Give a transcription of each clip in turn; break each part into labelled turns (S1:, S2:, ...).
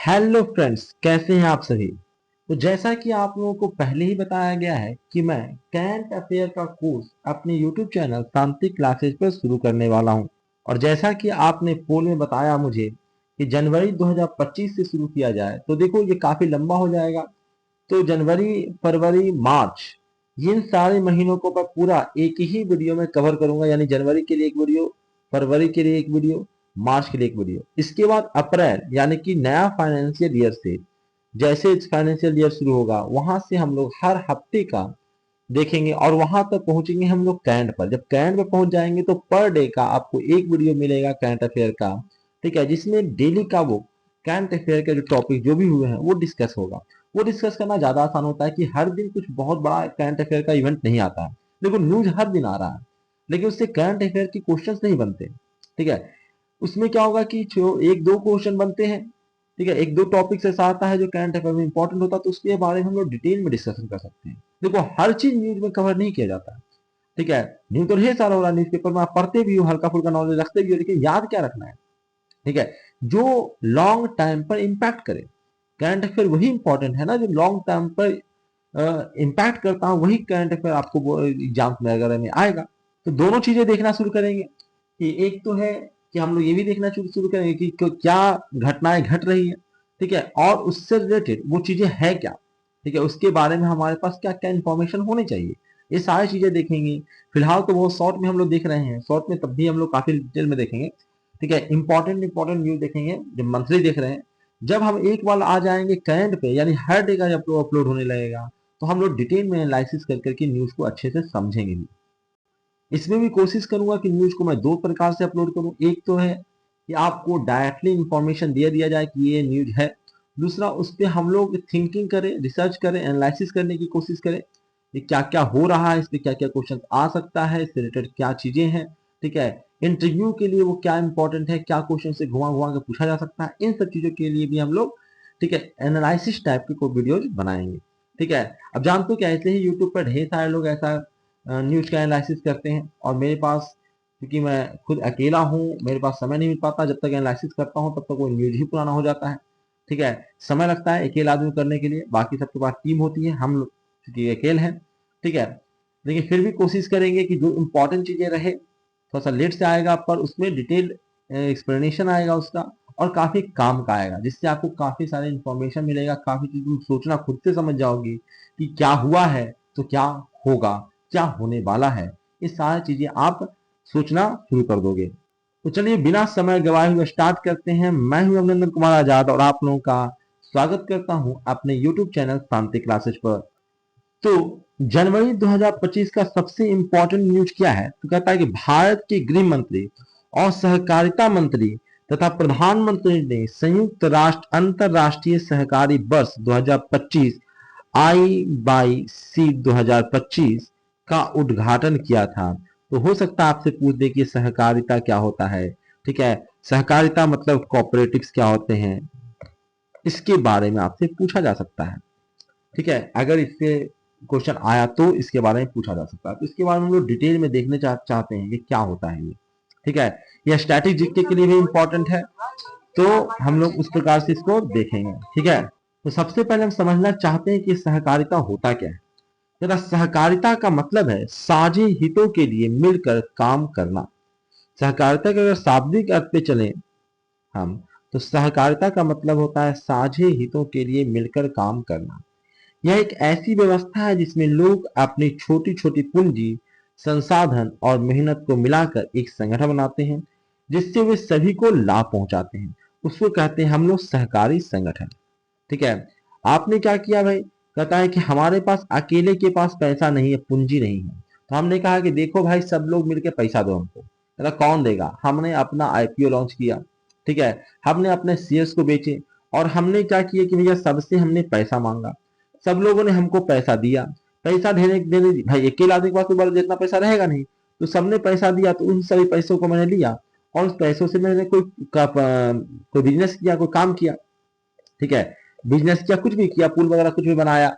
S1: Hello friends, कैसे हैं आप सभी। तो जैसा कि आप लोगों को पहले ही बताया गया है कि मैं करंट अफेयर का कोर्स अपने यूट्यूब चैनल शांति क्लासेज पर शुरू करने वाला हूं। और जैसा कि आपने पोल में बताया मुझे कि जनवरी 2025 से शुरू किया जाए, तो देखो ये काफी लंबा हो जाएगा। तो जनवरी, फरवरी, मार्च, इन सारे महीनों को मैं पूरा एक ही वीडियो में कवर करूंगा। यानी जनवरी के लिए एक वीडियो, फरवरी के लिए एक वीडियो, मार्च के लिए एक वीडियो। इसके बाद अप्रैल यानी कि नया फाइनेंशियल ईयर से, जैसे फाइनेंशियल ईयर शुरू होगा वहां से हम लोग हर हफ्ते का देखेंगे और वहां तक पहुंचेंगे हम लोग कैंट पर। जब कैंट पर पहुंच जाएंगे तो पर डे का आपको एक वीडियो मिलेगा कैंट अफेयर का, ठीक है, जिसमें डेली का वो कैंट अफेयर के जो टॉपिक जो भी हुए हैं वो डिस्कस होगा। वो डिस्कस करना ज्यादा आसान होता है कि हर दिन कुछ बहुत बड़ा करंट अफेयर का इवेंट नहीं आता है। देखो न्यूज हर दिन आ रहा है, लेकिन उससे करंट अफेयर की क्वेश्चंस नहीं बनते, ठीक है। उसमें क्या होगा कि जो एक दो क्वेश्चन बनते हैं, ठीक है, एक दो टॉपिक ऐसा आता है जो करंट अफेयर में इंपॉर्टेंट होता है, तो उसके बारे में हम लोग डिटेल में डिस्कशन कर सकते हैं। देखो हर चीज न्यूज में कवर नहीं किया जाता है, ठीक है। न्यूज तो ढेर सारा हो रहा है, न्यूज़पेपर में आप पढ़ते भी हो, हल्का फुल्का नॉलेज रखते भी हो, लेकिन याद क्या रखना है, ठीक है, जो लॉन्ग टाइम पर इंपैक्ट करे। करंट अफेयर वही इंपॉर्टेंट है ना जो लॉन्ग टर्म पर इम्पैक्ट करता हूँ, वही करंट अफेयर आपको एग्जाम में अगर में आएगा। तो दोनों चीजें देखना शुरू करेंगे कि एक तो है कि हम लोग ये भी देखना शुरू करेंगे कि क्या घटनाएं घट रही है, ठीक है, और उससे रिलेटेड वो चीजें है क्या, ठीक है, उसके बारे में हमारे पास क्या क्या इंफॉर्मेशन होनी चाहिए, ये सारी चीजें देखेंगे। फिलहाल तो वो शॉर्ट में हम लोग देख रहे हैं, शॉर्ट में तब भी हम लोग काफी डिटेल में देखेंगे, ठीक है। इंपॉर्टेंट न्यूज देखेंगे जब मंथली देख रहे हैं। जब हम एक बार आ जाएंगे करंट पे, यानी हर डे का जब अपलोड होने लगेगा, तो हम लोग डिटेल में एनालिसिस कर करके न्यूज को अच्छे से समझेंगे भी। इसमें भी कोशिश करूंगा कि न्यूज को मैं दो प्रकार से अपलोड करूं। एक तो है कि आपको डायरेक्टली इंफॉर्मेशन दे दिया जाए कि ये न्यूज है। दूसरा, उस पर हम लोग थिंकिंग करें, रिसर्च करें, एनालिसिस करने की कोशिश करें कि क्या क्या हो रहा है, इस पर क्या क्या क्वेश्चन आ सकता है, इससे रिलेटेड क्या चीजें हैं, ठीक है। इंटरव्यू के लिए वो क्या इंपॉर्टेंट है, क्या क्वेश्चन से घुमा घुमा के पूछा जा सकता है, इन सब चीजों के लिए भी हम लोग, ठीक है, एनालिसिस टाइप के कोई वीडियोज बनाएंगे, ठीक है। अब जानते हो कि ऐसे ही यूट्यूब पर ढेर सारे लोग ऐसा न्यूज का एनालिसिस करते हैं, और मेरे पास, क्योंकि मैं खुद अकेला हूँ, मेरे पास समय नहीं मिल पाता, जब तक एनालिसिस करता हूँ तब तक वो न्यूज ही पुराना हो जाता है, ठीक है। समय लगता है अकेला आदमी करने के लिए, बाकी सबके पास टीम होती है, हम लोग क्योंकि अकेले हैं, ठीक है। लेकिन फिर भी कोशिश करेंगे कि जो इंपॉर्टेंट चीजें रहे, थोड़ा सा लेट से आएगा पर उसमें डिटेल एक्सप्लेनेशन आएगा उसका, और काफी काम का आएगा, जिससे आपको काफी सारे इंफॉर्मेशन मिलेगा, काफी चीज तुम सोचना खुद से समझ जाओगी कि क्या हुआ है तो क्या होगा, क्या होने वाला है, ये सारी चीजें आप सोचना शुरू कर दोगे। तो चलिए बिना समय गवाए हुए स्टार्ट करते हैं। मैं हूं अभिनंदन कुमार आजाद और आप लोगों का स्वागत करता हूं अपने YouTube चैनल शांति क्लासेस पर। तो जनवरी 2025 का सबसे इंपॉर्टेंट न्यूज क्या है, तो कहता है कि भारत के गृह मंत्री और सहकारिता मंत्री तथा प्रधानमंत्री ने संयुक्त राष्ट्र अंतरराष्ट्रीय सहकारी वर्ष 2025 IYC 2025 का उद्घाटन किया था। तो हो सकता है आपसे पूछ दे कि सहकारिता क्या होता है, ठीक है, सहकारिता मतलब कोऑपरेटिव्स क्या होते हैं, इसके बारे में आपसे पूछा जा सकता है, ठीक है। अगर इससे क्वेश्चन आया तो इसके बारे में पूछा जा सकता है, तो इसके बारे में हम लोग डिटेल में देखने चाहते हैं कि क्या होता है ये, ठीक है। यह स्टैटिक जीके के लिए भी इंपॉर्टेंट है, तो हम लोग उस प्रकार से इसको देखेंगे, ठीक है। तो सबसे पहले हम समझना चाहते हैं कि सहकारिता होता क्या है। जरा, सहकारिता का मतलब है साझे हितों के लिए मिलकर काम करना। सहकारिता के अगर शाब्दिक अर्थ पे चले हम, तो सहकारिता का मतलब होता है साझे हितों के लिए मिलकर काम करना। यह एक ऐसी व्यवस्था है जिसमें लोग अपनी छोटी छोटी पूंजी, संसाधन और मेहनत को मिलाकर एक संगठन बनाते हैं, जिससे वे सभी को लाभ पहुंचाते हैं। उसको कहते हैं हम लोग सहकारी संगठन, ठीक है। आपने क्या किया भाई, कहता है कि हमारे पास अकेले के पास पैसा नहीं है, पूंजी नहीं है, तो हमने कहा कि देखो भाई सब लोग मिलकर पैसा दो हमको। कहता कौन देगा, हमने अपना IPO लॉन्च किया, ठीक है, हमने अपने शेयर्स को बेचे, और हमने क्या किया कि भैया सबसे हमने पैसा मांगा, सब लोगों ने हमको पैसा दिया। पैसा देने भाई अकेला आदमी के पास तो बड़ा जितना पैसा रहेगा नहीं, तो सबने पैसा दिया, तो उन सभी पैसों को मैंने लिया, और उस पैसों से मैंने कोई बिजनेस किया, कोई काम किया, ठीक है, बिजनेस किया, कुछ भी किया, पुल वगैरह कुछ भी बनाया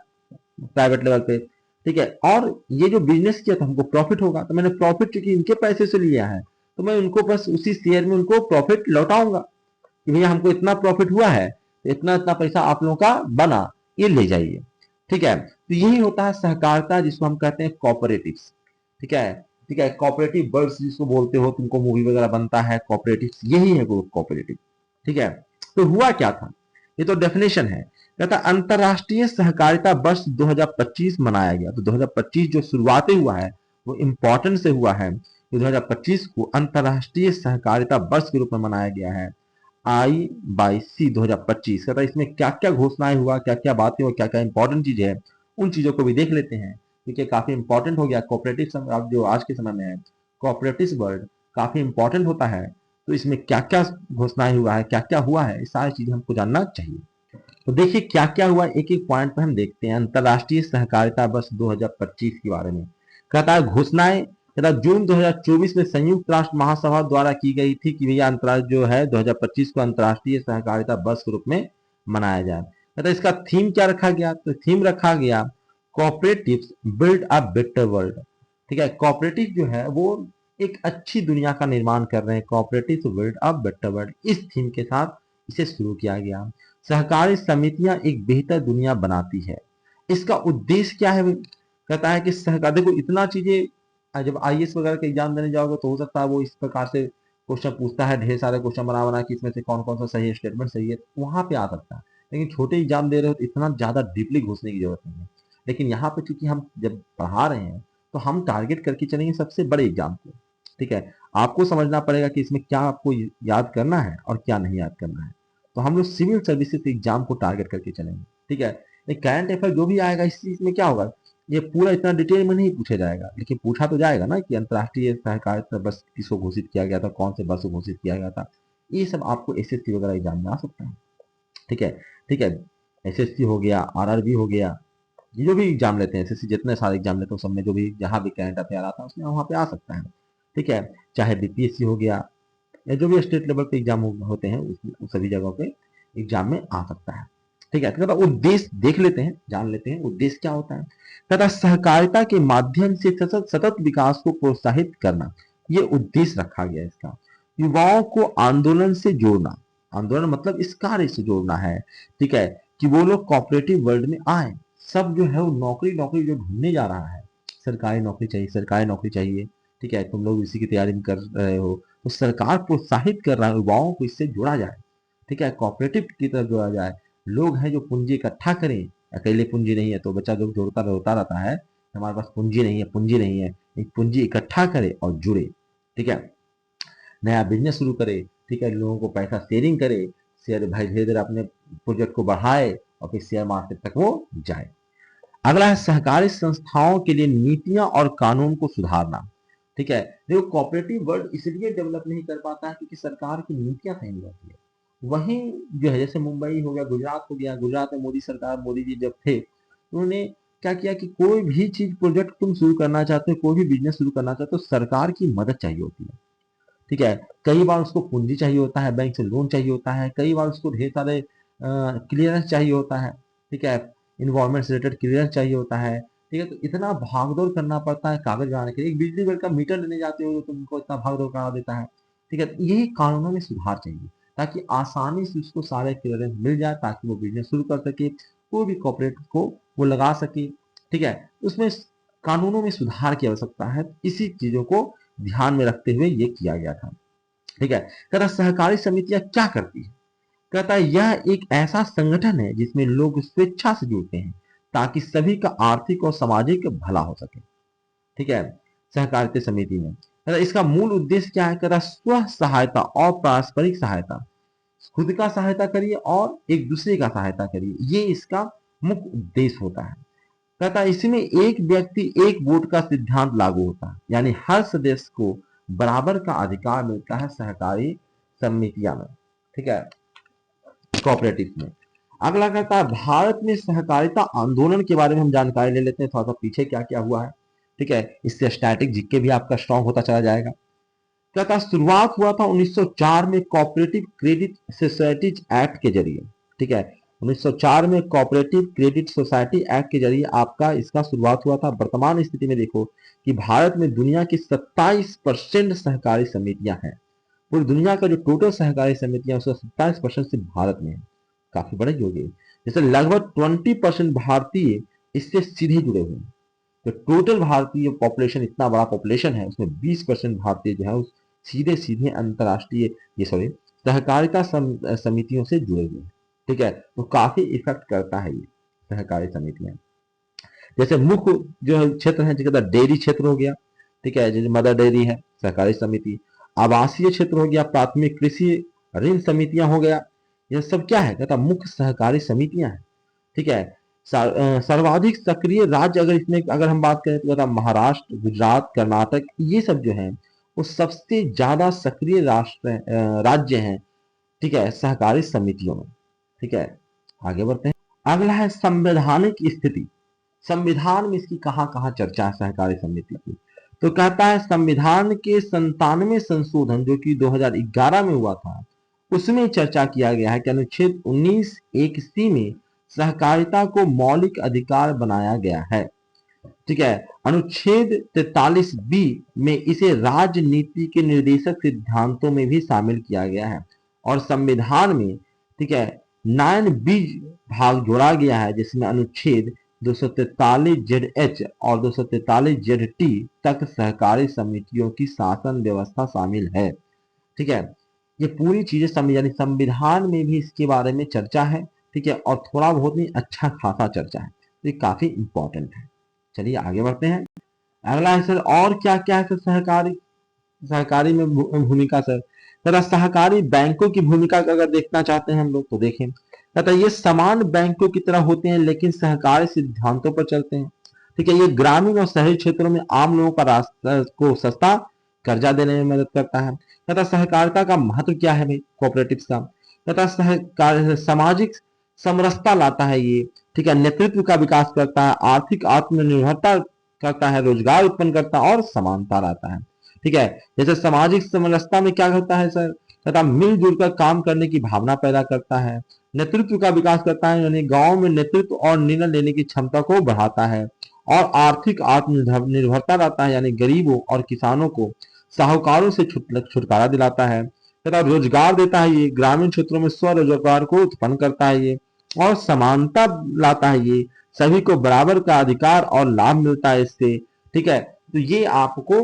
S1: प्राइवेट लेवल पे, ठीक है। और ये जो बिजनेस किया तो हमको प्रॉफिट होगा, तो मैंने प्रॉफिट चूंकि इनके पैसे से लिया है, तो मैं उनको बस उसी शेयर में उनको प्रॉफिट लौटाऊंगा कि भैया हमको इतना प्रॉफिट हुआ है, तो इतना इतना पैसा आप लोगों का बना, ये ले जाइए। ठीक है, तो यही होता है सहकारिता, जिसको हम कहते हैं कोऑपरेटिव्स। ठीक है, ठीक है, कोऑपरेटिव वर्ड्स जिसको बोलते हो, तुमको मूवी वगैरह बनता है, कोऑपरेटिव्स यही है वो कोऑपरेटिव। ठीक है, तो हुआ क्या था, ये तो डेफिनेशन है। कहता अंतरराष्ट्रीय सहकारिता वर्ष 2025 मनाया गया। तो 2025 जो शुरुआत हुआ है वो इंपॉर्टेंट से हुआ है। 2025 को अंतरराष्ट्रीय सहकारिता वर्ष के रूप में मनाया गया है, IYC 2025। कहता इसमें क्या क्या घोषणाएं हुआ, क्या क्या बातें और क्या क्या इंपॉर्टेंट चीजें है, उन चीजों को भी देख लेते हैं, क्योंकि काफी इंपॉर्टेंट हो गया। कोऑपरेटिव अब जो आज के समय में है, कोऑपरेटिव वर्ड काफी इंपॉर्टेंट होता है। तो इसमें क्या क्या घोषणाएं हुआ है, क्या क्या हुआ है, ये सारी चीजें हमको जानना चाहिए। तो देखिए क्या क्या हुआ, एक एक पॉइंट पर हम देखते हैं। अंतरराष्ट्रीय सहकारिता वर्ष 2025 के बारे में कहता है घोषणाएं। कहता जून 2024 में संयुक्त राष्ट्र महासभा द्वारा की गई थी कि भैया अंतरराष्ट्रीय जो है 2025 को अंतरराष्ट्रीय सहकारिता वर्ष के रूप में मनाया जाए। कहता इसका थीम क्या रखा गया, तो थीम रखा गया cooperatives build a better world. ठीक है, कोऑपरेटिव जो है वो एक अच्छी दुनिया का निर्माण कर रहे हैं, cooperative build a better world, इस थीम के साथ इसे शुरू किया गया। सहकारी समितियां एक बेहतर दुनिया बनाती है। इसका उद्देश्य क्या है, कहता है कि सहकार, देखो इतना चीजें, जब IAS वगैरह का एग्जाम देने जाओगे तो हो सकता है वो इस प्रकार से क्वेश्चन पूछता है, ढेर सारे क्वेश्चन बना बना कि इसमें से कौन कौन सा सही स्टेटमेंट सही है, वहां पे आ सकता है। लेकिन छोटे एग्जाम दे रहे हो तो इतना ज्यादा डीपली घुसने की जरूरत नहीं है। लेकिन यहाँ पे चूंकि हम जब पढ़ा रहे हैं तो हम टारगेट करके चलेंगे सबसे बड़े एग्जाम को। ठीक है, आपको समझना पड़ेगा कि इसमें क्या आपको याद करना है और क्या नहीं याद करना है। तो हम लोग सिविल सर्विसेज एग्जाम को टारगेट करके चलेंगे। ठीक है, करंट अफेयर जो भी आएगा इस चीज में क्या होगा, ये पूरा इतना डिटेल में नहीं पूछा जाएगा, लेकिन पूछा तो जाएगा ना कि अंतरराष्ट्रीय सहकारिता बस किसको घोषित किया गया था, कौन से वर्ष को घोषित किया गया था। ये सब आपको SSC वगैरह एग्जाम में आ सकता है। ठीक है, ठीक है, SSC हो गया, RRB हो गया, ये जो भी एग्जाम लेते हैं, SSC जितने सारे एग्जाम लेते हैं उसमें जो भी जहां भी करंट अफेयर आता है उसमें वहां पे आ सकता है। ठीक है, चाहे BPSC हो गया या जो भी स्टेट लेवल पे एग्जाम होते हैं उस सभी जगहों पे एग्जाम में आ सकता है। ठीक है, तो उद्देश्य देख लेते हैं, जान लेते हैं उद्देश्य क्या होता है। कहता सहकारिता के माध्यम से सतत विकास को प्रोत्साहित करना, ये उद्देश्य रखा गया है इसका। युवाओं को आंदोलन से जोड़ना, आंदोलन मतलब इस कार्य से जोड़ना है। ठीक है, कि वो लोग कोऑपरेटिव वर्ल्ड में आए। सब जो है वो नौकरी नौकरी जो ढूंढने जा रहा है, सरकारी नौकरी चाहिए, सरकारी नौकरी चाहिए। ठीक है, तुम लोग इसी की तैयारी में कर रहे हो तो सरकार प्रोत्साहित कर रहा है युवाओं को इससे जोड़ा जाए। ठीक है, कोऑपरेटिव की तरफ जोड़ा जाए। लोग हैं जो पूंजी इकट्ठा करें, अकेले पूंजी नहीं है तो बच्चा जो जोड़ता रोता रहता है हमारे पास पूंजी नहीं है, पूंजी नहीं है, एक पूंजी इकट्ठा करे और जुड़े। ठीक है, नया बिजनेस शुरू करे। ठीक है, लोगों को पैसा शेयरिंग करे, शेयर भाई धीरे धीरे अपने प्रोजेक्ट को बढ़ाए और फिर शेयर मार्केट तक वो जाए। अगला है सहकारी संस्थाओं के लिए नीतियां और कानून को सुधारना। ठीक है, देखो कोऑपरेटिव वर्ल्ड इसलिए डेवलप नहीं कर पाता है क्योंकि सरकार की नीतियां सही नहीं होती है। वहीं जो है जैसे मुंबई हो गया, गुजरात हो गया, गुजरात में मोदी सरकार, मोदी जी जब थे उन्होंने क्या किया कि कोई भी चीज प्रोजेक्ट तुम शुरू करना चाहते हो, कोई भी बिजनेस शुरू करना चाहते हो, सरकार की मदद चाहिए होती है। ठीक है, कई बार उसको पूंजी चाहिए होता है, बैंक से लोन चाहिए होता है, कई बार उसको ढेर सारे क्लियरेंस चाहिए होता है। ठीक है, इन्वायरमेंट से रिलेटेड क्लियरेंस चाहिए होता है। ठीक है, तो इतना भागदौड़ करना पड़ता है कागज बनाने के लिए। एक बिजली बिल का मीटर लेने जाते हो तो तुमको इतना भागदौड़ करा देता है। ठीक है, यही कानूनों में सुधार चाहिए ताकि आसानी से उसको सारे क्लियरेंस मिल जाए, ताकि वो बिजनेस शुरू कर सके, कोई भी कॉर्पोरेट को वो लगा सके। ठीक है, उसमें कानूनों में सुधार की आवश्यकता है, इसी चीजों को ध्यान में रखते हुए ये किया गया था। ठीक है, कहता सहकारी समितियां क्या करती है, कहता है यह एक ऐसा संगठन है जिसमें लोग स्वेच्छा से जुड़ते हैं ताकि सभी का आर्थिक और सामाजिक भला हो सके। ठीक है, सहकारिता समिति में कहता इसका मूल उद्देश्य क्या है, कहता स्व सहायता और पारस्परिक सहायता, खुद का सहायता करिए और एक दूसरे का सहायता करिए, ये इसका मुख्य उद्देश्य होता है। कहता है इसमें एक व्यक्ति एक वोट का सिद्धांत लागू होता है, यानी हर सदस्य को बराबर का अधिकार मिलता है सहकारी समितियां में। ठीक है, कोऑपरेटिव में। अगला कहता है भारत में सहकारिता आंदोलन के बारे में हम जानकारी ले लेते हैं, थोड़ा सा पीछे क्या क्या हुआ है। ठीक है, इससे स्टैटिक जीके भी आपका स्ट्रांग होता चला जाएगा। कहता शुरुआत हुआ था 1904 में कोऑपरेटिव क्रेडिट सोसाइटीज एक्ट के जरिए। ठीक है, 1904 में कोऑपरेटिव क्रेडिट सोसाइटी एक्ट के जरिए आपका इसका शुरुआत हुआ था। वर्तमान स्थिति में देखो कि भारत में दुनिया की 27% सहकारी समितियां हैं। पूरी दुनिया का जो टोटल सहकारी समितियां उसका 27% सिर्फ भारत में है। काफी बड़ा योग है। जैसे लगभग 20% भारतीय इससे सीधे जुड़े हुए हैं। तो टोटल भारतीय पॉपुलेशन, इतना बड़ा पॉपुलेशन है, उसमें 20% भारतीय जो है उस सीधे सीधे अंतर्राष्ट्रीय ये सॉरी सहकारिता समितियों से जुड़े हुए हैं। ठीक है, तो काफी इफेक्ट करता है ये सहकारी समितियां। जैसे मुख्य जो क्षेत्र है, जैसे डेयरी क्षेत्र हो गया, ठीक है, जैसे मदर डेयरी है, सहकारी समिति। आवासीय क्षेत्र हो गया, प्राथमिक कृषि ऋण समितियां हो गया, यह सब क्या है, कहता मुख्य सहकारी समितियां हैं। ठीक है, सर्वाधिक सक्रिय राज्य अगर इसमें अगर हम बात करें तो कहता महाराष्ट्र, गुजरात, कर्नाटक, ये सब जो है वो सबसे ज्यादा सक्रिय राज्य हैं। ठीक है, सहकारी समितियों में। ठीक है, आगे बढ़ते हैं। अगला है संवैधानिक स्थिति। संविधान में इसकी कहां कहां चर्चा है सहकारी समिति की, तो कहता है संविधान के 97 संशोधन जो कि 2011 में हुआ था, उसमें चर्चा किया गया है कि अनुच्छेद 19(1)(c) में सहकारिता को मौलिक अधिकार बनाया गया है। ठीक है, अनुच्छेद 43(b) में इसे राजनीति के निर्देशक सिद्धांतों में भी शामिल किया गया है। और संविधान में, ठीक है, 9(b) भाग जोड़ा गया है, जिसमें अनुच्छेद 243(ZH) और 243(ZT) तक सहकारी समितियों की शासन व्यवस्था शामिल है। ठीक है, ये पूरी चीजें संविधान में भी इसके बारे में चर्चा है। ठीक है, और थोड़ा बहुत नहीं, अच्छा खासा चर्चा है, तो ये काफी इंपॉर्टेंट है। चलिए आगे बढ़ते हैं। अगला है सर, और क्या क्या है सर सहकारी सहकारी में भूमिका सर। तथा सहकारी बैंकों की भूमिका अगर देखना चाहते हैं हम लोग तो देखें, तथा ये समान बैंकों की तरह होते हैं लेकिन सहकारी सिद्धांतों पर चलते हैं। ठीक है, ये ग्रामीण और शहरी क्षेत्रों में आम लोगों का रास्ता को सस्ता कर्जा देने में मदद करता है। तथा सहकारिता का महत्व क्या है भाई, कोऑपरेटिव का। तथा सामाजिक समरसता लाता है ये। ठीक है, नेतृत्व का विकास करता है, आर्थिक आत्मनिर्भरता करता है, रोजगार उत्पन्न करता है और समानता लाता है। ठीक है, जैसे सामाजिक समरसता में क्या करता है सर, तथा मिलजुल कर काम करने की भावना पैदा करता है। नेतृत्व का विकास करता है, यानी गांव में नेतृत्व और निर्णय लेने की क्षमता को बढ़ाता है। और आर्थिक आत्मनिर्भरता लाता है, यानी गरीबों और किसानों को साहूकारों से छुटकारा दिलाता है। तथा रोजगार देता है, ये ग्रामीण क्षेत्रों में स्वरोजगार को उत्पन्न करता है ये। और समानता लाता है ये, सभी को बराबर का अधिकार और लाभ मिलता है इससे। ठीक है, तो ये आपको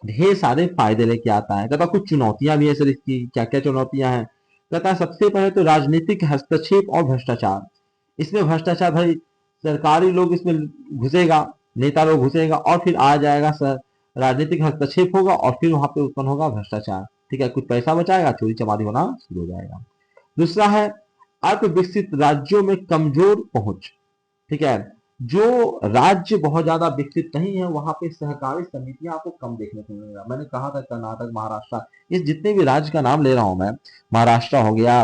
S1: ढेर सारे फायदे लेके आता है। तथा कुछ चुनौतियां भी है सर इसकी, क्या क्या चुनौतियां हैं। तथा सबसे पहले तो राजनीतिक हस्तक्षेप और भ्रष्टाचार। इसमें भ्रष्टाचार भाई, सरकारी लोग इसमें घुसेगा, नेता लोग घुसेगा और फिर आ जाएगा सर राजनीतिक हस्तक्षेप होगा और फिर वहां पे उत्पन्न होगा भ्रष्टाचार। ठीक है, कुछ पैसा बचाएगा, चोरी चमारी होना शुरू हो जाएगा। दूसरा है अर्थविकसित राज्यों में कमजोर पहुंच। ठीक है, जो राज्य बहुत ज्यादा विकसित नहीं है वहां पे सहकारी समितियां आपको कम देखने को मिलेगा। मैंने कहा था कर्नाटक, महाराष्ट्र, ये जितने भी राज्य का नाम ले रहा हूं मैं, महाराष्ट्र हो गया,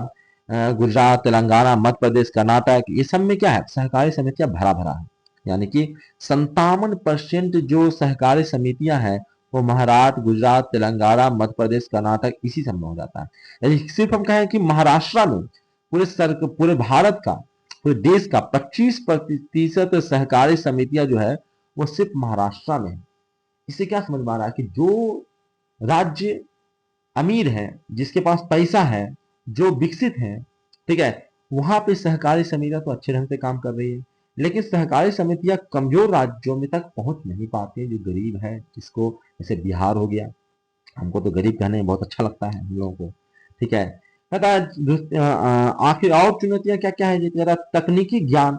S1: गुजरात, तेलंगाना, मध्य प्रदेश, कर्नाटक, ये सब में क्या है, सहकारी समितियां भरा भरा है। यानी कि 57% जो सहकारी समितियां हैं वो महाराष्ट्र, गुजरात, तेलंगाना, मध्य प्रदेश, कर्नाटक, इसी सब में हो जाता है। यानी सिर्फ हम कहें कि महाराष्ट्र में पूरे भारत का, पूरे देश का 25% सहकारी समितियां जो है वो सिर्फ महाराष्ट्र में है। इससे क्या समझ में आ रहा है कि जो राज्य अमीर है, जिसके पास पैसा है, जो विकसित है, ठीक है, वहां पे सहकारी समितियां तो अच्छे ढंग से काम कर रही है। लेकिन सहकारी समितियां कमजोर राज्यों में तक पहुंच नहीं पाती, जो गरीब है, जिसको जैसे बिहार हो गया, हमको तो गरीब कहने में बहुत अच्छा लगता है हम लोगों को। ठीक है, आखिर और चुनौतियां क्या क्या है जी, तकनीकी ज्ञान।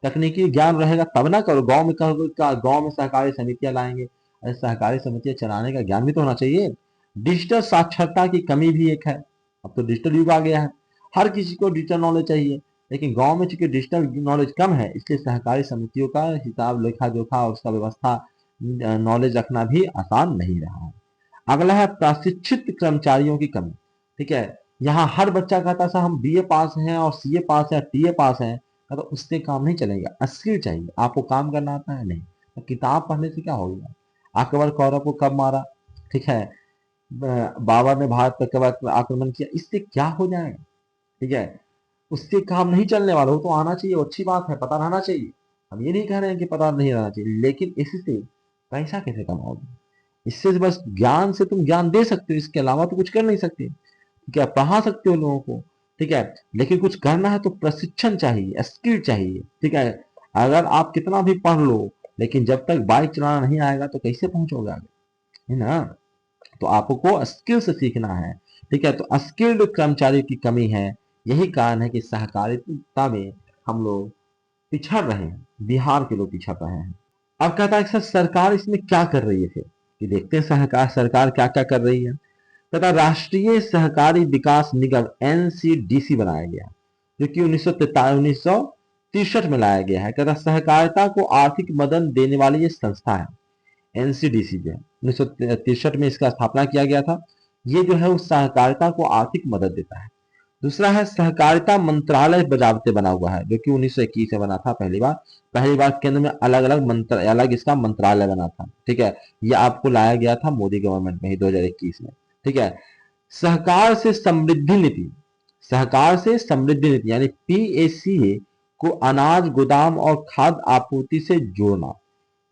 S1: तकनीकी ज्ञान रहेगा तब ना करो, गांव में कहोगे गांव में सहकारी समितियां लाएंगे, अरे सहकारी समितियां चलाने का ज्ञान भी तो होना चाहिए। डिजिटल साक्षरता की कमी भी एक है। अब तो डिजिटल युग आ गया है, हर किसी को डिजिटल नॉलेज चाहिए, लेकिन गांव में चूंकि डिजिटल नॉलेज कम है, इसलिए सहकारी समितियों का हिसाब लेखा जोखा और उसका व्यवस्था नॉलेज रखना भी आसान नहीं रहा है। अगला है प्रशिक्षित कर्मचारियों की कमी। ठीक है, यहाँ हर बच्चा कहता था हम बीए पास हैं और सीए पास है, टीए पास है, तो उससे काम नहीं चलेगा, स्किल चाहिए। आपको काम करना आता है नहीं, तो किताब पढ़ने से क्या होगा। अकबर कौरव को कब मारा, ठीक है, बाबर ने भारत पर कब आक्रमण किया, इससे क्या हो जाएगा। ठीक है, उससे काम नहीं चलने वाला, वो तो आना चाहिए, अच्छी बात है, पता रहना चाहिए। हम ये नहीं कह रहे हैं कि पता नहीं रहना चाहिए, लेकिन इससे पैसा कैसे कमाओगे। इससे बस ज्ञान से तुम ज्ञान दे सकते हो, इसके अलावा तो कुछ कर नहीं सकते। क्या पढ़ा सकते हो लोगों को, ठीक है। लेकिन कुछ करना है तो प्रशिक्षण चाहिए, स्किल चाहिए, ठीक है। अगर आप कितना भी पढ़ लो, लेकिन जब तक बाइक चलाना नहीं आएगा तो कैसे पहुंचोगे आगे, है ना। तो आपको स्किल से सीखना है, ठीक है। तो स्किल्ड कर्मचारी की कमी है, यही कारण है कि सहकारिता में हम लोग पिछड़ रहे हैं, बिहार के लोग पिछड़ रहे हैं। अब कहता है सर सरकार इसमें क्या कर रही है फिर, कि देखते हैं सहकार सरकार क्या क्या कर रही है। तथा राष्ट्रीय सहकारी विकास निगम एनसीडीसी बनाया गया, जो कि 1963 में लाया गया है। तथा सहकारिता को आर्थिक मदद देने वाली ये संस्था है, एनसीडीसी जो है 1963 में इसका स्थापना किया गया था। ये जो है उस सहकारिता को आर्थिक मदद देता है। दूसरा है सहकारिता मंत्रालय बजावते बना हुआ है, जो कि 1921 में बना था पहली बार केंद्र में अलग इसका मंत्रालय बना था, ठीक है। ये आपको लाया गया था मोदी गवर्नमेंट में ही 2021 में, ठीक है। सहकार से समृद्धि नीति, यानी पीएसीए को अनाज गोदाम और खाद्य आपूर्ति से जोड़ना,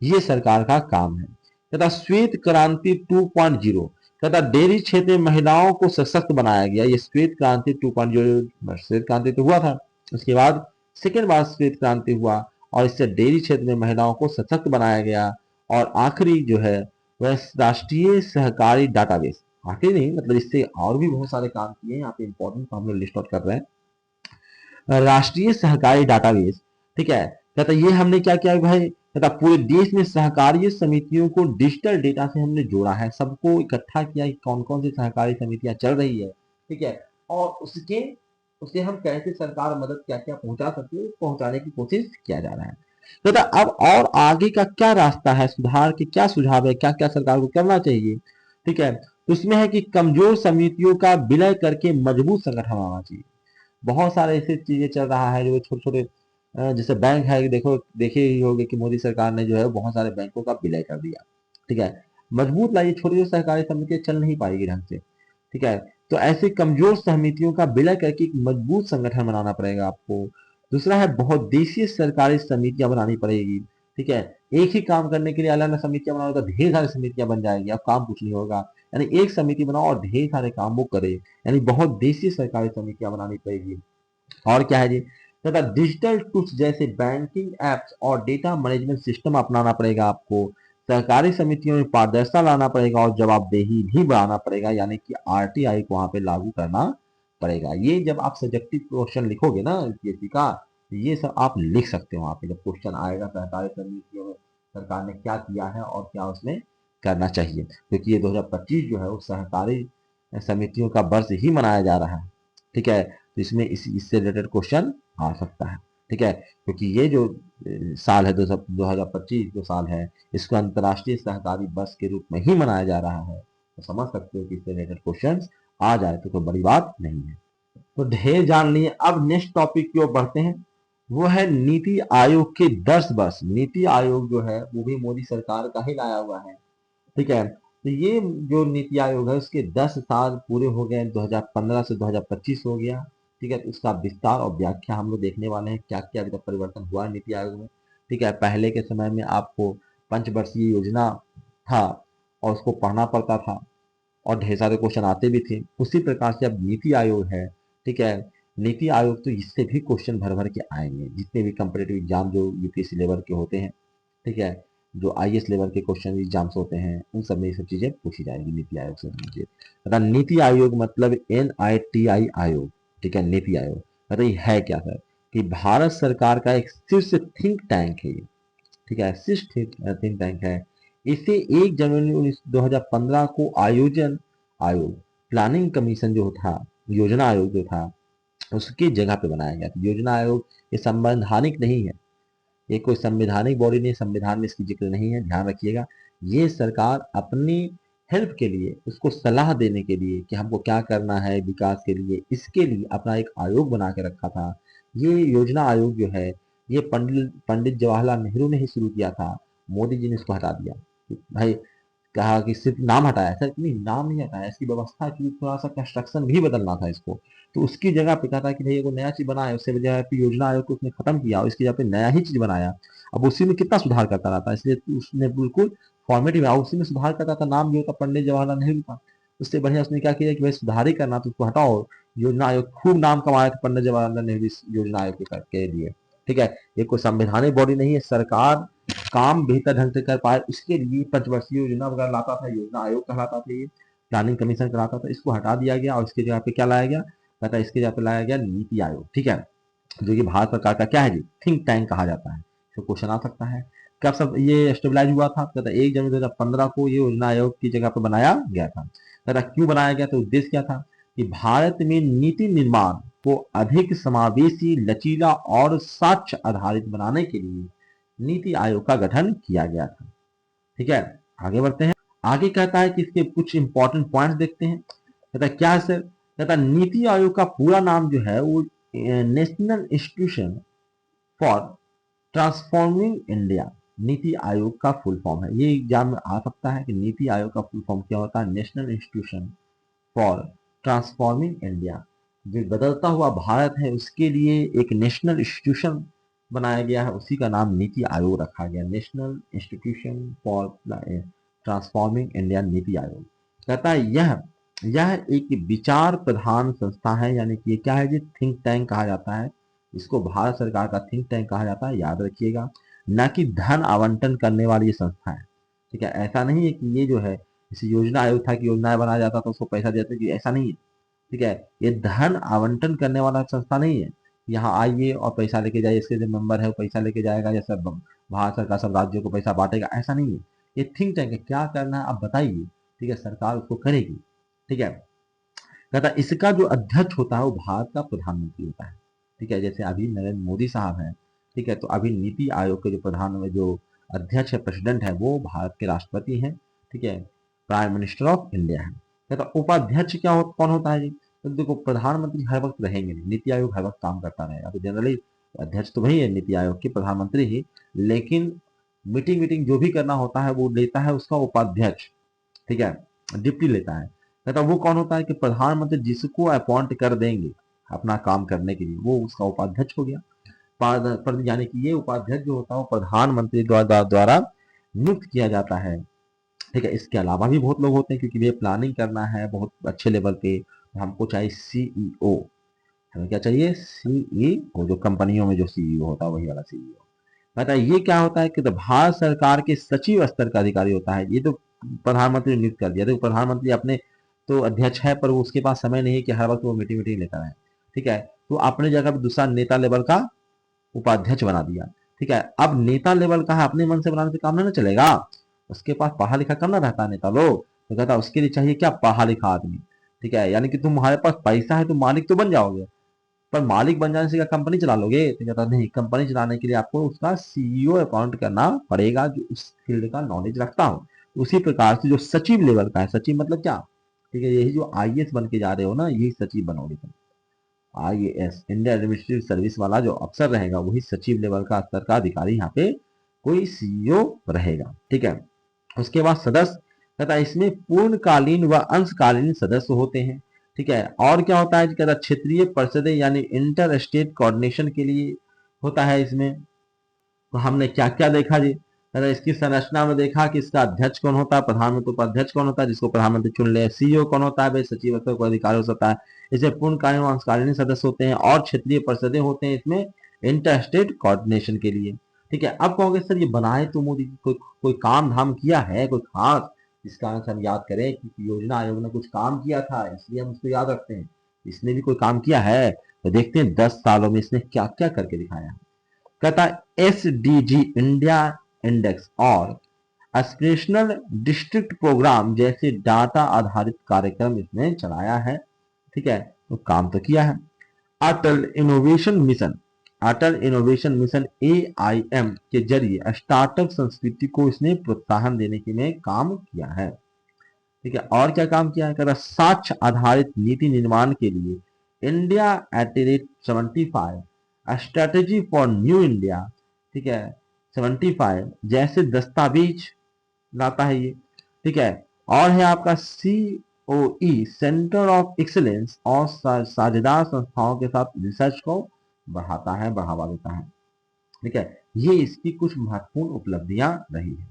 S1: ये सरकार का काम है। तथा श्वेत क्रांति 2.0, तथा डेयरी क्षेत्र में महिलाओं को सशक्त बनाया गया। ये श्वेत क्रांति 2.0, श्वेत क्रांति तो हुआ था, उसके बाद सेकेंड बार श्वेत क्रांति हुआ और इससे डेयरी क्षेत्र में महिलाओं को सशक्त बनाया गया। और आखिरी जो है वह राष्ट्रीय सहकारी डाटाबेस, आखिरी नहीं मतलब इससे और भी बहुत सारे काम किए, यहाँ पे इंपॉर्टेंट हम लोग लिस्ट आउट कर रहे हैं। राष्ट्रीय सहकारी डाटाबेस, ठीक है। कहता ये हमने क्या किया भाई, तथा पूरे देश में सहकारी समितियों को डिजिटल डेटा से हमने जोड़ा है, सबको इकट्ठा किया कि कौन कौन सी सहकारी समितियां चल रही है, ठीक है। और उसे हम कैसे सरकार मदद क्या क्या पहुंचा सकती है, पहुंचाने की कोशिश किया जा रहा है। तथा अब और आगे का क्या रास्ता है, सुधार के क्या सुझाव है, क्या क्या सरकार को करना चाहिए, ठीक है। तो उसमें है कि कमजोर समितियों का विलय करके मजबूत संगठन होना चाहिए। बहुत सारे ऐसे चीजें चल रहा है जो छोटे छोटे, जैसे बैंक है, देखो देखे ही होंगे कि मोदी सरकार ने जो है बहुत सारे बैंकों का विलय कर दिया, ठीक है। मजबूत लाइए, छोटी छोटी सहकारी समितियां चल नहीं पाएगी ढंग से, ठीक है। तो ऐसे कमजोर समितियों का विलय करके एक मजबूत संगठन बनाना पड़ेगा आपको। दूसरा है बहुउद्देशीय सरकारी समितियां बनानी पड़ेगी, ठीक है। एक ही काम करने के लिए अलग अलग समितियां बनाओ तो ढेर सारी समितियां बन जाएगी, अब काम कुछ नहीं होगा। यानी एक समिति बनाओ और ढेर सारे काम वो करे, यानी बहुत देशी सरकारी समितियां बनानी पड़ेगी। और क्या है जी, तथा डिजिटल टूल्स जैसे बैंकिंग एप्स और डेटा मैनेजमेंट सिस्टम अपनाना पड़ेगा आपको। सहकारी समितियों में पारदर्शिता लाना पड़ेगा और जवाबदेही भी बढ़ाना पड़ेगा, यानी कि आरटीआई को वहां पे लागू करना पड़ेगा। ये जब आप सब्जेक्टिव क्वेश्चन लिखोगे ना यूपीएससी का, तो ये सब आप लिख सकते हो वहां पे, जब क्वेश्चन आएगा सहकारी समितियों में सरकार ने क्या किया है और क्या उसमें करना चाहिए। क्योंकि ये 2025 जो है वो सहकारी समितियों का वर्ष ही मनाया जा रहा है, ठीक है। तो इसमें इससे रिलेटेड क्वेश्चन आ सकता है, ठीक है। क्योंकि ये जो साल है 2025 जो साल है, इसको अंतर्राष्ट्रीय सहकारी वर्ष के रूप में ही मनाया जा रहा है। तो समझ सकते हो कि इससे रिलेटेड क्वेश्चन आ जाए तो कोई बड़ी बात नहीं है। तो ढेर जान लिए, अब नेक्स्ट टॉपिक की ओर बढ़ते हैं। वो है नीति आयोग के 10 वर्ष। नीति आयोग जो है वो भी मोदी सरकार का ही लाया हुआ है, ठीक है। तो ये जो नीति आयोग है उसके 10 साल पूरे हो गए, 2015 से 2025 हो गया, ठीक है। तो उसका विस्तार और व्याख्या हम लोग देखने वाले हैं, क्या क्या अभी तक परिवर्तन हुआ है नीति आयोग में, ठीक है। पहले के समय में आपको पंचवर्षीय योजना था और उसको पढ़ना पड़ता था और ढेर सारे क्वेश्चन आते भी थे। उसी प्रकार से अब नीति आयोग है, ठीक है। नीति आयोग तो इससे भी क्वेश्चन भर भर के आएंगे, जितने भी कम्पिटेटिव एग्जाम जो यूपीएससी लेवल के होते हैं, ठीक है, जो आईएएस लेवल के क्वेश्चन एग्जाम्स होते हैं, उन सब में ये सब चीजें पूछी जाएंगी नीति आयोग से समझिए। तथा नीति आयोग मतलब NITI आयोग, ठीक है। नीति आयोग मतलब ये है क्या सर, कि भारत सरकार का एक शीर्ष थिंक टैंक है ये, ठीक है, शीर्ष थिंक टैंक है। इसे 1 जनवरी 2015 को आयोजन आयोग, प्लानिंग कमीशन जो था, योजना आयोग जो था, उसकी जगह पे बनाया गया था। योजना आयोग ये संवैधानिक नहीं है, ये कोई संवैधानिक बॉडी नहीं, संविधान में इसकी जिक्र नहीं है, ध्यान रखिएगा। ये सरकार अपनी हेल्प के लिए, उसको सलाह देने के लिए कि हमको क्या करना है विकास के लिए, इसके लिए अपना एक आयोग बना के रखा था। ये योजना आयोग जो है ये पंडित जवाहरलाल नेहरू ने ही शुरू किया था, मोदी जी ने इसको हटा दिया भाई। कहा कि सिर्फ नाम हटाया सर, नहीं नाम नहीं हटाया, इसकी व्यवस्था की थोड़ा सा कंस्ट्रक्शन भी बदलना था इसको। तो उसकी जगह पे कहा था कि भाई वो नया चीज बनाए, उससे वजह पे योजना आयोग को उसने खत्म किया और इसकी जगह पे नया ही चीज बनाया। अब उसी में कितना सुधार करता रहता, इसलिए उसने बिल्कुल फॉर्मेटिव उसी में सुधार करता था। नाम जो था पंडित जवाहरलाल नेहरू था, उससे बढ़िया उसने क्या किया कि भाई सुधार ही करना तो उसको हटाओ, योजना आयोग खूब नाम कमाया था पंडित जवाहरलाल नेहरू इस योजना आयोग के लिए। ठीक है, ये कोई संवैधानिक बॉडी नहीं है, सरकार काम बेहतर ढंग से कर पाए उसके लिए पंचवर्षीय योजना वगैरह लाता था, योजना आयोग कहलाता था, ये प्लानिंग कमीशन कहलाता था। इसको हटा दिया गया और इसकी जगह पे क्या लाया गया, कहता है इसकी जगह पे लाया गया नीति आयोग। ठीक है, जो कि भारत सरकार का क्या है जी, थिंक टैंक कहा जाता है। तो क्वेश्चन आ सकता है कब सब ये स्टेबलाइज हुआ था, कहता है 1 जनवरी 2015 को ये योजना आयोग की जगह पर बनाया गया था। कहता क्यों बनाया गया, तो उद्देश्य क्या था कि भारत में नीति निर्माण को अधिक समावेशी, लचीला और साक्ष्य आधारित बनाने के लिए नीति आयोग का गठन किया गया था। ठीक है, आगे बढ़ते हैं। आगे कहता है कि इसके कुछ इंपॉर्टेंट पॉइंट्स देखते हैं। कहता है क्या है सर, कहता है नीति आयोग का पूरा नाम जो है वो national institution for transforming India, NITI Aayog का फुल फॉर्म है। ये एग्जाम में आ सकता है कि नीति आयोग का फुल फॉर्म क्या होता है, national institution for transforming India. जो बदलता हुआ भारत है उसके लिए एक नेशनल इंस्टीट्यूशन बनाया गया है, उसी का नाम नीति आयोग रखा गया, national institution for transforming India, NITI Aayog. कहता है यह एक विचार प्रधान संस्था है, यानी कि ये क्या है जी, थिंक टैंक कहा जाता है इसको, भारत सरकार का थिंक टैंक कहा जाता है, याद रखिएगा, न कि धन आवंटन करने वाली ये संस्था है। ठीक है, ऐसा नहीं है कि ये जो है जैसे योजना आयोग था कि योजनाएं बनाया जाता था उसको पैसा देते कि ऐसा नहीं है। ठीक है, ये धन आवंटन करने वाला संस्था नहीं है, यहाँ आइए और पैसा लेके जाइए, इसके जो मेंबर है वो पैसा लेके जाएगा या सब भारत सरकार सब राज्यों को पैसा बांटेगा, ऐसा नहीं है। ये थिंक टैंक है, क्या करना है आप बताइए, ठीक है, सरकार उसको करेगी। ठीक है, कहता है इसका जो अध्यक्ष होता है वो भारत का प्रधानमंत्री होता है। ठीक है, जैसे अभी नरेंद्र मोदी साहब हैं, ठीक है, तो अभी नीति आयोग के जो अध्यक्ष है, प्रेसिडेंट है, वो भारत के राष्ट्रपति हैं। ठीक है, प्राइम मिनिस्टर ऑफ इंडिया है। कहता उपाध्यक्ष कौन होता है जी, तो देखो प्रधानमंत्री हर वक्त रहेंगे नहीं, नीति आयोग हर वक्त काम करता रहेगा, तो जनरली अध्यक्ष तो वही है नीति आयोग के, प्रधानमंत्री ही, लेकिन मीटिंग जो भी करना होता है वो लेता है उसका उपाध्यक्ष। ठीक है, डिप्टी लेता है। कहता वो कौन होता है कि प्रधानमंत्री जिसको अपॉइंट कर देंगे अपना काम करने के लिए वो उसका उपाध्यक्ष हो गया। पर यानी कि ये उपाध्यक्ष जो होता है वो प्रधानमंत्री द्वारा नियुक्त किया जाता है। ठीक है, इसके अलावा भी बहुत लोग होते हैं क्योंकि ये प्लानिंग करना है बहुत अच्छे लेवल पे, हमको चाहिए सीईओ, हमें क्या चाहिए, सीईओ, जो कंपनियों में जो सीईओ होता है वही वाला सीईओ। कहता है ये क्या होता है कि तो भारत सरकार के सचिव स्तर का अधिकारी होता है, ये तो प्रधानमंत्री ने नियुक्त कर दिया, तो प्रधानमंत्री अपने तो अध्यक्ष है पर वो उसके पास समय नहीं है कि हर वक्त वो मीटिंग लेता है। ठीक है, तो अपने जगह पे दूसरा नेता लेवल का उपाध्यक्ष बना दिया। ठीक है, अब नेता लेवल का है, अपने मन से बनाने से काम नहीं चलेगा, उसके पास पढ़ा लिखा करना रहता है नेता लोग, तो कहता उसके लिए चाहिए क्या, पढ़ा लिखा आदमी। ठीक है, यानी कि तुम्हारे पास पैसा है तो मालिक तो बन जाओगे, पर मालिक बन जाने से क्या कंपनी चला लोगे, तो कहता नहीं, कंपनी चलाने के लिए आपको उसका सीईओ अपॉइंट करना पड़ेगा जो उस फील्ड का नॉलेज रखता हो। उसी प्रकार से जो सचिव लेवल का है, सचिव मतलब क्या, ठीक है, यही जो आईएएस बन के जा रहे हो ना, यही सचिव बनोगे तुम, आईएएस, इंडियन एडमिनिस्ट्रेटिव सर्विस वाला जो अफसर रहेगा वही सचिव लेवल का स्तर का अधिकारी, यहाँ पे कोई सीईओ रहेगा। ठीक है, उसके बाद सदस्य, कहता इसमें पूर्णकालीन व अंशकालीन सदस्य होते हैं। ठीक है, और क्या होता है, कहता क्षेत्रीय परिषदें यानी इंटर स्टेट कोऑर्डिनेशन के लिए होता है इसमें। तो हमने क्या क्या देखा जी, कहता इसकी संरचना में देखा कि इसका अध्यक्ष कौन होता है, प्रधानमंत्री उपाध्यक्ष कौन होता है जिसको प्रधानमंत्री चुन ले, सीईओ कौन होता है, भाई सचिव स्तर को अधिकारी हो सकता है, इसे पूर्णकालीन व अंशकालीन सदस्य होते हैं, और क्षेत्रीय परिषदें होते हैं इसमें इंटर स्टेट कोऑर्डिनेशन के लिए। ठीक है, अब कहोगे सर ये बनाए तो मोदी जी कोई काम धाम किया है कोई खास, इस कारण से हम याद करें कि योजना आयोग ने कुछ काम किया था इसलिए हम उसको याद रखते हैं, इसने भी कोई काम किया है, तो देखते हैं 10 सालों में इसने क्या क्या करके दिखाया है। कहता एसडीजी इंडिया इंडेक्स और एस्पिरेशनल डिस्ट्रिक्ट प्रोग्राम जैसे डाटा आधारित कार्यक्रम इसने चलाया है। ठीक है, तो काम तो किया है। अटल इनोवेशन मिशन, अटल इनोवेशन मिशन AIM के जरिए स्टार्टअप संस्कृति को इसने प्रोत्साहन देने के में काम किया है। ठीक है, और क्या काम किया है, कहता साक्ष्य आधारित नीति निर्माण के लिए India at 75 strategy for new India, ठीक है, 75 जैसे दस्तावेज लाता है ये। ठीक है, और है आपका COE सेंटर ऑफ एक्सीलेंस और साझेदार संस्थाओं के साथ रिसर्च को बढ़ाता है, बढ़ावा देता है। ठीक है, ये इसकी कुछ महत्वपूर्ण उपलब्धियां रही है।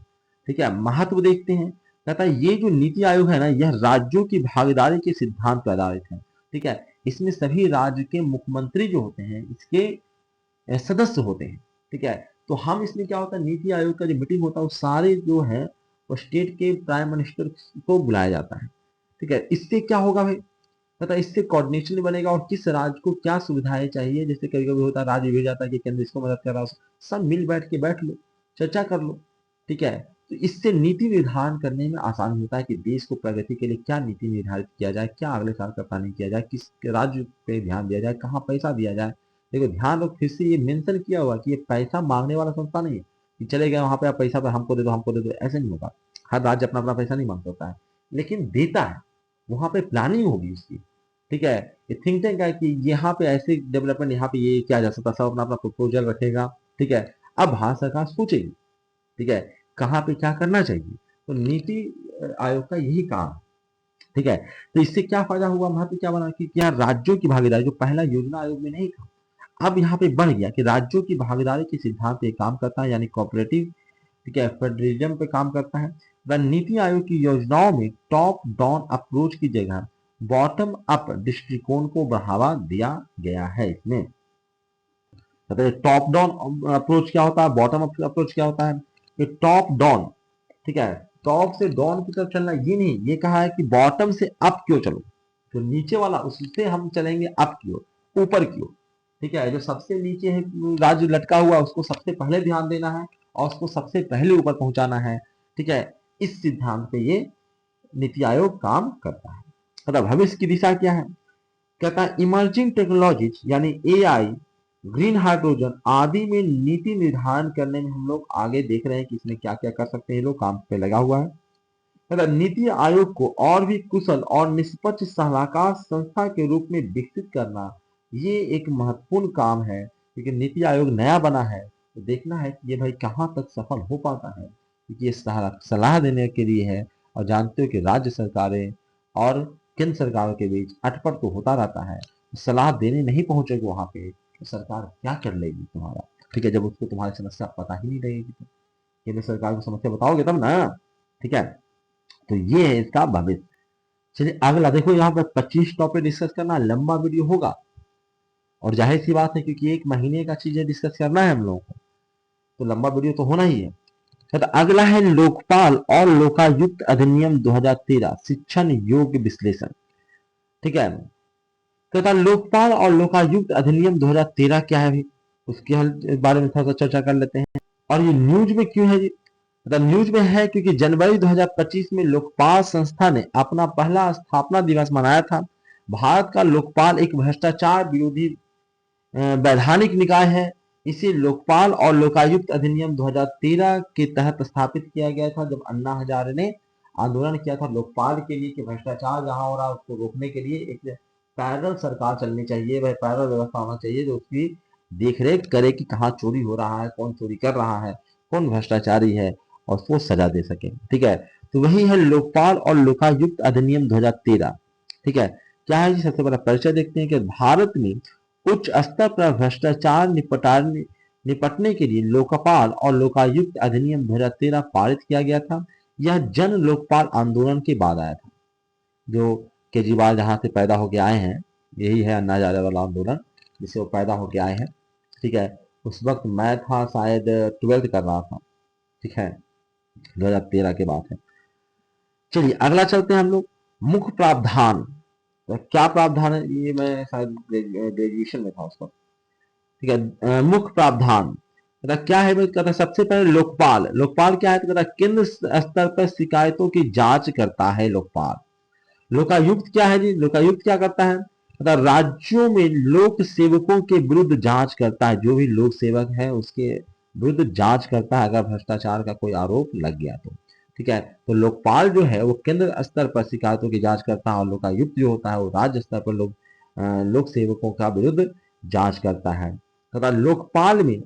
S1: ठीक है, महत्व देखते हैं, कहता है ये जो नीति आयोग है ना, यह राज्यों की भागीदारी के सिद्धांत पर आधारित है। ठीक है। इसमें सभी राज्य के मुख्यमंत्री जो होते हैं इसके सदस्य होते हैं, ठीक है। तो हम इसमें क्या होता है, नीति आयोग का जो मीटिंग होता है वो सारे जो है वो स्टेट के प्राइम मिनिस्टर को बुलाया जाता है, ठीक है। इससे क्या होगा भाई, पता है, इससे कोऑर्डिनेशन बनेगा और किस राज्य को क्या सुविधाएं चाहिए। जैसे कभी कभी होता है राज्य भेज जाता है कि केंद्र इसको मदद कर रहा है, सब मिल बैठ के बैठ लो, चर्चा कर लो, ठीक है। तो इससे नीति निर्धारण करने में आसानी होता है कि देश को प्रगति के लिए क्या नीति निर्धारित किया जाए, क्या अगले साल का प्लानिंग किया जाए, किस राज्य पे ध्यान दिया जाए, कहाँ पैसा दिया जाए। देखो ध्यान रखो, फिर से ये मेंशन किया हुआ कि ये पैसा मांगने वाला संस्था नहीं है कि चले गए वहां पे आप पैसा पे हमको दे दो हमको दे दो, ऐसे नहीं होगा। हर राज्य अपना अपना पैसा नहीं मांग सकता है, लेकिन देता है, वहां पे प्लानिंग होगी उसकी, ठीक है। ये थिंक टैंक है कि यहाँ पे ऐसे डेवलपमेंट यहाँ पे ये किया जा सकता है, सब अपना अपना प्रपोजल रखेगा, ठीक है। अब भारत सरकार सोचेगी, ठीक है, कहाँ पे क्या करना चाहिए। तो नीति आयोग का यही काम है, ठीक है। तो इससे क्या फायदा हुआ, महत्व क्या बना कि क्या राज्यों की भागीदारी, जो पहला योजना आयोग में नहीं था, अब यहाँ पे बढ़ गया कि राज्यों की भागीदारी के सिद्धांत पे काम करता है, यानी कोऑपरेटिव, ठीक है, फेडरलिज्म पे काम करता है। वह नीति आयोग की योजनाओं में टॉप डाउन अप्रोच की जगह बॉटम अप दृष्टिकोण को बढ़ावा दिया गया है। इसमें टॉप डाउन अप्रोच क्या होता है, बॉटम अप अप्रोच क्या होता है, कि टॉप डाउन, ठीक है, टॉप से डाउन की तरफ चलना, ये नहीं, ये कहा है कि बॉटम से अप क्यों चलो, जो नीचे वाला उससे हम चलेंगे अप की ओर, ऊपर की ओर, ठीक है। जो सबसे नीचे है राज्य लटका हुआ उसको सबसे पहले ध्यान देना है और उसको सबसे पहले ऊपर पहुंचाना है, ठीक है। इस सिद्धांत पे ये नीति आयोग काम करता है। मतलब भविष्य की दिशा क्या है, कहता है इमर्जिंग टेक्नोलॉजीज यानी एआई, ग्रीन हाइड्रोजन आदि में नीति निर्धारण करने में हम लोग आगे देख रहे हैं कि इसमें क्या क्या कर सकते हैं, ये लोग काम पे लगा हुआ है। मतलब नीति आयोग को और भी कुशल और निष्पक्ष सलाहकार संस्था के रूप में विकसित करना, ये एक महत्वपूर्ण काम है, क्योंकि नीति आयोग नया बना है तो देखना है कि ये भाई कहाँ तक सफल हो पाता है, क्योंकि ये सलाह देने के लिए है। और जानते हो कि राज्य सरकारें और केंद्र सरकारों के बीच अटपट तो होता रहता है, सलाह देने नहीं पहुंचेगी वहां पे तो सरकार क्या कर लेगी तुम्हारा, ठीक है, जब उसको तुम्हारी समस्या पता ही नहीं रहेगी तो केंद्र सरकार को समस्या बताओगे तब ना, ठीक है। तो ये है इसका भविष्य। चलिए अगला देखो, यहाँ पे 25 टॉपिक डिस्कस करना, लंबा वीडियो होगा और जाहिर सी बात है क्योंकि एक महीने का चीजें डिस्कस करना है हम लोगों को, तो लंबा वीडियो तो होना ही है। तो अगला है लोकपाल और लोकायुक्त अधिनियम 2013 शिक्षण योग्य विश्लेषण, ठीक है। तो लोकपाल और लोकायुक्त अधिनियम 2013 क्या है भी, उसके बारे में थोड़ा सा चर्चा कर लेते हैं। और ये न्यूज में क्यों है जी, मतलब न्यूज में है क्योंकि जनवरी 2025 में लोकपाल संस्था ने अपना पहला स्थापना दिवस मनाया था। भारत का लोकपाल एक भ्रष्टाचार विरोधी वैधानिक निकाय है। इसे लोकपाल और लोकायुक्त अधिनियम 2013 के तहत स्थापित किया गया था, जब अन्ना हजारे ने आंदोलन किया था लोकपाल के लिए कि भ्रष्टाचार जहां हो रहा है उसको रोकने के लिए एक पैरल सरकार चलनी चाहिए, वह पैरल व्यवस्था होना चाहिए जो उसकी देखरेख करे कि कहाँ चोरी हो रहा है, कौन चोरी कर रहा है, कौन भ्रष्टाचारी है और उसको सजा दे सके, ठीक है। तो वही है लोकपाल और लोकायुक्त अधिनियम 2013, ठीक है। क्या है जी, सबसे बड़ा परिचय देखते हैं कि भारत में उच्च स्तर पर भ्रष्टाचार निपटने के लिए लोकपाल और लोकायुक्त अधिनियम 2013 पारित किया गया था। यह जन लोकपाल आंदोलन के बाद आया था, जो केजरीवाल जहां से पैदा होके आए हैं, यही है अन्ना हजारे वाला आंदोलन जिससे वो पैदा होके आए हैं, ठीक है। उस वक्त मैं था शायद 12th कर रहा था, ठीक है, 2013 के बाद है। चलिए अगला चलते हैं हम लोग, मुख्य प्रावधान। तो क्या प्रावधान है, ये मैं शायद ग्रेजुएशन में था उस वक्त, ठीक है। मुख्य प्रावधान मतलब क्या है, कहता है सबसे पहले लोकपाल, लोकपाल क्या है तो कहता है केंद्र स्तर पर शिकायतों की जांच करता है लोकपाल। लोकायुक्त क्या है जी, लोकायुक्त क्या करता है, मतलब राज्यों में लोक सेवकों के विरुद्ध जांच करता है, जो भी लोक सेवक है उसके विरुद्ध जांच करता है अगर भ्रष्टाचार का कोई आरोप लग गया तो, ठीक है। तो लोकपाल जो है वो केंद्र स्तर पर शिकायतों की जांच करता है और लोकायुक्त जो होता है वो राज्य स्तर पर लोक सेवकों का विरुद्ध जांच करता है तथा लोकपाल में,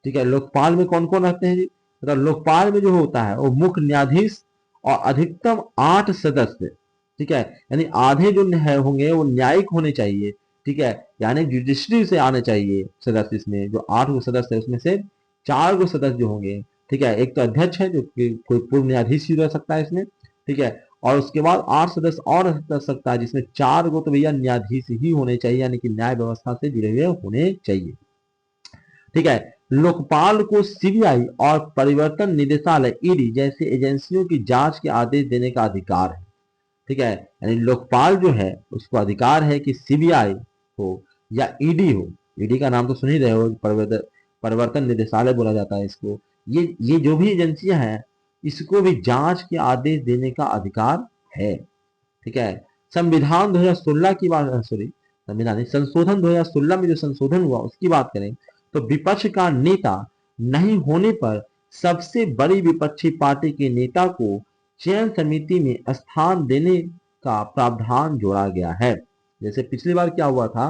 S1: ठीक है, लोकपाल में कौन कौन रहते हैं जी, तथा लोकपाल में जो होता है वो मुख्य न्यायाधीश और अधिकतम 8 सदस्य, ठीक है, यानी आधे जो होंगे वो न्यायिक होने चाहिए, ठीक है, यानी जुडिशरी से आने चाहिए सदस्य। इसमें जो 8 गो सदस्य है उसमें से 4 गो सदस्य जो होंगे, ठीक है, एक तो अध्यक्ष है जो कि कोई पूर्व न्यायाधीश ही रह सकता है इसमें, ठीक है, और उसके बाद 8 सदस्य और रह सकता है, जिसमें 4 को तो भैया न्यायाधीश ही होने चाहिए, यानी कि न्याय व्यवस्था से जुड़े हुए होने चाहिए। ठीक है। लोकपाल को सीबीआई और परिवर्तन निदेशालय ईडी जैसे एजेंसियों की जांच के आदेश देने का अधिकार है। ठीक है, यानी लोकपाल जो है उसको अधिकार है कि सीबीआई हो या ईडी हो, ईडी का नाम तो सुन ही रहे हो, परिवर्तन निदेशालय बोला जाता है इसको। ये जो भी एजेंसियां हैं इसको भी जांच के आदेश देने का अधिकार है। ठीक है। संविधान 2016 की बात, सॉरी संविधान नहीं, संशोधन 2016 में जो संशोधन हुआ उसकी बात करें तो विपक्ष का नेता नहीं होने पर सबसे बड़ी विपक्षी पार्टी के नेता को चयन समिति में स्थान देने का प्रावधान जोड़ा गया है। जैसे पिछली बार क्या हुआ था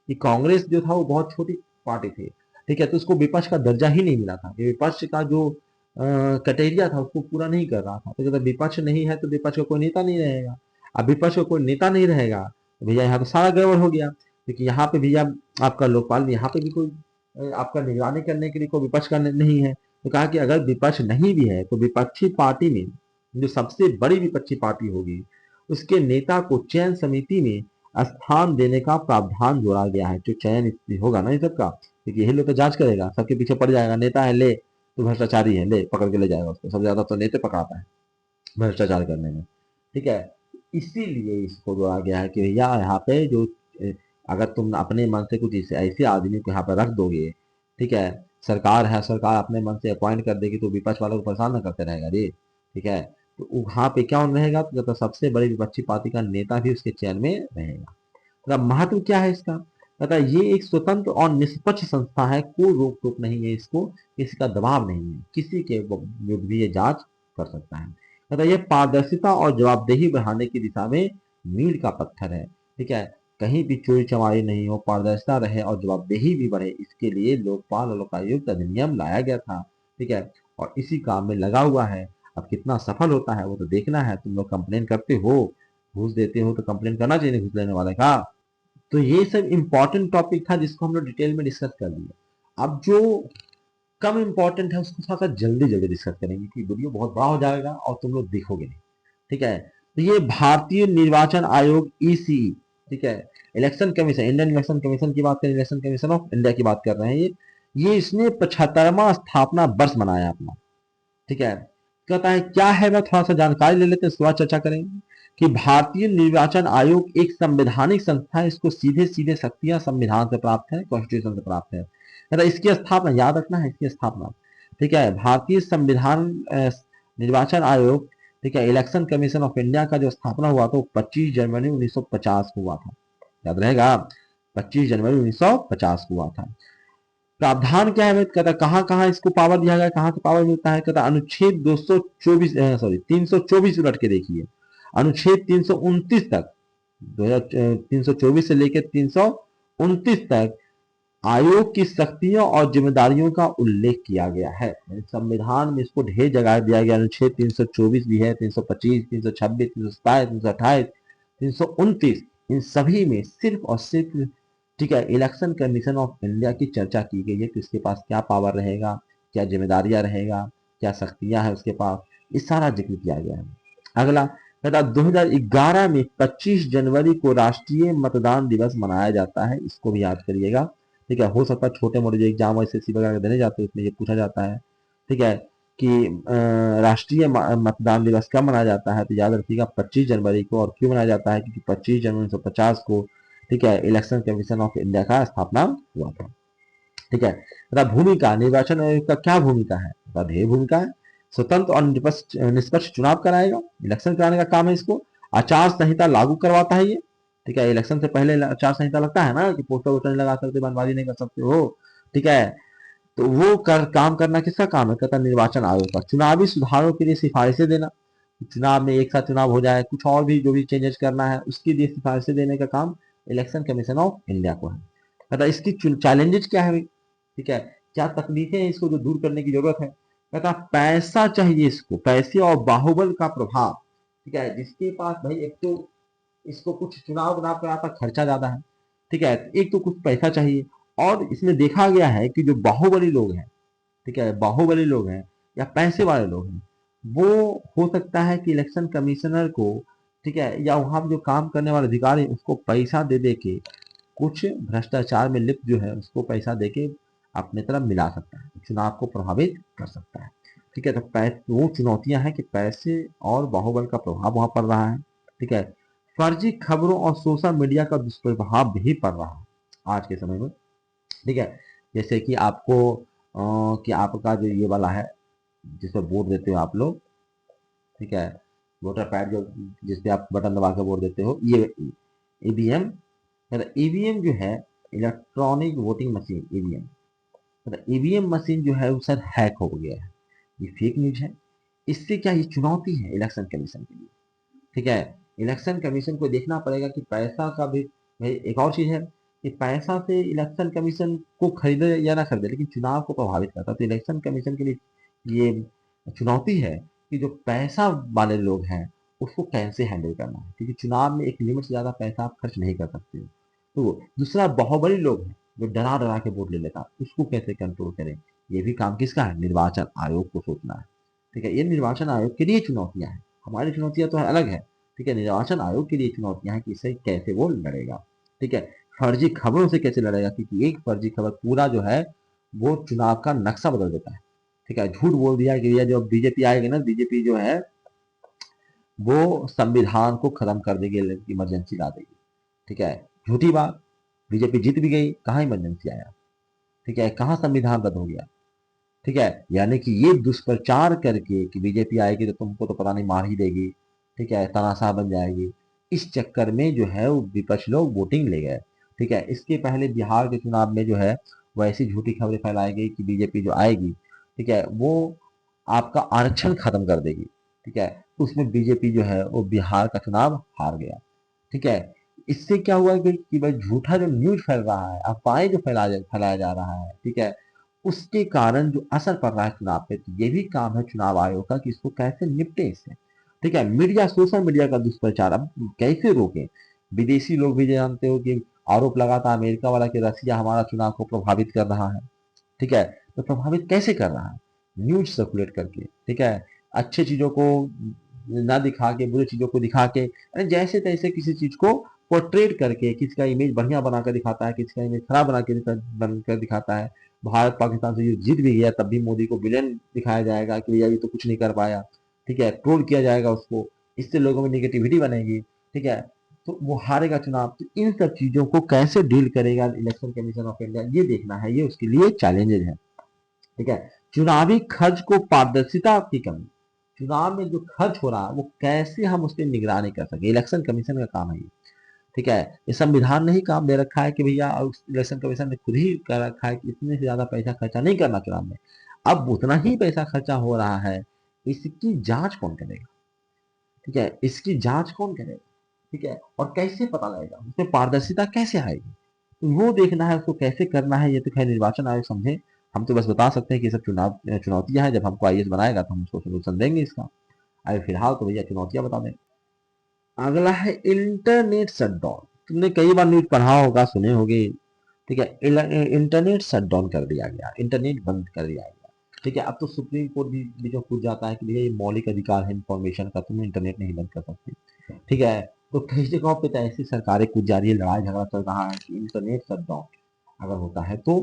S1: कि कांग्रेस जो था वो बहुत छोटी पार्टी थी। ठीक है, तो उसको विपक्ष का दर्जा ही नहीं मिला था। विपक्ष का जो क्राइटेरिया था उसको पूरा नहीं कर रहा था, तो जब विपक्ष नहीं है तो विपक्ष का कोई नेता नहीं रहेगा। अब विपक्ष का कोई नेता नहीं रहेगा तो भैया यहाँ तो सारा गड़बड़ हो गया, क्योंकि यहाँ पे भैया आपका लोकपाल, यहाँ पे भी कोई आपका निगरानी करने के लिए कोई विपक्ष का नहीं है। तो कहा कि अगर विपक्ष नहीं भी है तो विपक्षी पार्टी में जो सबसे बड़ी विपक्षी पार्टी होगी उसके नेता को चयन समिति में स्थान देने का प्रावधान जोड़ा गया है। जो चयन होगा ना ये सबका, क्योंकि यही लोग तो जांच करेगा, सबके पीछे पड़ जाएगा, नेता है ले तो भ्रष्टाचारी है, ले पकड़ के ले जाएगा उसको। सबसे ज्यादा तो नेता पकड़ाता है भ्रष्टाचार करने में। ठीक है, इसीलिए इसको जोड़ा गया है कि भैया यहाँ पे जो अगर तुम अपने मन से कुछ ऐसे आदमी को यहाँ पे रख दोगे, ठीक है, सरकार है, सरकार अपने मन से अपॉइंट कर देगी तो विपक्ष वालों को परेशान न करते रहेगा रे। ठीक है, तो वहां पे क्या रहेगा, तो सबसे बड़ी विपक्षी पार्टी का नेता भी उसके चयन में रहेगा। तो महत्व क्या है इसका, पता ये एक स्वतंत्र और निष्पक्ष संस्था है, कोई रोक टोक नहीं है इसको, किसी का दबाव नहीं है, किसी के विरुद्ध भी ये जांच कर सकता है। पता ये पारदर्शिता और जवाबदेही बढ़ाने की दिशा में मील का पत्थर है। ठीक है, कहीं भी चोरी चमारी नहीं हो, पारदर्शिता रहे और जवाबदेही भी बढ़े, इसके लिए लोकपाल और लोकायुक्त अधिनियम लाया गया था। ठीक है, और इसी काम में लगा हुआ है। अब कितना सफल होता है वो तो देखना है। तुम लोग कंप्लेन करते हो, घूस देते हो, तो कंप्लेन करना चाहिए घूस लेने वाले का। तो ये सब इंपॉर्टेंट टॉपिक था जिसको हम लोग डिटेल में डिस्कस कर लिया। अब जो कम इंपॉर्टेंट है उसको थोड़ा सा जल्दी जल्दी डिस्कस करेंगे, क्योंकि वीडियो बहुत बड़ा हो जाएगा और तुम लोग देखोगे नहीं। ठीक है, तो ये भारतीय निर्वाचन आयोग ईसीई, ठीक है, election commission, Indian election commission की बात करें, इलेक्शन कमीशन ऑफ इंडिया की बात कर रहे हैं। ये इसने 75वां स्थापना वर्ष मनाया अपना। ठीक है, कहता है क्या है, मैं थोड़ा सा जानकारी ले लेते हैं, उसके बाद चर्चा करेंगे कि भारतीय निर्वाचन आयोग एक संवैधानिक संस्था है। इसको सीधे सीधे शक्तियां संविधान से प्राप्त है, कॉन्स्टिट्यूशन से प्राप्त है। कहता है इसकी स्थापना याद रखना है, इसकी स्थापना, ठीक है, भारतीय संविधान निर्वाचन आयोग, ठीक है, इलेक्शन कमीशन ऑफ इंडिया का जो स्थापना हुआ था वो 25 जनवरी 1950 को हुआ था। याद रहेगा, 25 जनवरी 1950 को हुआ था। प्रावधान क्या है, कहता कहाँ कहाँ इसको पावर दिया गया, कहाँ से पावर मिलता है, कहता अनुच्छेद 224 सॉरी 324 उलट के देखिए, अनुच्छेद 329 तक, 324 से लेकर 329 तक आयोग की शक्तियों और जिम्मेदारियों का उल्लेख किया गया है। संविधान में इसको ढेर जगह दिया गया, अनुच्छेद 324 भी है, 325, 326, 327, 328, 329, इन सभी में सिर्फ और सिर्फ, ठीक है, इलेक्शन कमीशन ऑफ इंडिया की चर्चा की गई है कि इसके पास क्या पावर रहेगा, क्या जिम्मेदारियां रहेगा, क्या शक्तियां हैं उसके पास, इस सारा जिक्र किया गया है। अगला कहता 2011 में 25 जनवरी को राष्ट्रीय मतदान दिवस मनाया जाता है, इसको भी याद करिएगा। ठीक है, हो सकता है छोटे मोटे जो एग्जाम एसएससी वगैरह देने जाते हैं उसमें ये पूछा जाता है। ठीक है, कि राष्ट्रीय मतदान दिवस कब मनाया जाता है, तो याद रखिएगा 25 जनवरी को। और क्यों मनाया जाता है, क्योंकि 25 जनवरी 1950 को, ठीक है, इलेक्शन कमीशन ऑफ इंडिया का स्थापना हुआ था। ठीक है, भूमिका, निर्वाचन आयोग का क्या भूमिका है, ध्येय भूमिका है, स्वतंत्र और निष्पक्ष चुनाव कराएगा, इलेक्शन कराने का काम है इसको। आचार संहिता लागू करवाता है ये। ठीक है, इलेक्शन से पहले आचार संहिता लगता है ना, कि पोस्टर वोस्टर नहीं लगा सकते, बंदबाजी नहीं कर सकते हो। ठीक है, तो वो काम करना किसका काम है, कहता निर्वाचन आयोग का। चुनावी सुधारों के लिए सिफारिशें देना, चुनाव में एक साथ चुनाव हो जाए, कुछ और भी जो भी चेंजेस करना है उसके लिए सिफारिशें देने का काम इलेक्शन कमीशन ऑफ इंडिया को है। कहता इसकी चैलेंजेस क्या है, ठीक है, क्या तकलीफें हैं इसको जो दूर करने की जरूरत है। कहता पैसा चाहिए इसको, पैसे और बाहुबल का प्रभाव। ठीक है, जिसके पास भाई, एक तो इसको कुछ चुनाव कराता खर्चा ज्यादा है। ठीक है, एक तो कुछ पैसा चाहिए, और इसमें देखा गया है कि जो बाहुबली लोग हैं, ठीक है, बाहुबली लोग हैं या पैसे वाले लोग हैं, वो हो सकता है कि इलेक्शन कमिश्नर को, ठीक है, या वहां पे जो काम करने वाले अधिकारी उसको पैसा दे दे के कुछ भ्रष्टाचार में लिप्त जो है उसको पैसा दे के अपने तरफ मिला सकता है, चुनाव को प्रभावित कर सकता है। ठीक है, तो वो चुनौतियां हैं कि पैसे और बाहुबल का प्रभाव वहां पड़ रहा है। ठीक है, फर्जी खबरों और सोशल मीडिया का दुष्प्रभाव भी पड़ रहा है आज के समय में। ठीक है, जैसे कि आपको कि आपका जो ये वाला है जिसपे वोट देते हो आप लोग, ठीक है, वोटर पैड जो जिसपे आप बटन दबा के वोट देते हो, ये ईवीएम, मतलब ईवीएम जो है इलेक्ट्रॉनिक वोटिंग मशीन, ईवीएम, मतलब ईवीएम मशीन जो है वो शायद हैक हो गया है। ये फेक न्यूज है। इससे क्या, ये चुनौती है इलेक्शन कमीशन के लिए। ठीक है, इलेक्शन कमीशन को देखना पड़ेगा कि पैसा का भी, भाई एक और चीज है कि पैसा से इलेक्शन कमीशन को खरीदे या ना खरीदे, लेकिन चुनाव को प्रभावित करता है। तो इलेक्शन कमीशन के लिए ये चुनौती है कि जो पैसा वाले लोग हैं उसको कैसे हैंडल करना है, क्योंकि चुनाव में एक लिमिट से ज्यादा पैसा आप खर्च नहीं कर सकते हो। तो दूसरा, बाहुबली लोग हैं जो डरा डरा के वोट ले लेता है, उसको कैसे कंट्रोल करें, ये भी काम किसका है, निर्वाचन आयोग को सोचना है। ठीक है, ये निर्वाचन आयोग के लिए चुनौतियां हैं, हमारी चुनौतियां तो अलग है। ठीक है, निर्वाचन आयोग के लिए चुनौतियां हैं कि इससे कैसे वो लड़ेगा। ठीक है, फर्जी खबरों से कैसे लड़ेगा, क्योंकि एक फर्जी खबर पूरा जो है वो चुनाव का नक्शा बदल देता है। ठीक है, झूठ बोल दिया कि भैया जो बीजेपी आएगी ना, बीजेपी जो है वो संविधान को खत्म कर देगी, इमरजेंसी ला देगी। ठीक है, झूठी बात, बीजेपी जीत भी गई, कहाँ इमरजेंसी आया। ठीक है, कहाँ संविधान रद्द हो गया। ठीक है, यानी कि ये दुष्प्रचार करके कि बीजेपी आएगी तो तुमको तो पता नहीं मार ही देगी, ठीक है, तानाशाह बन जाएगी, इस चक्कर में जो है वो विपक्ष लोग वोटिंग ले गए। ठीक है, इसके पहले बिहार के चुनाव में जो है वो ऐसी झूठी खबरें फैलाई गई कि बीजेपी जो आएगी, ठीक है, वो आपका आरक्षण खत्म कर देगी। ठीक है, तो उसमें बीजेपी जो है वो बिहार का चुनाव हार गया। ठीक है, इससे क्या हुआ कि भाई झूठा जो न्यूज फैल रहा है, अफवाहें जो फैलाया जा रहा है, ठीक है, उसके कारण जो असर पड़ रहा है चुनाव पे, तो ये भी काम है चुनाव आयोग का कि इसको कैसे निपटे इससे। ठीक है, मीडिया, सोशल मीडिया का दुष्प्रचार अब कैसे रोके। विदेशी लोग भी जानते हो कि आरोप लगाता है अमेरिका वाला कि रसिया हमारा चुनाव को प्रभावित कर रहा है। ठीक है, तो प्रभावित कैसे कर रहा है, न्यूज सर्कुलेट करके। ठीक है, अच्छे चीजों को ना दिखा के बुरी चीजों को दिखा के, यानी जैसे तैसे किसी चीज को पोर्ट्रेट करके, किसी का इमेज बढ़िया बनाकर दिखाता है, किसी का इमेज खराब बनकर दिखाता है। भारत पाकिस्तान से जो जीत भी गया तब भी मोदी को विलेन दिखाया जाएगा कि भैया ये तो कुछ नहीं कर पाया। ठीक है, ट्रोल किया जाएगा उसको, इससे लोगों में निगेटिविटी बनेगी। ठीक है, तो वो हारेगा चुनाव। तो इन सब चीजों को कैसे डील करेगा इलेक्शन कमीशन ऑफ इंडिया, ये देखना है, ये उसके लिए चैलेंजेस है। ठीक है, चुनावी खर्च को पारदर्शिता की कमी, चुनाव में जो खर्च हो रहा है वो कैसे हम उसकी निगरानी कर सके, इलेक्शन कमीशन का काम है ये। ठीक है, ये संविधान ने ही काम दे रखा है कि भैया, इलेक्शन कमीशन ने खुद ही कर रखा है कि इतने से ज्यादा पैसा खर्चा नहीं करना चुनाव में। अब उतना ही पैसा खर्चा हो रहा है, इसकी जांच कौन करेगा। ठीक है, इसकी जांच कौन करेगा। ठीक है, और कैसे पता लगेगा, उसमें पारदर्शिता कैसे आएगी, तो वो देखना है, उसको कैसे करना है, ये तो खैर निर्वाचन आयोग समझे। हम तो बस बता सकते हैं कि ये सब चुनौतियां हैं, जब हमको आईएएस बनाएगा तो हम उसको सोल्यूशन देंगे इसका। अभी फिलहाल तो भैया चुनौतियां बता दें। अगला है इंटरनेट शटडाउन। तुमने कई बार न्यूज पढ़ा होगा, सुने होगे। ठीक है, इंटरनेट शटडाउन कर दिया गया, इंटरनेट बंद कर दिया गया। ठीक है, अब तो सुप्रीम कोर्ट भी बीच में कूद जाता है कि भैया ये मौलिक अधिकार है इंफॉर्मेशन का, तुम इंटरनेट नहीं बंद कर सकते। ठीक है, तो कई जगहों पे तो ऐसी सरकारें कूद जा रही है, लड़ाई झगड़ा चल रहा है कि इंटरनेट शटडाउन अगर होता है तो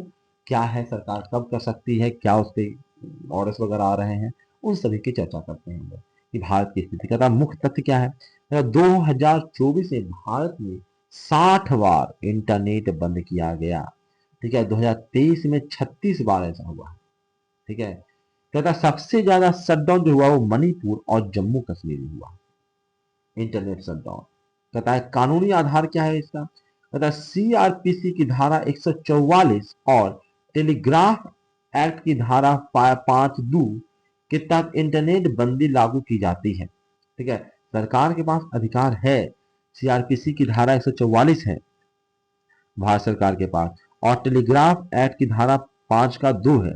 S1: क्या है, सरकार कब कर सकती है, क्या उस पे ऑर्डर्स वगैरह आ रहे हैं, उन सभी की चर्चा करते हैं हम लोग कि भारत की स्थिति का मुख्य तथ्य क्या है। 2024 में भारत में 60 बार इंटरनेट बंद किया गया। ठीक है, 2023 में 36 बार ऐसा हुआ। ठीक है, कहता सबसे ज्यादा शटडाउन जो हुआ वो मणिपुर और जम्मू कश्मीर में हुआ, इंटरनेट शटडाउन। कहता है कानूनी आधार क्या है इसका, कहता है सीआरपीसी की धारा 144 और टेलीग्राफ एक्ट की धारा 5(2) के तहत इंटरनेट बंदी लागू की जाती है। ठीक है, सरकार के पास अधिकार है, सीआरपीसी की धारा 144 है भारत सरकार के पास, और टेलीग्राफ एक्ट की धारा 5(2) है,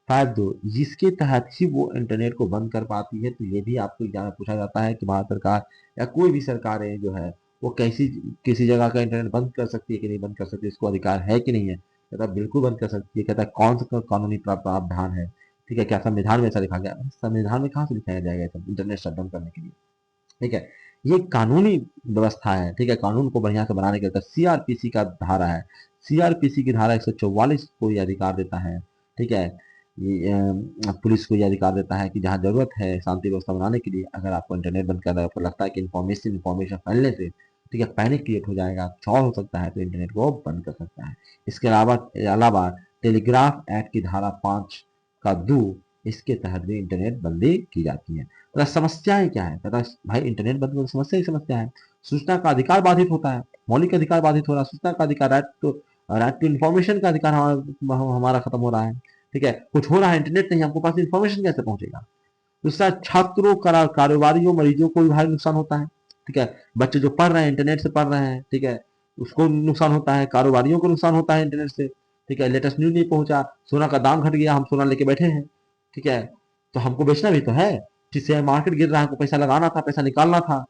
S1: 5(2), जिसके तहत ही वो इंटरनेट को बंद कर पाती है। तो ये भी आपको एग्जाम में पूछा जाता है कि भारत सरकार या कोई भी सरकारें जो है वो कैसी किसी जगह का इंटरनेट बंद कर सकती है कि नहीं बंद कर सकती, इसको अधिकार है कि नहीं है। कहता है बिल्कुल बंद कर सकती है। कहता है कौन सा कानूनी प्रावधान है। ठीक है, क्या संविधान में ऐसा लिखा गया? संविधान में कहाँ से लिखाया जाएगा सब इंटरनेट शटडाउन करने के लिए? ठीक है, ये कानूनी व्यवस्था है। ठीक है, कानून को बढ़िया से बनाने के लिए सीआरपीसी का धारा है। सीआरपीसी की धारा 144 को ये अधिकार देता है। ठीक है, ये पुलिस को ये अधिकार देता है कि जहाँ जरूरत है शांति व्यवस्था बनाने के लिए, अगर आपको इंटरनेट बंद करना है, आपको लगता है कि इंफॉर्मेशन फैलने से ठीक है पैनिक क्रिएट हो जाएगा, चौड़ हो सकता है, तो इंटरनेट को बंद कर सकता है। इसके अलावा अलावा टेलीग्राफ एक्ट की धारा 5 का 2 इसके तहत भी इंटरनेट बंदी की जाती है। तो समस्याएं क्या है? कहता है भाई इंटरनेट बंद करो, समस्या ही समस्या है। सूचना का अधिकार बाधित होता है, मौलिक अधिकार बाधित हो रहा है, सूचना का अधिकार, राइट टू इन्फॉर्मेशन का अधिकार हमारा खत्म हो रहा है। ठीक है, कुछ हो रहा है, इंटरनेट नहीं, हमको पास इन्फॉर्मेशन कैसे पहुंचेगा? दूसरा, छात्रों, कारोबारियों, मरीजों को भी भारी नुकसान होता है। ठीक है, बच्चे जो पढ़ रहे हैं इंटरनेट से पढ़ रहे हैं, ठीक है, उसको नुकसान होता है, कारोबारियों को नुकसान होता है इंटरनेट से। ठीक है, लेटेस्ट न्यूज नहीं पहुंचा, सोना का दाम घट गया, हम सोना लेके बैठे हैं। ठीक है, तो हमको बेचना भी तो है। शेयर मार्केट गिर रहा है, हमको पैसा लगाना था, पैसा निकालना था।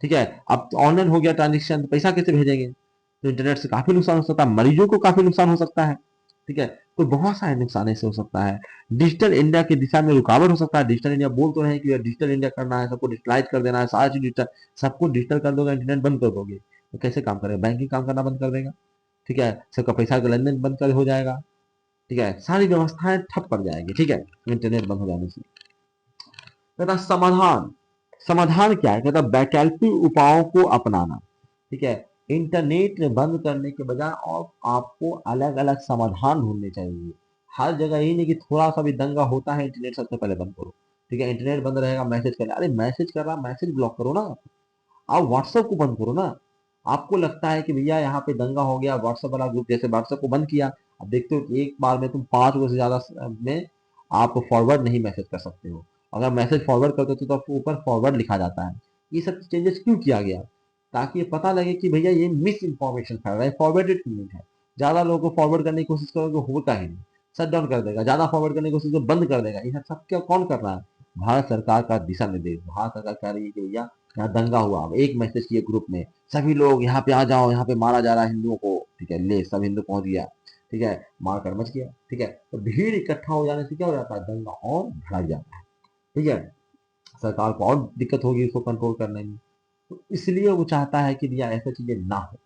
S1: ठीक है, अब ऑनलाइन हो गया ट्रांजेक्शन, तो पैसा कैसे भेजेंगे? तो इंटरनेट से काफी नुकसान हो सकता है, मरीजों को काफी नुकसान हो सकता है। ठीक है, तो बहुत सारे नुकसान ऐसे हो सकता है। डिजिटल इंडिया की दिशा में रुकावट हो सकता है। डिजिटल इंडिया बोल तो रहे हैं कि डिजिटल इंडिया करना है, सबको डिजिटलाइज कर देना है, सारा चीज डिजिटल, सबको डिजिटल कर दोगे, इंटरनेट बंद कर दोगे, तो कैसे काम करेगा? बैंकिंग काम करना बंद कर देगा। ठीक है, सबका पैसा का लेन देन बंद कर हो जाएगा। ठीक है, सारी व्यवस्थाएं ठप पड़ जाएगी। ठीक है, इंटरनेट बंद हो जाने से। कहता समाधान, समाधान क्या है? कहता वैकल्पिक उपायों को अपनाना। ठीक है, इंटरनेट बंद करने के बजाय और आपको अलग अलग समाधान ढूंढने चाहिए। हर जगह यही नहीं कि थोड़ा सा भी दंगा होता है इंटरनेट सबसे पहले बंद करो। ठीक है, इंटरनेट बंद रहेगा, मैसेज कर, अरे मैसेज कर रहा, मैसेज ब्लॉक करो ना। आप व्हाट्सएप को बंद करो ना। आपको लगता है कि भैया यहाँ पे दंगा हो गया, व्हाट्सएप वाला ग्रुप, जैसे व्हाट्सएप को बंद किया, अब देखते हो कि एक बार में तुम 5 से ज्यादा में आप फॉरवर्ड नहीं मैसेज कर सकते हो। अगर मैसेज फॉरवर्ड करते हो तो आपको ऊपर फॉरवर्ड लिखा जाता है। ये सब चेंजेस क्यों किया गया? ताकि ये पता लगे कि भैया ये मिस इन्फॉर्मेशन फैल रहा है, फॉरवर्डेड लिंक है। ज्यादा लोगों को फॉरवर्ड करने की कोशिश करोगे, होगा ही नहीं, शट डाउन कर देगा। ज्यादा फॉरवर्ड करने की कोशिश तो बंद कर देगा। ये सब क्या कौन कर रहा है? भारत सरकार का दिशा निर्देश। भारत सरकार कह रही है कि भैया यहाँ दंगा हुआ, एक मैसेज किए ग्रुप में, सभी लोग यहाँ पे आ जाओ, यहाँ पे मारा जा रहा है हिंदुओं को। ठीक है, ले सब हिंदू पहुंच गया। ठीक है, मार कर मच गया। ठीक है, तो भीड़ इकट्ठा हो जाने से क्या हो जाता है? दंगा और भड़क जाता है। ठीक है, सरकार को और दिक्कत होगी इसको कंट्रोल करने में। तो इसलिए वो चाहता है कि भैया ऐसा चीजें ना हो।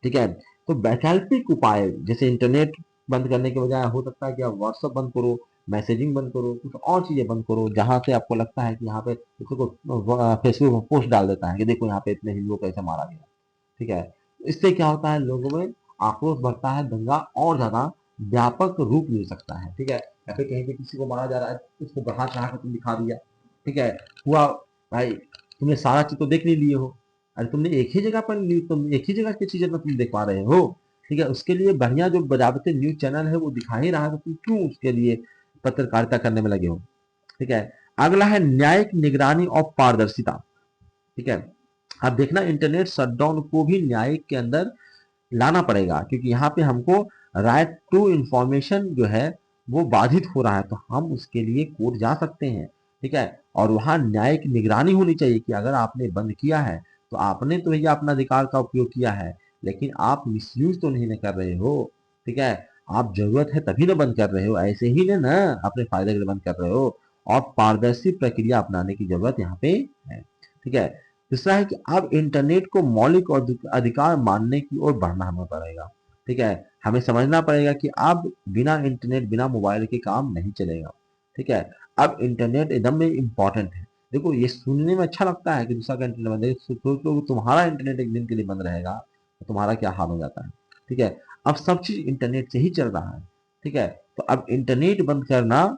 S1: ठीक है, तो वैकल्पिक उपाय जैसे इंटरनेट बंद करने के बजाय हो सकता है कि आप व्हाट्सएप बंद करो, मैसेजिंग बंद करो, कुछ और चीजें बंद करो, जहां से आपको लगता है कि यहाँ पे देखो, फेसबुक में पोस्ट डाल देता है कि देखो यहाँ पे इतने हिंदुओं को ऐसे मारा गया। ठीक है, इससे क्या होता है? लोगों में आक्रोश बढ़ता है, दंगा और ज्यादा व्यापक रूप ले सकता है। ठीक है, या फिर कहीं पे किसी को मारा जा रहा है, उसको बढ़ा चढ़ा कर तुम दिखा दिया। ठीक है, हुआ भाई, तुमने सारा चीज तो देख नहीं लिए हो। अरे तुमने एक ही जगह पर तुम एक ही जगह की चीजें तो तुम देख पा रहे हो। ठीक है, उसके लिए बढ़िया जो बजाबते न्यूज चैनल है वो दिखा ही रहा है, तो तुम क्यों उसके लिए पत्रकारिता करने में लगे हो? ठीक है, अगला है न्यायिक निगरानी और पारदर्शिता। ठीक है, अब देखना इंटरनेट शटडाउन को भी न्यायिक के अंदर लाना पड़ेगा, क्योंकि यहाँ पे हमको राइट टू इंफॉर्मेशन जो है वो बाधित हो रहा है, तो हम उसके लिए कोर्ट जा सकते हैं। ठीक है, और वहाँ न्यायिक निगरानी होनी चाहिए कि अगर आपने बंद किया है तो आपने तो भैया अपना अधिकार का उपयोग किया है, लेकिन आप मिसयूज तो नहीं ना कर रहे हो। ठीक है, आप जरूरत है तभी ना बंद कर रहे हो, ऐसे ही ना अपने फायदे के लिए बंद कर रहे हो। और पारदर्शी प्रक्रिया अपनाने की जरूरत यहाँ पे है। ठीक है, दूसरा है कि अब इंटरनेट को मौलिक और अधिकार मानने की ओर बढ़ना हमें पड़ेगा। ठीक है, हमें समझना पड़ेगा कि अब बिना इंटरनेट, बिना मोबाइल के काम नहीं चलेगा। ठीक है, अब इंटरनेट एकदम में इम्पोर्टेंट है। देखो ये सुनने में अच्छा लगता है कि दूसरा का इंटरनेट बंद है, सोचो तुम्हारा इंटरनेट एक दिन के लिए बंद रहेगा तो तुम्हारा क्या हाल हो जाता है। ठीक है, अब सब चीज इंटरनेट से ही चल रहा है। ठीक है, तो अब इंटरनेट बंद करना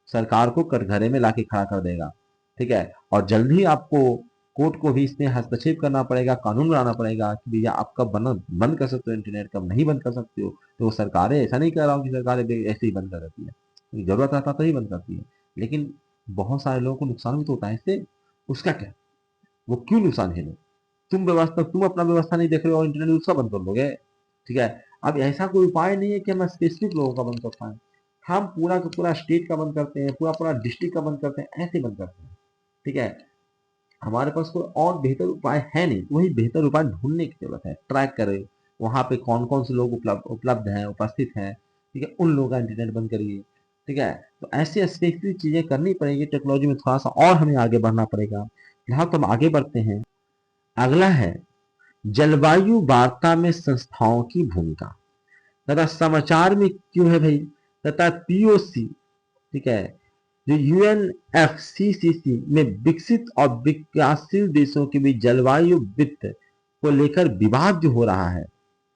S1: सरकार को कटघरे में लाके खड़ा कर देगा। ठीक है, और जल्द ही आपको कोर्ट को भी इसमें हस्तक्षेप करना पड़ेगा, कानून बनाना पड़ेगा कि भैया आप कब बंद कर सकते हो इंटरनेट, कब नहीं बंद कर सकते हो। तो वो सरकारें, ऐसा नहीं कह रहा हूँ कि सरकारें ऐसे ही बंद कर देती है, जरूरत रहता तो ही बंद करती है, लेकिन बहुत सारे लोगों को नुकसान भी तो होता है इससे। उसका क्या? वो क्यों नुकसान झेले? तुम अपना व्यवस्था नहीं देख रहे हो और इंटरनेट उसका बंद कर दोगे। ठीक है, अब ऐसा कोई उपाय नहीं है कि हम स्पेसिफिक लोगों का बंद कर पाए। हम पूरा का पूरा स्टेट का बंद करते हैं, पूरा पूरा डिस्ट्रिक्ट का बंद करते हैं, ऐसे बंद करते हैं। ठीक है, हमारे पास कोई और बेहतर उपाय है नहीं, तो वही बेहतर उपाय ढूंढने की जरूरत है। ट्रैक करें वहां पे कौन कौन से लोग उपलब्ध हैं, उपस्थित हैं। ठीक है, उन लोगों का इंटरनेट बंद करिए। ठीक है। तो ऐसी स्पेसिफिक चीजें करनी पड़ेगी, टेक्नोलॉजी में थोड़ा सा और हमें आगे बढ़ना पड़ेगा। फिलहाल तो हम आगे बढ़ते हैं। अगला है जलवायु वार्ता में संस्थाओं की भूमिका। तथा समाचार में क्यों है भाई, तथा पीओसी, ठीक है, जो यूएनएफसीसीसी में विकसित और विकासशील देशों के बीच जलवायु वित्त को लेकर विवाद जो हो रहा है,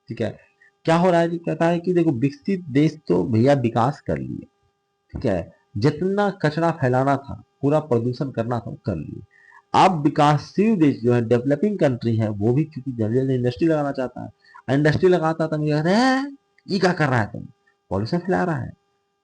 S1: ठीक है, क्या हो रहा है जी, कहता है कि देखो विकसित देश तो भैया विकास कर लिए, ठीक है, जितना कचरा फैलाना था, पूरा प्रदूषण करना था, वो कर लिए। अब विकासशील देश जो है, डेवलपिंग कंट्री है, वो भी क्योंकि जल्दी जल्दी इंडस्ट्री लगाना चाहता है, इंडस्ट्री लगाता था, मुझे कहते हैं ये क्या कर रहा है तुम, पॉल्यूशन फैला रहा है,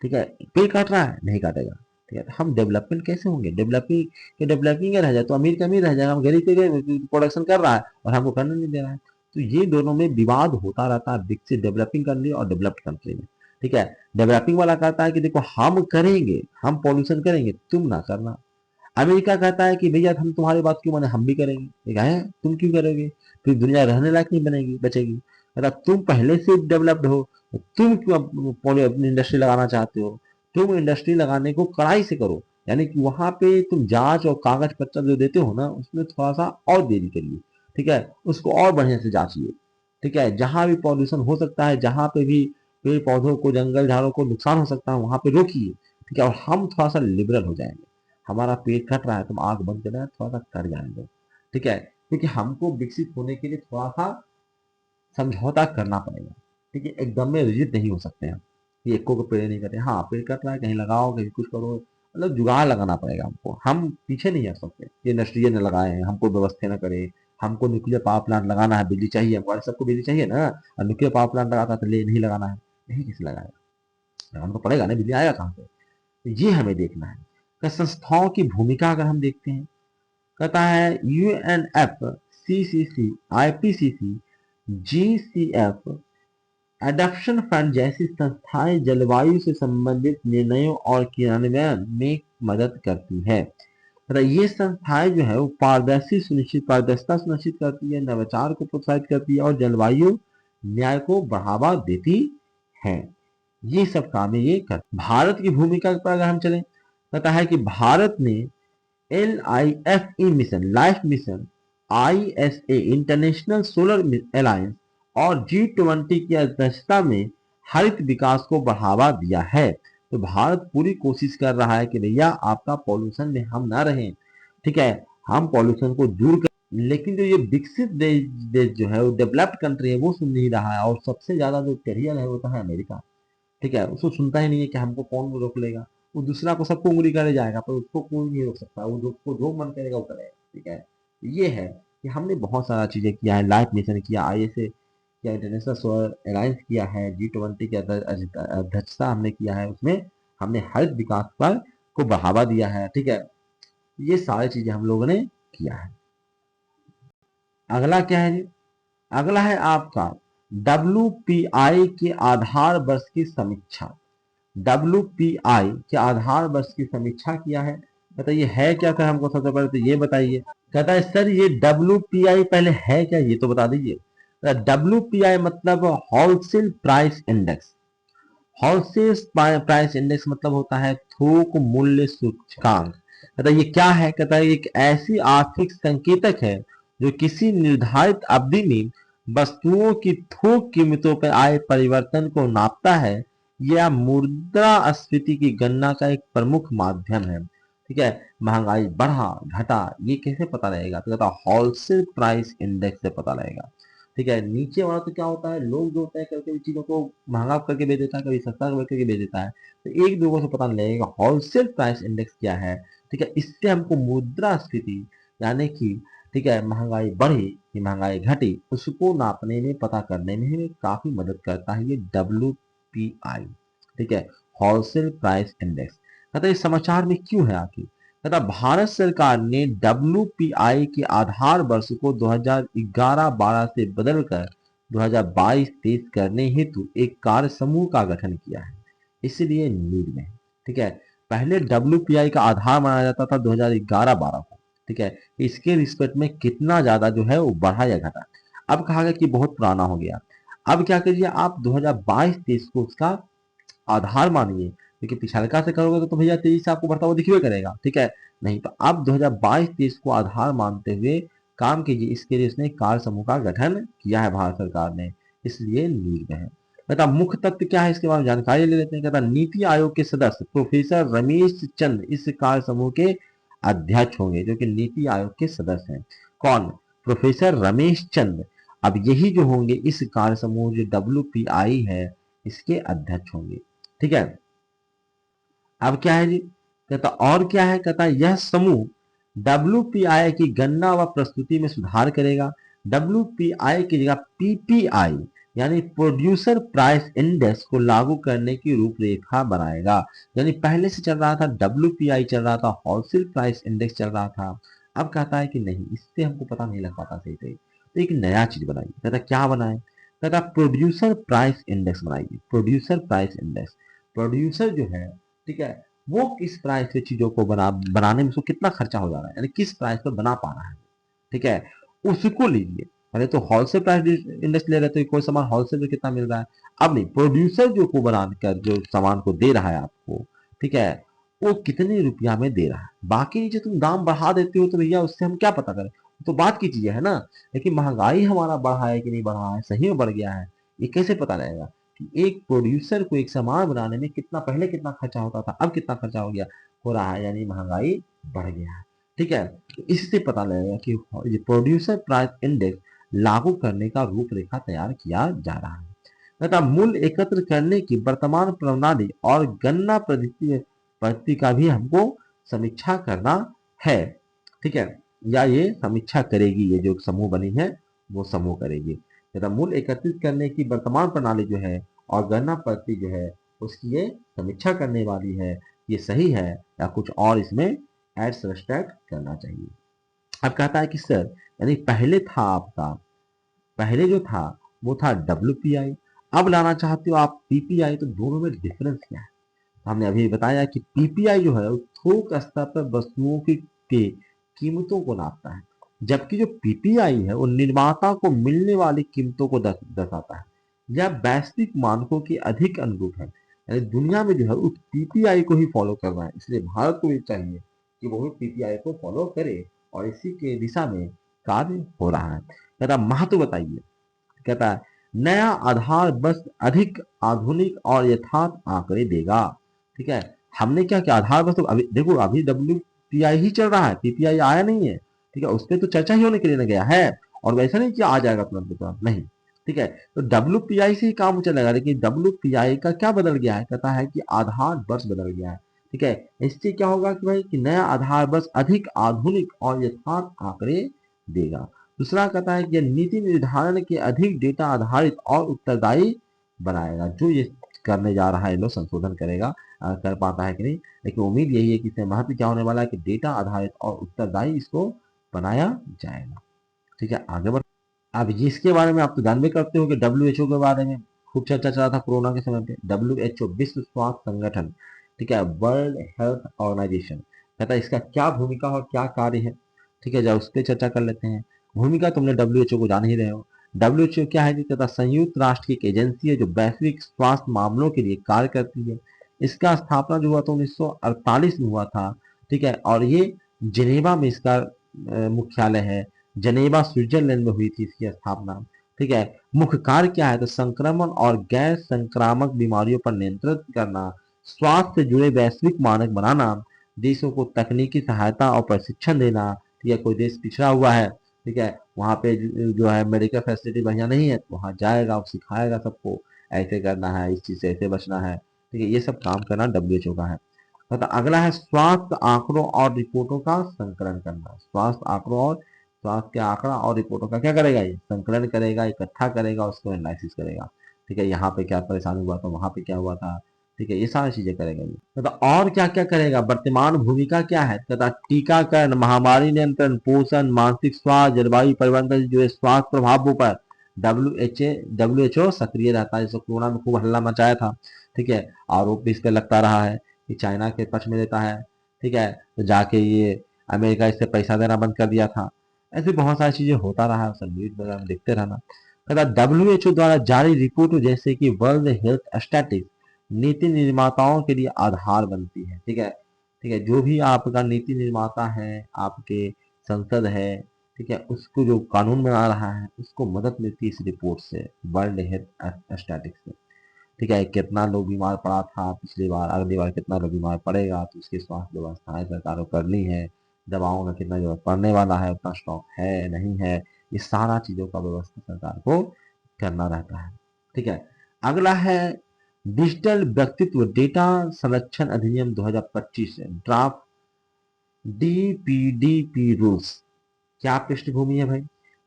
S1: ठीक है, पेड़ काट रहा है, नहीं काटेगा, ठीक है। तो हम डेवलपमेंट कैसे होंगे, डेवलपिंग रह जाए तो अमीर का अमीर रह जाएगा, हम गरीब के गरीब प्रोडक्शन कर रहा है और हमको करने नहीं दे रहा है। तो ये दोनों में विवाद होता रहता है, विकसित डेवलपिंग कंट्री और डेवलप्ड कंट्री में, ठीक है। डेवलपिंग वाला कहता है कि देखो हम करेंगे, हम पॉल्यूशन करेंगे, तुम ना करना। अमेरिका कहता है कि भैया हम तुम्हारी बात क्यों माने, हम भी करेंगे। ठीक है, तुम क्यों करोगे, फिर दुनिया रहने लायक नहीं बनेगी, बचेगी। मतलब तुम पहले से डेवलप्ड हो, तो तुम क्यों अपनी इंडस्ट्री लगाना चाहते हो। तुम इंडस्ट्री लगाने को कड़ाई से करो, यानी कि वहां पे तुम जांच और कागज पत्र जो देते हो ना, उसमें थोड़ा सा और देरी करिए, ठीक है, उसको और बढ़िया से जांचिए, ठीक है। जहां भी पॉल्यूशन हो सकता है, जहां पे भी पेड़ पौधों को, जंगल झाड़ों को नुकसान हो सकता है, वहां पे रोकिए, ठीक है। और हम थोड़ा सा लिबरल हो जाएंगे, हमारा पेट कट रहा है, तुम आग बंद करना है, थोड़ा सा कर जाने दो, ठीक है, क्योंकि हमको विकसित होने के लिए थोड़ा सा समझौता करना पड़ेगा, ठीक है। एकदम में रिजिड नहीं हो सकते हैं, ये एको को पेड़ नहीं करते, हाँ पेड़ कट रहा है, कहीं लगाओ, कहीं कुछ करो, मतलब जुगाड़ लगाना पड़ेगा हमको, हम पीछे नहीं हट सकते। ये इंडस्ट्री ने लगाए हैं, हमको व्यवस्था न करे, हमको न्यूक्लियर पावर प्लांट लगाना है, बिजली चाहिए हमको, सबको बिजली चाहिए ना, और न्यूक्लियर पावर प्लांट लगाता तो ले नहीं लगाना है, नहीं किसे लगाएगा, लगाना तो पड़ेगा ना, बिजली आएगा कहाँ से। तो ये हमें देखना है। तो संस्थाओं की भूमिका अगर हम देखते हैं, कहता है UNF, CCC, IPCC, GCF, adoption fund जैसी संस्थाएं जलवायु से संबंधित निर्णयों और क्रियान्वयन में मदद करती है। मतलब ये संस्थाएं जो है वो पारदर्शिता सुनिश्चित करती है, नवाचार को प्रोत्साहित करती है और जलवायु न्याय को बढ़ावा देती है। ये सब काम ये कर। भारत की भूमिका पर अगर हम चलें, कहता है कि भारत ने LIFE mission, life mission, ISA, international solar alliance और G20 की अध्यक्षता में हरित विकास को बढ़ावा दिया है। तो भारत पूरी कोशिश कर रहा है कि भैया आपका पॉल्यूशन में हम ना रहें, ठीक है, हम पॉल्यूशन को दूर कर। लेकिन जो ये विकसित देश जो है, वो डेवलप्ड कंट्री है, वो सुन नहीं रहा है, और सबसे ज्यादा जो कैरियर है वो तो है अमेरिका, ठीक है। उसको सुनता ही नहीं है कि हमको कौन रोक लेगा, वो दूसरा को सबको उंगली करे जाएगा, पर उसको कोई नहीं रोक सकता, वो जो मन करेगा वो करेगा, ठीक है। ये है कि हमने बहुत सारा चीजें किया है, लाइफ मिशन किया, ISA किया, इंटरनेशनल सोलर अलायंस किया है, G20 की अध्यक्षता हमने किया है, उसमें हमने हरित विकास पर को बढ़ावा दिया है, ठीक है। ये सारी चीजें हम लोगों ने किया है। अगला क्या है जी, अगला है आपका WPI के आधार वर्ष की समीक्षा। WPI के आधार वर्ष की समीक्षा किया है। बताइए है क्या था, हमको सबसे पहले तो ये बताइए। कहता है सर ये WPI पहले है क्या, ये तो बता दीजिए। WPI मतलब wholesale price index. Wholesale price index मतलब होता है थोक मूल्य सूचकांक। कहता है ये क्या है, कहता है एक ऐसी आर्थिक संकेतक है जो किसी निर्धारित अवधि में वस्तुओं की थोक कीमतों पर आए परिवर्तन को नापता है। यह मुद्रास्फीति की गणना का एक प्रमुख माध्यम है, ठीक है। महंगाई बढ़ा घटा ये कैसे पता लगेगा, तो कहता है होलसेल प्राइस इंडेक्स से पता लगेगा, ठीक है। नीचे वाला तो क्या होता है, लोग जो होता है कभी चीजों को महंगा करके बेच देता है, कभी सस्ता करके बेच देता है, तो एक दो से पता नहीं लगेगा होलसेल प्राइस इंडेक्स क्या है, ठीक है। इससे हमको मुद्रास्फीति यानी कि, ठीक है, महंगाई बढ़ी कि महंगाई घटी, उसको नापने में, पता करने में हमें काफी मदद करता है ये WPI, ठीक है, होलसेल प्राइस इंडेक्स। कहता है इस समाचार में क्यों है आखिर, तथा भारत सरकार ने WPI के आधार वर्ष को 2011-12 से बदलकर 2022-23 करने हेतु एक कार्य समूह का गठन किया है, इसलिए न्यूज में, ठीक है। पहले WPI का आधार माना जाता था 2011-12 को, ठीक है, इसके रिस्पेक्ट में कितना ज्यादा जो है वो बढ़ा या घटा। अब कहा गया कि बहुत पुराना हो गया, अब क्या करिए आप 2022-23 को उसका आधार मानिए, क्योंकि पिछलका से करोगे तो भैया तेजी से आपको बढ़ता हुआ दिखवे करेगा, ठीक है। नहीं तो अब 2022-23 को आधार मानते हुए काम कीजिए, इसके लिए उसने कार्य समूह का गठन किया है भारत सरकार ने, इसलिए न्यूज में है। कहता मुख्य तथ्य क्या है, इसके बारे में जानकारी ले लेते हैं। कहता नीति आयोग के सदस्य प्रोफेसर रमेश चंद इस कार्य समूह के अध्यक्ष होंगे, जो कि नीति आयोग के सदस्य हैं। कौन? प्रोफेसर रमेश चंद। अब यही जो होंगे इस कार्य समूह जो WPI है इसके अध्यक्ष होंगे, ठीक है। अब क्या है जी, कहता और क्या है, कहता यह समूह WPI की गणना व प्रस्तुति में सुधार करेगा। WPI की जगह PPI यानी प्रोड्यूसर प्राइस इंडेक्स को लागू करने की रूपरेखा बनाएगा। यानी पहले से चल रहा था WPI चल रहा था, होलसेल प्राइस इंडेक्स चल रहा था। अब कहता है कि नहीं, इससे हमको पता नहीं लग पाता सही से, तो एक नया चीज बनाइए। कहता क्या बनाए, कहता प्रोड्यूसर प्राइस इंडेक्स बनाइए। प्रोड्यूसर प्राइस इंडेक्स, प्रोड्यूसर जो है, ठीक है, वो किस प्राइस पे चीजों को बनाने में उसको कितना खर्चा हो जा रहा है, यानी किस प्राइस पे बना पा रहा है, ठीक है, उसको लीजिए। पहले तो होलसेल प्राइस इंडेक्स ले रहे थे, कोई सामान होलसेल में कितना मिल रहा है। अब नहीं, प्रोड्यूसर जो को बनाकर जो सामान को दे रहा है आपको, ठीक है, वो कितने रुपया में दे रहा है। बाकी नीचे तुम दाम बढ़ा देते हो तो भैया उससे हम क्या पता करें, तो बात की चीज है ना। लेकिन महंगाई हमारा बढ़ा है कि नहीं बढ़ा है, सही में बढ़ गया है, ये कैसे पता लगेगा कि एक प्रोड्यूसर को एक सामान बनाने में कितना, पहले कितना खर्चा होता था, अब कितना खर्चा हो रहा है, यानी महंगाई बढ़ गया है, ठीक है। तो इससे पता लगेगा कि प्रोड्यूसर प्राइस इंडेक्स लागू करने का रूपरेखा तैयार किया जा रहा है। तथा मूल्य एकत्र करने की वर्तमान प्रणाली और गणना पद्धति का भी हमको समीक्षा करना है, ठीक है, या ये समीक्षा करेगी, ये जो समूह बनी है वो समूह करेगी। तथा मूल्य एकत्रित करने की वर्तमान प्रणाली जो है और गणना पद्धति जो है उसकी ये समीक्षा करने वाली है, ये सही है या कुछ और इसमें ऐड सब्सट्रैक्ट करना चाहिए। अब कहता है कि सर, यानी पहले था आपका, पहले जो था वो था WPI, अब लाना चाहते हो आप PPI, तो दोनों में डिफरेंस क्या है। हमने अभी बताया कि PPI जो है वो थोक स्तर पर वस्तुओं की कीमतों को नापता है, जबकि जो PPI है वो निर्माता को मिलने वाली कीमतों को दर्शाता है। यह वैश्विक मानकों के अधिक अनुरूप है, यानी दुनिया में जो है उस PPI को ही फॉलो करना है, इसलिए भारत को भी चाहिए कि वो भी PPI को फॉलो करे और इसी के दिशा में कार्य हो रहा है। कहता महत्व बताइए, कहता है नया आधार बस अधिक आधुनिक और यथार्थ आंकड़े देगा, ठीक है। हमने क्या किया, आधार बस तो अभी देखो, अभी WPI ही चल रहा है, PPI आया नहीं है, ठीक है, उस पर तो चर्चा ही होने के लिए ना गया है, और वैसा नहीं कि आ जाएगा तुरंत तुरंत, नहीं, ठीक है। तो WPI से ही काम चलेगा, लेकिन WPI का क्या बदल गया है, कहता है कि आधार वर्ष बदल गया है, ठीक है। इससे क्या होगा कि भाई कि नया आधार वर्ष अधिक आधुनिक और यथार्थ आंकड़े देगा। दूसरा कहता है कि नीति निर्धारण के अधिक डेटा आधारित और उत्तरदायी बनाएगा, जो ये करने जा रहा है, ये लोग संशोधन करेगा, कर पाता है कि नहीं, लेकिन उम्मीद यही है कि इससे महत्व क्या होने वाला है कि डेटा आधारित और उत्तरदायी इसको बनाया जाएगा, ठीक है। आगे बढ़, अब जिसके बारे में आप तो जानबे करते हो कि WHO के बारे में खूब चर्चा चला था कोरोना के समय पे। WHO विश्व स्वास्थ्य संगठन, ठीक है, वर्ल्ड हेल्थ ऑर्गेनाइजेशन, कहता है इसका क्या भूमिका और क्या कार्य है, ठीक है, जब उस पर चर्चा कर लेते हैं। भूमिका तुमने WHO को जान ही रहे हो। WHO क्या है जी, कहता संयुक्त राष्ट्र की एक एजेंसी है जो वैश्विक स्वास्थ्य मामलों के लिए कार्य करती है। इसका स्थापना जो हुआ था 1948 में हुआ था, ठीक है, और ये जिनेवा में इसका मुख्यालय है, जनेवा स्विट्जरलैंड में हुई थी इसकी स्थापना, ठीक है। मुख्य कार्य क्या है, तो संक्रमण और गैर संक्रामक बीमारियों पर नियंत्रण करना, स्वास्थ्य से जुड़े वैश्विक मानक बनाना, देशों को तकनीकी सहायता और प्रशिक्षण देना, ठीक है, कोई देश पिछड़ा हुआ है, ठीक है, वहाँ पे जो है मेडिकल फैसिलिटी बढ़िया नहीं है, तो वहाँ जाएगा और सिखाएगा सबको ऐसे करना है, इस चीज से ऐसे बचना है, ठीक है, ये सब काम करना WHO का है। तो अगला है स्वास्थ्य आंकड़ों और रिपोर्टों का संकलन करना। स्वास्थ्य आंकड़ों और स्वास्थ्य के आंकड़ा और रिपोर्टों का क्या करेगा, ये संकलन करेगा, इकट्ठा करेगा, उसको एनालिसिस करेगा, ठीक है, यहाँ पे क्या परेशानी हुआ था, वहां पे क्या हुआ था, ठीक है, ये सारी चीजें करेगा ये। तथा और क्या क्या करेगा, वर्तमान भूमिका क्या है, तथा टीकाकरण, महामारी नियंत्रण, पोषण, मानसिक स्वास्थ्य, जलवायु परिवर्तन से जुड़े स्वास्थ्य प्रभावों पर WHO सक्रिय रहता है। जैसे कोरोना में खूब हल्ला मचाया था, ठीक है, आरोप भी इस पर लगता रहा है कि चाइना के पक्ष में देता है, ठीक है, तो जाके ये अमेरिका इससे पैसा देना बंद कर दिया था। ऐसे बहुत सारी चीजें होता रहा, सब न्यूज वगैरह में देखते रहना। तथा WHO द्वारा जारी रिपोर्ट जैसे कि वर्ल्ड हेल्थ स्टैटिस्टिक्स नीति निर्माताओं के लिए आधार बनती है। ठीक है, ठीक है, जो भी आपका नीति निर्माता है, आपके संसद है, ठीक है, उसको जो कानून बना रहा है उसको मदद मिलती है इस रिपोर्ट से, वर्ल्ड हेल्थ स्टैटिस्टिक्स से। ठीक है, कितना लोग बीमार पड़ा था पिछली बार, अगली बार कितना लोग बीमार पड़ेगा, तो उसकी स्वास्थ्य व्यवस्थाएं सरकार को करनी है, दवाओं का कितना जरूरत पड़ने वाला है, उतना स्टॉक है नहीं है, ये सारा चीजों का व्यवस्था सरकार को करना रहता है। ठीक है, अगला है डिजिटल व्यक्तित्व डेटा संरक्षण अधिनियम 2025 ड्राफ्ट डीपीडीपी रूल्स। क्या पृष्ठभूमि है भाई?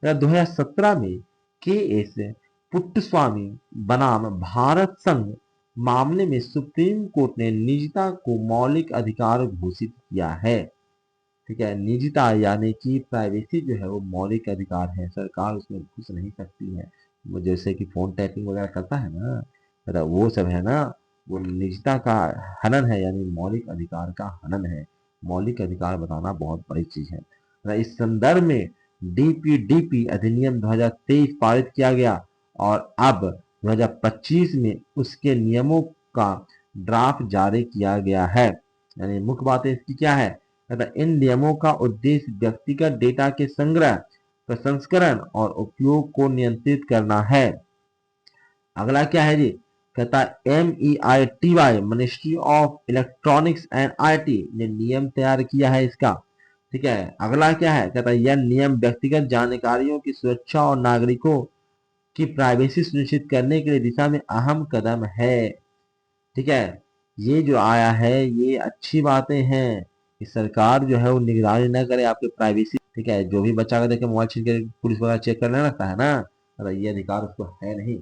S1: 2017 में के एस पुट्टस्वामी बनाम भारत संघ मामले में सुप्रीम कोर्ट ने निजता को मौलिक अधिकार घोषित किया है। ठीक है, निजता यानी कि प्राइवेसी जो है वो मौलिक अधिकार है, सरकार उसमें घुस नहीं सकती है। वो जैसे कि फोन टैपिंग वगैरह करता है ना, वो सब है ना, वो निजता का हनन है, यानी मौलिक अधिकार का हनन है। मौलिक अधिकार बताना बहुत बड़ी चीज है। इस संदर्भ में डीपीडीपी अधिनियम 2023 पारित किया गया और अब 2025 में उसके नियमों का ड्राफ्ट जारी किया गया है। यानी मुख्य बातें इसकी क्या है? इन नियमों का उद्देश्य व्यक्तिगत डेटा के संग्रह, प्रसंस्करण और उपयोग को नियंत्रित करना है। अगला क्या है जी? कहता MEITY ministry of electronics and IT ने नियम तैयार किया है इसका। ठीक है, अगला क्या है? कहता यह नियम व्यक्तिगत जानकारियों की सुरक्षा और नागरिकों की प्राइवेसी सुनिश्चित करने के लिए दिशा में अहम कदम है। ठीक है, ये जो आया है ये अच्छी बातें हैं कि सरकार जो है वो निगरानी न करे आपके प्राइवेसी। ठीक है, जो भी बच्चा का देखे मोबाइल छीन के पुलिस वगैरह चेक करने लगता है ना, तो ये अधिकार उसको है नहीं।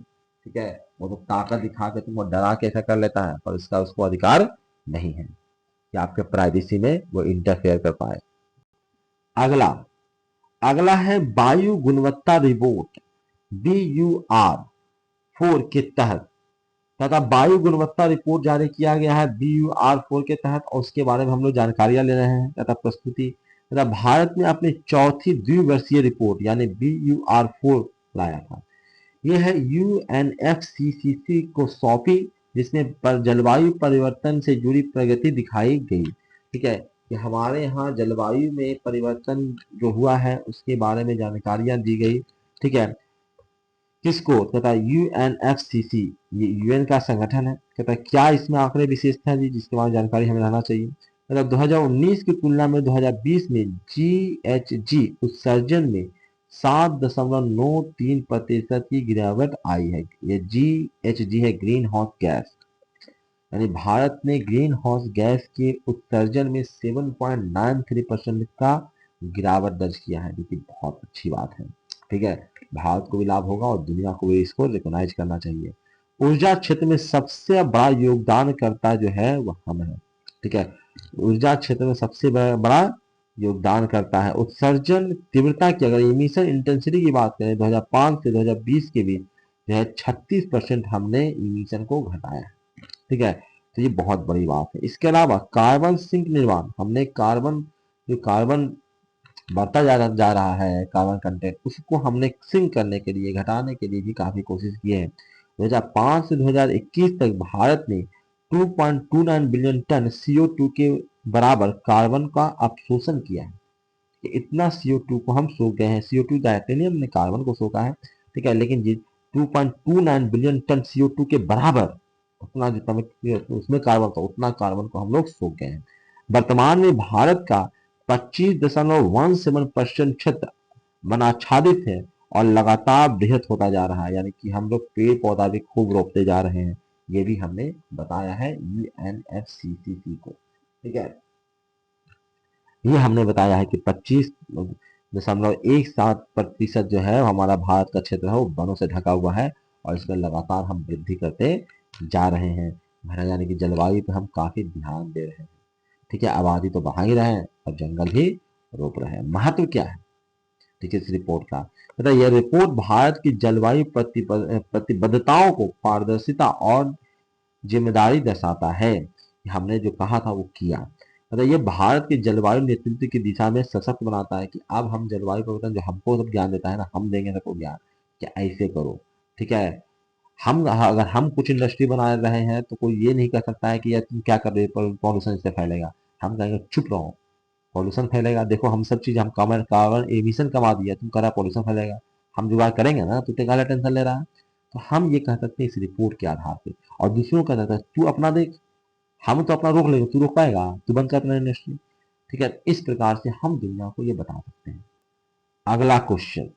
S1: ठीक है, वो तो ताकत दिखा के तुमको डरा के ऐसा कर लेता है, पर इसका उसको अधिकार नहीं है कि आपके प्राइवेसी में वो इंटरफेयर कर पाए। अगला अगला है वायु गुणवत्ता रिपोर्ट BUR 4 के तहत तथा वायु गुणवत्ता रिपोर्ट जारी किया गया है BUR 4 के तहत, और उसके बारे में हम लोग जानकारियां ले रहे हैं तथा प्रस्तुति तथा भारत में अपनी चौथी द्विवर्षीय रिपोर्ट यानी BUR 4 लाया था। यह है UNFCCC को सौंपी, जिसमें जलवायु परिवर्तन से जुड़ी प्रगति दिखाई गई। ठीक है, कि हमारे यहाँ जलवायु में परिवर्तन जो हुआ है उसके बारे में जानकारियां दी गई। ठीक है, किसको? कहता है UNFCC, ये यूएन का संगठन है। कहता है क्या इसमें आंकड़े विशेषता है जिसके बारे में जानकारी हमें रहना चाहिए। मतलब 2019 की तुलना में 2020 में GHG उत्सर्जन में 7.93% की गिरावट आई है। ये GHG है, ग्रीन हाउस गैस, यानी भारत ने ग्रीन हाउस गैस के उत्सर्जन में 7.93% का गिरावट दर्ज किया है, जो कि बहुत अच्छी बात है। ठीक है, भारत को भी लाभ होगा और दुनिया को भी इसको रिकॉग्नाइज करना चाहिए। ऊर्जा क्षेत्र में सबसे बड़ा योगदानकर्ता जो है वह हम है। ठीक है, ऊर्जा क्षेत्र में सबसे बड़ा योगदान करता है। उत्सर्जन तीव्रता की अगर इमिशन इंटेंसिटी की बात करें 2005 से 2020 के बीच जो है 36% हमने इमिशन को घटाया है। ठीक है, तो ये बहुत बड़ी बात है। इसके अलावा कार्बन सिंक निर्माण, हमने कार्बन बढ़ता जा रहा है कार्बन कंटेंट, उसको हमने सिंक करने के लिए, घटाने के लिए भी काफी कोशिश की है। 2005 से 2021 तक भारत ने 2.29 बिलियन टन CO2 के बराबर कार्बन का अवशोषण किया है। कि इतना CO2 को हम सोख गए हैं, CO2 डायरेक्टली हमने कार्बन को सोखा है। ठीक है, लेकिन 2.29 बिलियन टन CO2 के बराबर उतना जितना उसमें कार्बन था उतना कार्बन को हम लोग सोख गए हैं। वर्तमान में भारत का 25.17% क्षेत्र वनाच्छादित है और लगातार बृहद होता जा रहा है, यानी कि हम लोग पेड़ पौधा भी खूब रोपते जा रहे हैं। ये भी हमने बताया है UNFCCC को। ठीक है, ये हमने बताया है कि 25.17% जो है हमारा भारत का क्षेत्र है वो वनों से ढका हुआ है और इसमें लगातार हम वृद्धि करते जा रहे हैं। यानी कि जलवायु पे हम काफी ध्यान दे रहे हैं। ठीक है, आबादी तो बढ़ा ही रहे हैं और जंगल भी रोप रहे हैं। महत्व क्या है ठीक है इस रिपोर्ट का? मतलब यह रिपोर्ट भारत की जलवायु प्रतिबद्धताओं को पारदर्शिता और जिम्मेदारी दर्शाता है। हमने जो कहा था वो किया। मतलब ये भारत के जलवायु नेतृत्व की दिशा में सशक्त बनाता है कि अब हम जलवायु परिवर्तन जो हमको सब ज्ञान देता है ना, हम देंगे सबको ज्ञान कि ऐसे करो। ठीक है, हम अगर हम कुछ इंडस्ट्री बना रहे हैं तो कोई ये नहीं कह सकता है कि यार तुम क्या कर रहे हो, पॉल्यूशन इससे फैलेगा। हम कहेंगे चुप रहो, पॉल्यूशन फैलेगा, देखो हम सब चीज हम कार्बन कार्बन एमिशन कमा दिया, तुम कह रहा पॉल्यूशन फैलेगा। हम जुगाड़ करेंगे ना, तू क्या टेंशन ले रहा है। तो हम ये कह सकते हैं इस रिपोर्ट के आधार पे। और दूसरों को कह सकता है तू अपना देख, हम तो अपना रोक लेंगे, तू रोक पाएगा, तू बंद कर अपना इंडस्ट्री। ठीक है, इस प्रकार से हम दुनिया को ये बता सकते हैं। अगला क्वेश्चन,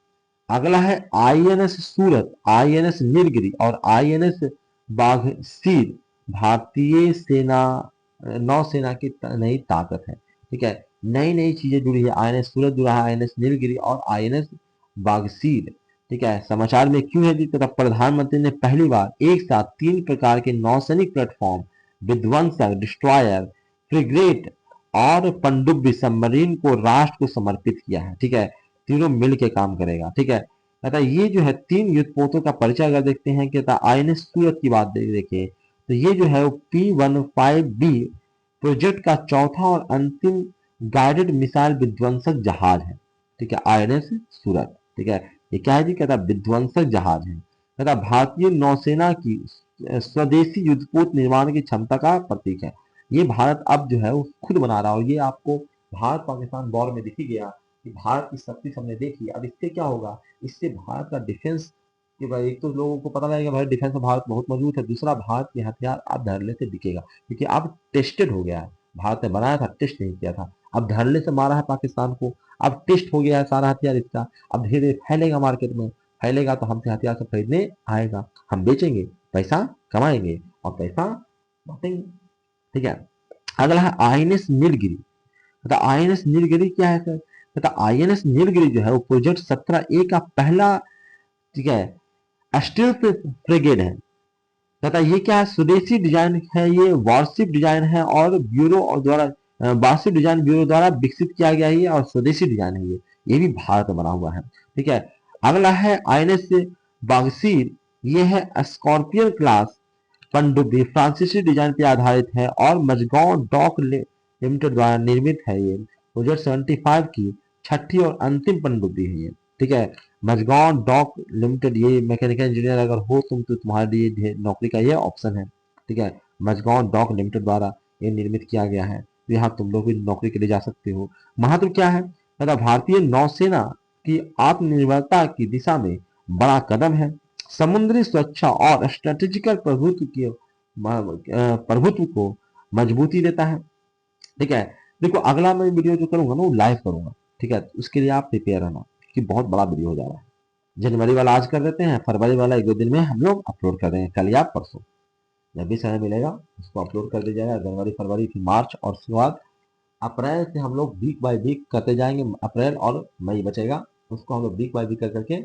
S1: अगला है आईएनएस सूरत, आईएनएस नीलगिरी और आईएनएस बाघसीर भारतीय सेना नौसेना की नई ताकत है। ठीक है, नई नई चीजें जुड़ी है, आईएनएस सूरत जुड़ा है, आईएनएस नीलगिरी और आईएनएस बाघसीर। ठीक है, समाचार में क्यों है जी, तथा प्रधानमंत्री ने पहली बार एक साथ 3 प्रकार के नौसैनिक प्लेटफॉर्म विध्वंसक, डिस्ट्रॉयर, फ्रिगेट और पनडुब्बी सबमरीन को राष्ट्र को समर्पित किया है। ठीक है, तीनों मिल के काम करेगा। ठीक है, अतः ये जो है 3 युद्धपोतों का परिचय अगर देखते हैं कि आईएनएस सूरत की बात देखें तो ये जो है वो P-15B प्रोजेक्ट का चौथा और अंतिम गाइडेड मिसाइल विध्वंसक जहाज है। ठीक है, आईएनएस सूरत। ठीक है, ये क्या है जी, कहता विध्वंसक जहाज है, कहता भारतीय नौसेना की स्वदेशी युद्धपोत निर्माण की क्षमता का प्रतीक है। ये भारत अब जो है वो खुद बना रहा है, और ये आपको भारत पाकिस्तान वॉर में दिख ही गया कि भारत की शक्ति हमने देखी। अब इससे क्या होगा, इससे भारत का डिफेंस कि भाई एक तो लोगों को पता लगेगा भाई डिफेंस में भारत बहुत मजबूत है, दूसरा भारत के हथियार अब धड़ल्ले से बिकेगा, क्योंकि अब टेस्टेड हो गया है। भारत ने बनाया था, टेस्ट नहीं किया था, अब धड़ल्ले से मारा है पाकिस्तान को, अब टेस्ट हो गया है सारा हथियार इसका। अब धीरे धीरे फैलेगा मार्केट में, फैलेगा तो हमसे हथियार सब खरीदने आएगा, हम बेचेंगे, पैसा कमाएंगे और पैसा बांटेंगे। ठीक है, अगला है आईएनएस नीलगिरी। मतलब आईएनएस नीलगिरी क्या है सर, मतलब आईएनएस नीलगिरी जो है वो प्रोजेक्ट 17A का पहला, ठीक है, स्टील्थ फ्रिगेट है। तथा ये क्या है, स्वदेशी डिजाइन है, ये वार्षिक डिजाइन है और ब्यूरो और द्वारा वार्षिक डिजाइन ब्यूरो द्वारा विकसित किया गया है ये, और स्वदेशी डिजाइन है ये भी भारत में बना हुआ है। ठीक है, अगला है आईएनएस बागसीर, ये है स्कॉर्पियन क्लास पनडुब्बी, फ्रांसीसी डिजाइन पर आधारित है और मजगांव डॉक लिमिटेड द्वारा निर्मित है। ये प्रोजेक्ट 75 की छठी और अंतिम पनडुब्बी है ये। ठीक है, मजगांव डॉक लिमिटेड, ये मैकेनिकल इंजीनियर अगर हो तुम तो तुम्हारे लिए नौकरी का ये ऑप्शन है। ठीक है, मजगांव डॉक लिमिटेड द्वारा ये निर्मित किया गया है, तो यहाँ तुम लोग भी नौकरी के लिए जा सकते हो। महत्व क्या है, तथा भारतीय नौसेना की आत्मनिर्भरता की दिशा में बड़ा कदम है, समुद्री सुरक्षा और स्ट्रेटेजिकल प्रभुत्व को मजबूती देता है। ठीक है, देखो अगला मैं वीडियो जो करूंगा ना वो लाइव करूंगा। ठीक है, उसके लिए आप प्रिपेयर रहना कि बहुत बड़ा वीडियो हो जा रहा है। जनवरी वाला आज कर देते हैं, फरवरी वाला 1-2 दिन में हम लोग अपलोड कर देंगे, कल या परसों जब भी समय मिलेगा उसको अपलोड कर दिया जाएगा। जनवरी, फरवरी, फिर मार्च, और उसके बाद अप्रैल से हम लोग वीक बाय वीक करते जाएंगे। अप्रैल और मई बचेगा, उसको हम लोग वीक बाय वीक कर करके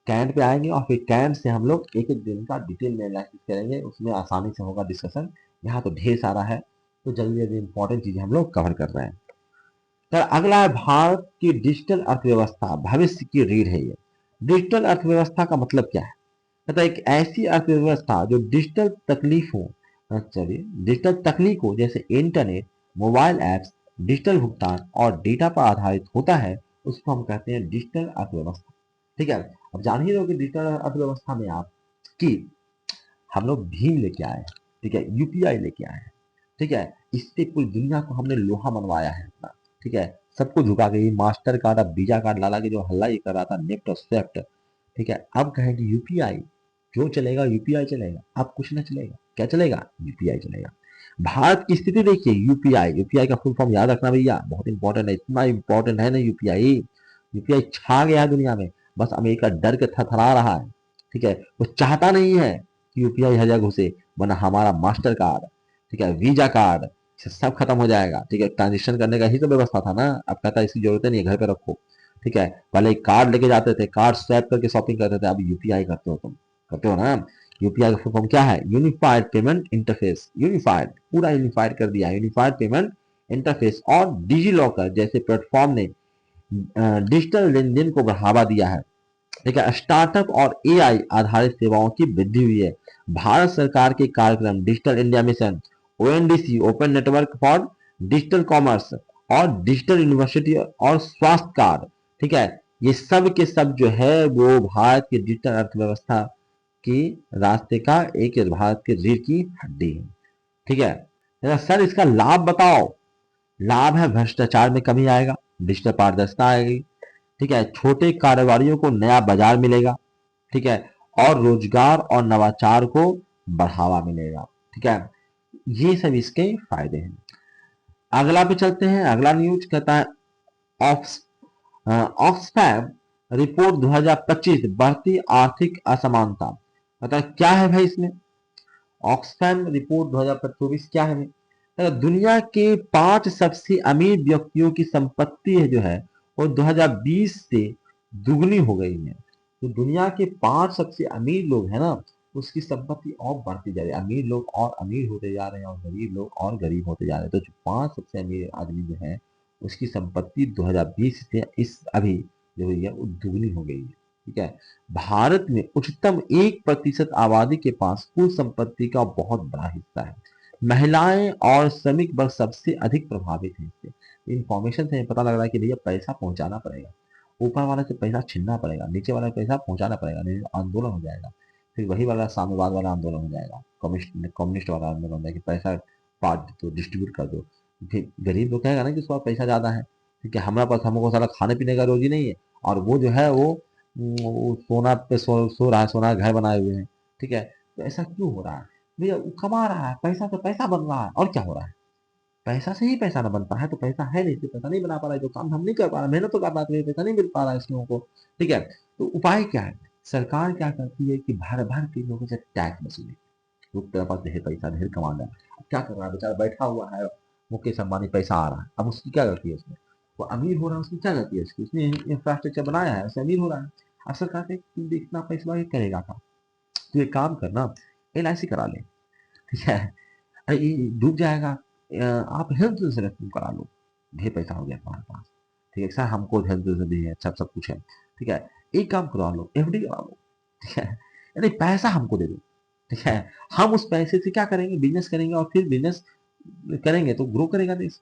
S1: कैंट पे आएंगे, और फिर कैंट से हम लोग एक एक दिन का डिटेल में एनालिसिस करेंगे, उसमें आसानी से होगा डिस्कशन। यहाँ तो ढेर सारा है, तो जल्दी जल्दी इंपॉर्टेंट चीजें हम लोग कवर कर रहे हैं। तो अगला है भारत की डिजिटल अर्थव्यवस्था भविष्य की रीढ़ है ये। डिजिटल अर्थव्यवस्था का मतलब क्या है, मतलब एक ऐसी अर्थव्यवस्था जो डिजिटल तकलीफों, चलिए डिजिटल तकनीकों जैसे इंटरनेट, मोबाइल ऐप्स, डिजिटल भुगतान और डेटा पर आधारित होता है, उसको हम कहते हैं डिजिटल अर्थव्यवस्था। ठीक है, अब जान ही रहो कि डिजिटल अर्थव्यवस्था में आप कि हम लोग भीम लेके आए हैं। ठीक है, यूपीआई लेके आए हैं। ठीक है, इससे पूरी दुनिया को हमने लोहा मनवाया है अपना। ठीक है, सबको झुका के, मास्टर कार्ड अब वीजा कार्ड ला के जो हल्ला ये कर रहा था, नेफ्ट और स्वेफ्ट। ठीक है, अब कहें कि यूपीआई जो चलेगा, यूपीआई चलेगा, अब कुछ ना चलेगा, क्या चलेगा, यूपीआई चलेगा। भारत की स्थिति देखिए, यूपीआई, यूपीआई का फुल फॉर्म याद रखना भैया, बहुत इंपॉर्टेंट है, इतना इंपॉर्टेंट है ना यूपीआई। यूपीआई छा गया है दुनिया में, बस अमेरिका डर के थरथरा रहा है। ठीक है, वो चाहता नहीं है कि यूपीआई हर जगह घुसे, वरना हमारा मास्टर कार्ड, ठीक है, वीजा कार्ड, सब खत्म हो जाएगा। ठीक है, ट्रांजेक्शन करने का ही तो व्यवस्था था ना, अब कहता है इसकी जरूरत नहीं है, घर पे रखो। ठीक है, पहले कार्ड लेके जाते थे, कार्ड स्वैप करके शॉपिंग करते थे, अब यूपीआई करते हो, तुम करते हो ना। यूपीआई का फुल फॉर्म क्या है, यूनिफाइड पेमेंट इंटरफेस। यूनिफाइड, पूरा यूनिफाइड कर दिया, यूनिफाइड पेमेंट इंटरफेस। और डिजी लॉकर जैसे प्लेटफॉर्म ने डिजिटल लेन देन को बढ़ावा दिया है। ठीक है, स्टार्टअप और एआई आधारित सेवाओं की वृद्धि हुई है। भारत सरकार के कार्यक्रम digital India mission, ONDC, open network for digital commerce, और डिजिटल यूनिवर्सिटी और स्वास्थ्य कार्ड, ठीक है, ये सब के सब जो है वो भारत की डिजिटल अर्थव्यवस्था कि रास्ते का एक भारत की रीढ़ की हड्डी है। ठीक है, सर इसका लाभ बताओ। लाभ है भ्रष्टाचार में कमी आएगा, डिजिटल पारदर्शिता आएगी। ठीक है, छोटे कारोबारियों को नया बाजार मिलेगा। ठीक है, और रोजगार और नवाचार को बढ़ावा मिलेगा। ठीक है, ये सब इसके फायदे हैं। अगला पे चलते हैं। अगला न्यूज कहता है ऑक्सफैम रिपोर्ट 2025 बढ़ती आर्थिक असमानता। मतलब क्या है भाई इसमें? ऑक्सफैम रिपोर्ट 2024 क्या है भाई? दुनिया के 5 सबसे अमीर व्यक्तियों की संपत्ति है जो है वो 2020 से दुगनी हो गई है। तो दुनिया के 5 सबसे अमीर लोग हैं ना, उसकी संपत्ति और बढ़ती जा रही है। अमीर लोग और अमीर होते जा रहे हैं और गरीब लोग और गरीब होते जा रहे हैं। तो जो 5 सबसे अमीर आदमी जो है उसकी संपत्ति 2020 से इस अभी जो हुई है वो दुगनी हो गई है। ठीक है, भारत में उच्चतम 1% आबादी के पास कुल संपत्ति का बहुत बड़ा हिस्सा है। महिलाएं और श्रमिक वर्ग सबसे अधिक प्रभावित हैं इससे। इंफॉर्मेशन से पता लग रहा है कि भैया पैसा पहुंचाना पड़ेगा, ऊपर वाले से पैसा छीनना पड़ेगा, नीचे वाला पैसा पहुंचाना पड़ेगा, नहीं तो आंदोलन हो जाएगा। फिर वही वाला साम्यवाद वाला आंदोलन हो जाएगा, कम्युनिस्ट वाला आंदोलन हो जाएगा कि पैसा बांट दो, डिस्ट्रीब्यूट कर दो। फिर गरीब लोग कहेगा ना कि उसके पास पैसा ज्यादा है, ठीक है, हमारे पास हमको सारा खाने पीने का रोजी नहीं है, और वो जो है वो सोना पे सो रहा है, सोना का घर बनाए हुए हैं। ठीक है, तो ऐसा क्यों हो रहा है? भैया वो कमा रहा है, पैसा तो पैसा बन रहा है, और क्या हो रहा है? पैसा से ही पैसा ना बनता है, तो पैसा है नहीं, तो पैसा नहीं बना पा रहा है, जो काम हम नहीं कर पा रहे, मेहनत तो कर रहा है, तो पैसा नहीं मिल पा रहा है इस लोगों को। ठीक है, तो उपाय क्या है? सरकार क्या करती है कि भर भर के लोगों से टैक्स वसूले। लोग तेरे पास ढेर पैसा, ढेर कमाना है, अब क्या कर रहा है बेचारा, बैठा हुआ है, मुकेश अंबानी पैसा आ रहा है, अब उसकी क्या गलती है उसमें? वो अमीर हो रहा है, उसकी क्या गलती है? उसने इंफ्रास्ट्रक्चर बनाया है, उससे अमीर हो रहा है। अब सरकार से तू इतना पैसा करेगा क्या? तू एक काम करना, LIC करा ले। ठीक है, अरे ये डूब जाएगा, आप हेल्थ इंश्योरेंस तुम करा लो, ढेर पैसा हो गया तुम्हारे पास। ठीक है सर, हमको हेल्थ इंश्योरेंस भी है, सब सब कुछ है। ठीक है, एक काम करवा लो, FD करा लो। ठीक है, यानी पैसा हमको दे दो। ठीक है, हम उस पैसे से क्या करेंगे? बिजनेस करेंगे, और फिर बिजनेस करेंगे तो ग्रो करेगा देश।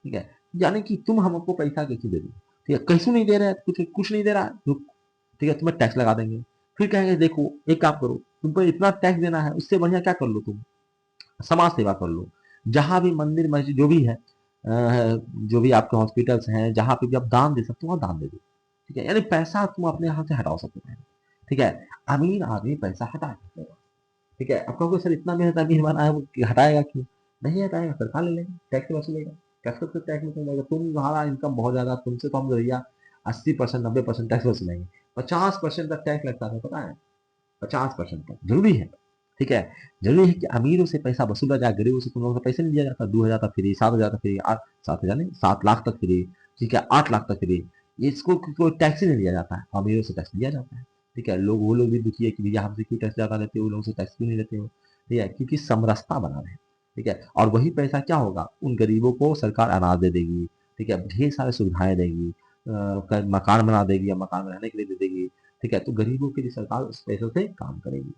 S1: ठीक है, यानी कि तुम हमको पैसा कैसे दे दो? ठीक है, कैसे नहीं दे रहे हैं, कुछ कुछ नहीं दे रहा है, रुक। ठीक है, तुम्हें टैक्स लगा देंगे। फिर कहेंगे देखो एक काम करो, तुम पर इतना टैक्स देना है, उससे बढ़िया क्या कर लो, तुम समाज सेवा कर लो। जहां भी मंदिर मस्जिद जो भी है, जो भी आपके हॉस्पिटल्स हैं, जहां पे भी आप दान दे सकते हो वहाँ दान दे दो। ठीक है, यानी पैसा तुम अपने यहाँ से हटाओ सकते हैं। ठीक है, अमीर आदमी पैसा हटा सकते हो। ठीक है, अब कहोगे सर इतना मेहनत अमीर बना है वो हटाएगा क्यों? नहीं हटाएगा, सरकार ले लेगा, टैक्स वसूलेगा। कैसे तो टैक्स वसूलेगा? तुम्हारा इनकम बहुत ज्यादा, तुमसे तो हम भैया 80% 90% टैक्स वसूलेंगे। 50% तक टैक्स लगता है, पता है? 50% तक जरूरी है। ठीक है, जरूरी है कि अमीरों से पैसा वसूला जाए, गरीबों से तुम लोगों से पैसे नहीं लिया जाता। 2,000 तक फ्री, 7,000 तक फ्री, 7,000 नहीं, 7 लाख तक फ्री। ठीक है, 8 लाख तक फ्री। इसको कोई टैक्स ही नहीं लिया जाता है, अमीरों से टैक्स लिया जाता है। ठीक है, लोग वो लोग भी दुखी है कि भैया हमसे क्यों टैक्स ज्यादा लेते हो, वो लोगों से टैक्स क्यों नहीं लेते हो? ठीक है, क्योंकि समरसता बना रहे। ठीक है, और वही पैसा क्या होगा, उन गरीबों को सरकार अनाज दे देगी। ठीक है, ढेर सारी सुविधाएं देगी, मकान बना देगी या मकान में रहने के लिए दे देगी। ठीक है, तो गरीबों के लिए सरकार उस पैसों से काम करेगी।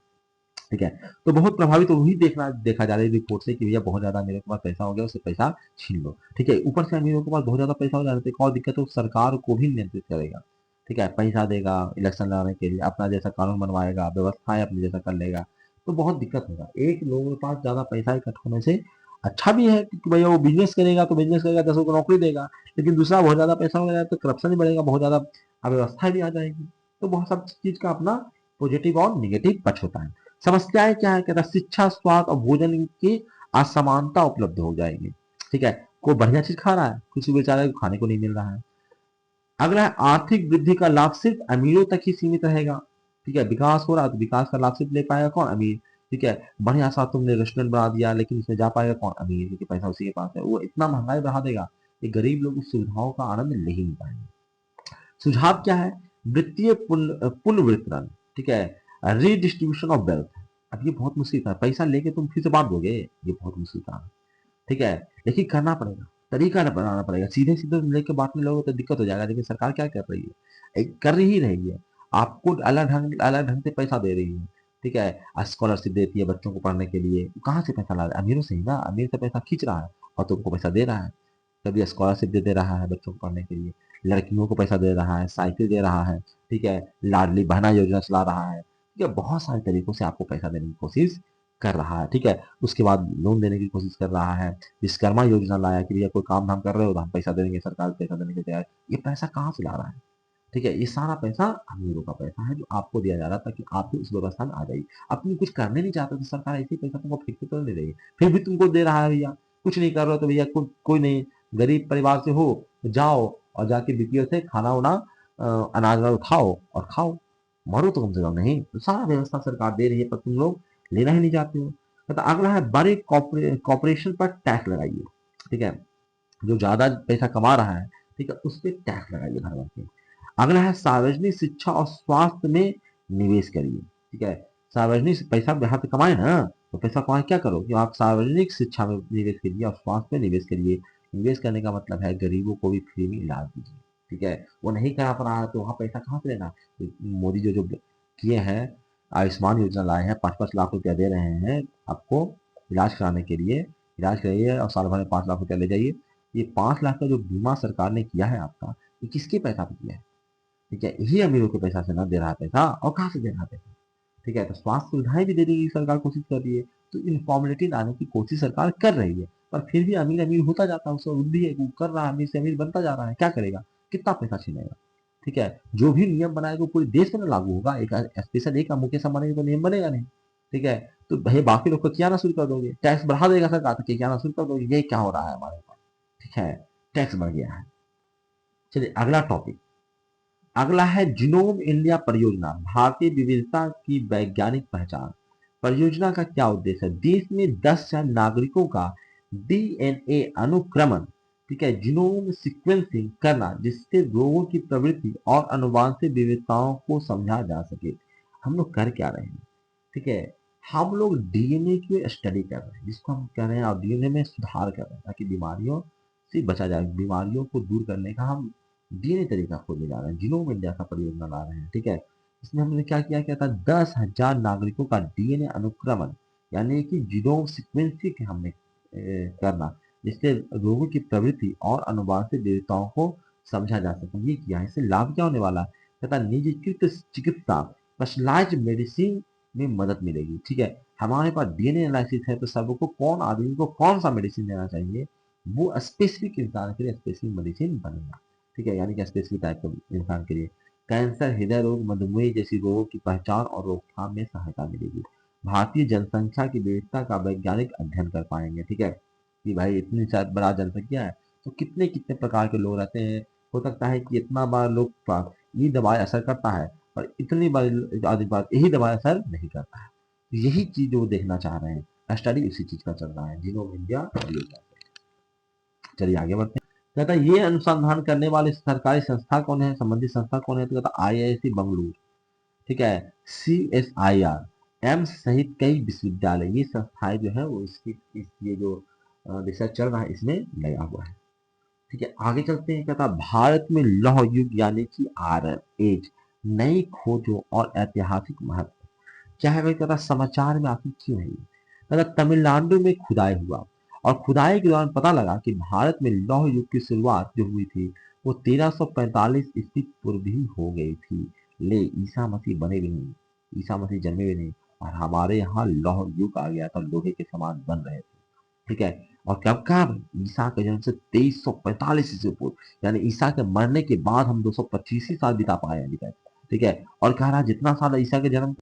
S1: ठीक है, तो बहुत प्रभावित तो वही देखा जा रहा है रिपोर्ट से कि भैया बहुत ज्यादा मेरे के पास पैसा हो गया, उससे पैसा छीन लो। ठीक है, ऊपर से अमीरों के पास बहुत ज्यादा पैसा हो जाता है, तो एक और दिक्कत है, सरकार को भी नियंत्रित करेगा। ठीक है, पैसा देगा इलेक्शन लड़ाने के लिए, अपना जैसा कानून बनवाएगा, व्यवस्थाएं अपनी जैसा कर लेगा, तो बहुत दिक्कत होगा। एक लोगों के पास ज्यादा पैसा इकट्ठा होने से अच्छा भी है कि भैया वो बिजनेस करेगा, तो बिजनेस करेगा 10 को नौकरी देगा। लेकिन दूसरा बहुत ज्यादा पैसा हो गया तो करप्शन ही बढ़ेगा, बहुत ज्यादा अव्यवस्था भी आ जाएगी। तो बहुत सब चीज का अपना पॉजिटिव और निगेटिव पक्ष होता है। समस्याएं क्या है? कहता है शिक्षा, स्वास्थ्य और भोजन की असमानता उपलब्ध हो जाएगी। ठीक है, कोई बढ़िया चीज खा रहा है, किसी बेचारे को खाने को नहीं मिल रहा है। अगला है आर्थिक वृद्धि का लाभ सिर्फ अमीरों तक ही सीमित रहेगा। ठीक है, विकास हो रहा है तो विकास का लाभ सिर्फ ले पाएगा कौन? अमीर। ठीक है, बढ़िया सा तुमने रेस्टोरेंट बना दिया, लेकिन उसमें जा पाएगा कौन? अमीर, क्योंकि पैसा उसी के पास है। वो इतना महंगाई बढ़ा देगा कि गरीब लोग उस सुविधाओं का आनंद ले ही नहीं पाएंगे। सुझाव क्या है? वित्तीय पुनर्वितरण। ठीक है, रीडिस्ट्रीब्यूशन ऑफ वेल्थ। अब ये बहुत मुश्किल था, पैसा लेके तुम फिर से बांट दोगे, ये बहुत मुश्किल था। ठीक है, लेकिन करना पड़ेगा, तरीका बनाना पड़ेगा। सीधे सीधे लेके बांटने लोगों तो दिक्कत हो जाएगा। लेकिन सरकार क्या कर रही है? कर ही रही है, आपको अलग ढंग से पैसा दे रही है। ठीक है, स्कॉलरशिप देती है बच्चों को पढ़ने के लिए। कहाँ से पैसा ला रहा है? अमीरों से ही ना, अमीर से पैसा खींच रहा है और तुमको पैसा दे रहा है। कभी स्कॉलरशिप दे रहा है बच्चों को पढ़ने के लिए, लड़कियों को पैसा दे रहा है, साइकिल दे रहा है। ठीक है, लाडली बहना योजना चला रहा है। ठीक है, बहुत सारे तरीकों से आपको पैसा देने की कोशिश कर रहा है, ठीक है। उसके बाद लोन देने की कोशिश कर रहा है, विश्वकर्मा योजना लाया कि भैया कोई काम धाम कर रहे हो तो हम पैसा दे देंगे, सरकार पैसा देने के तैयार है। ये पैसा कहाँ से ला रहा है? ठीक है, ये सारा पैसा अमीरों का पैसा है जो आपको दिया जा रहा है ताकि आप भी उस व्यवस्था में आ जाइए। अपनी कुछ करने नहीं चाहते तो सरकार ऐसे ही पैसा तुमको फेंक के तो नहीं रही है, फिर भी तुमको दे रहा है भैया। कुछ नहीं कर रहे हो तो भैया कोई नहीं, गरीब परिवार से हो तो जाओ और जाके बीपीओ से खाना वाना अनाज वनाज उठाओ और खाओ, मरो तो कम से कम नहीं। तो सारा व्यवस्था सरकार दे रही है पर तुम लोग लेना ही नहीं चाहते हो। तो अगला है बड़े कॉर्पोरेशन पर टैक्स लगाइए, ठीक है, जो ज्यादा पैसा कमा रहा है, ठीक है, उस पर टैक्स लगाइए भर भर के। अगला है सार्वजनिक शिक्षा और स्वास्थ्य में निवेश करिए, ठीक है। सार्वजनिक पैसा यहाँ पे कमाए ना, तो पैसा कमाए क्या करो कि आप सार्वजनिक शिक्षा में निवेश करिए और स्वास्थ्य में निवेश करिए। निवेश करने का मतलब है गरीबों को भी फ्री में इलाज दीजिए, ठीक है। वो नहीं करा पा रहा है तो वहाँ पैसा कहाँ से लेना? तो मोदी जो किए हैं, आयुष्मान योजना लाए हैं, 5-5 लाख रुपया दे रहे हैं आपको इलाज कराने के लिए। इलाज कराइए और साल भर में 5 लाख रुपया ले जाइए। ये 5 लाख का जो बीमा सरकार ने किया है आपका, ये किसके पैसा पे किया है? ठीक है, यही अमीरों के पैसा से ना दे रहा है पैसा, और कहाँ से दे रहा है पैसा? ठीक है, तो स्वास्थ्य सुविधाएं भी देने की सरकार कोशिश कर रही है। तो इनफॉर्मेलिटी लाने की कोशिश सरकार कर रही है, पर फिर भी अमीर अमीर होता जाता है, उसका वृद्धि है, वो कर रहा है, अमीर से अमीर बनता जा रहा है, क्या करेगा? कितना पैसा छीनेगा? ठीक है, जो भी नियम बनाएगा वो पूरे देश में ना लागू होगा, एक स्पेशल एक मुकेश अंबानी तो नियम बनेगा नहीं। ठीक है, तो भाई बाकी लोग को क्या ना शुरू कर दोगे? टैक्स बढ़ा देगा सरकार तो क्या ना शुरू कर दोगे? ये क्या हो रहा है हमारे पास? ठीक है, टैक्स बढ़ गया है। चलिए अगला टॉपिक, अगला है जीनोम इंडिया परियोजना, भारतीय विविधता की वैज्ञानिक पहचान। परियोजना का क्या उद्देश्य है? देश में 10,000 नागरिकों का डीएनए अनुक्रमण, ठीक है, जीनोम सीक्वेंसिंग करना, जिससे रोगों की प्रवृत्ति और अनुवांशिक विविधताओं को समझा जा सके। हम लोग कर क्या रहे हैं? ठीक है, हम लोग डीएनए की स्टडी कर रहे हैं, जिसको हम कह रहे हैं, और डीएनए में सुधार कर रहे हैं ताकि बीमारियों से बचा जाए। बीमारियों को दूर करने का हम डीएनए तरीका खोजने जा रहे हैं, जीनोम इंडिया का परियोजना ला रहे हैं, ठीक है। इसमें हमने क्या था, 10,000 नागरिकों का डीएनए अनुक्रमण, यानी कि जीनोम सीक्वेंसिंग हमने करना, जिससे रोगों की प्रवृत्ति और अनुवांशिक विविधताओं को समझा जा सके। ये किया है, इससे लाभ क्या होने वाला है? तथा निजीकृत चिकित्सा, पर्सनलाइज्ड मेडिसिन में मदद मिलेगी, ठीक है। हमारे पास डीएनए एनालिसिस है तो सबको, कौन आदमी को कौन सा मेडिसिन देना चाहिए, वो स्पेसिफिक इंसान के लिए स्पेसिफिक मेडिसिन बनेगा, ठीक है, यानी कि स्पेसिफिक टाइप के इंसान के लिए। कैंसर, हृदय रोग, मधुमेह जैसी रोगों की पहचान और रोकथाम में सहायता मिलेगी। भारतीय जनसंख्या की विविधता का वैज्ञानिक अध्ययन कर पाएंगे, ठीक है, कि भाई इतनी शायद बड़ा जनसंख्या है तो कितने कितने प्रकार के लोग रहते हैं। हो सकता है कि इतना बार लोग ये दवाई असर करता है और इतनी बार आधी बार यही दवाई असर नहीं करता है। तो यही चीज वो देखना चाह रहे हैं, स्टडी इसी चीज का चल रहा है, जीनोम इंडिया परियोजना। चलिए आगे बढ़ते हैं। कहता है ये अनुसंधान करने वाली सरकारी संस्था कौन है, संबंधित संस्था कौन है? तो कहता आईआईटी बंगलुरु, ठीक है, सीएसआईआर, एम्स सहित कई विश्वविद्यालय, ये संस्थाएं जो है वो ये जो रिसर्च चल रहा है इसमें लगा हुआ है। ठीक है, आगे चलते हैं। कहता भारत में लौह युग यानी कि आयरन एज, नई खोजों और ऐतिहासिक महत्व क्या है भाई? कहता समाचार में आखिर क्यों है ये? कहता तमिलनाडु में खुदाई हुआ और खुदाई के दौरान पता लगा कि भारत में लौह युग की शुरुआत जो हुई थी वो 1345 ईस्वी पूर्व ही हो गई थी। ले ईसा मसीह बने भी नहीं, ईसा मसीह जन्मे भी नहीं, और हमारे यहाँ लौह युग आ गया था, लोहे के समान बन रहे थे, ठीक है। और कब का? ईसा के जन्म से 2345 ईस्वी पूर्व, यानी ईसा के मरने के बाद हम 225 ही साल बिता पाए हैं अभी तक, ठीक है। और कह रहा जितना साल ईसा के जन्म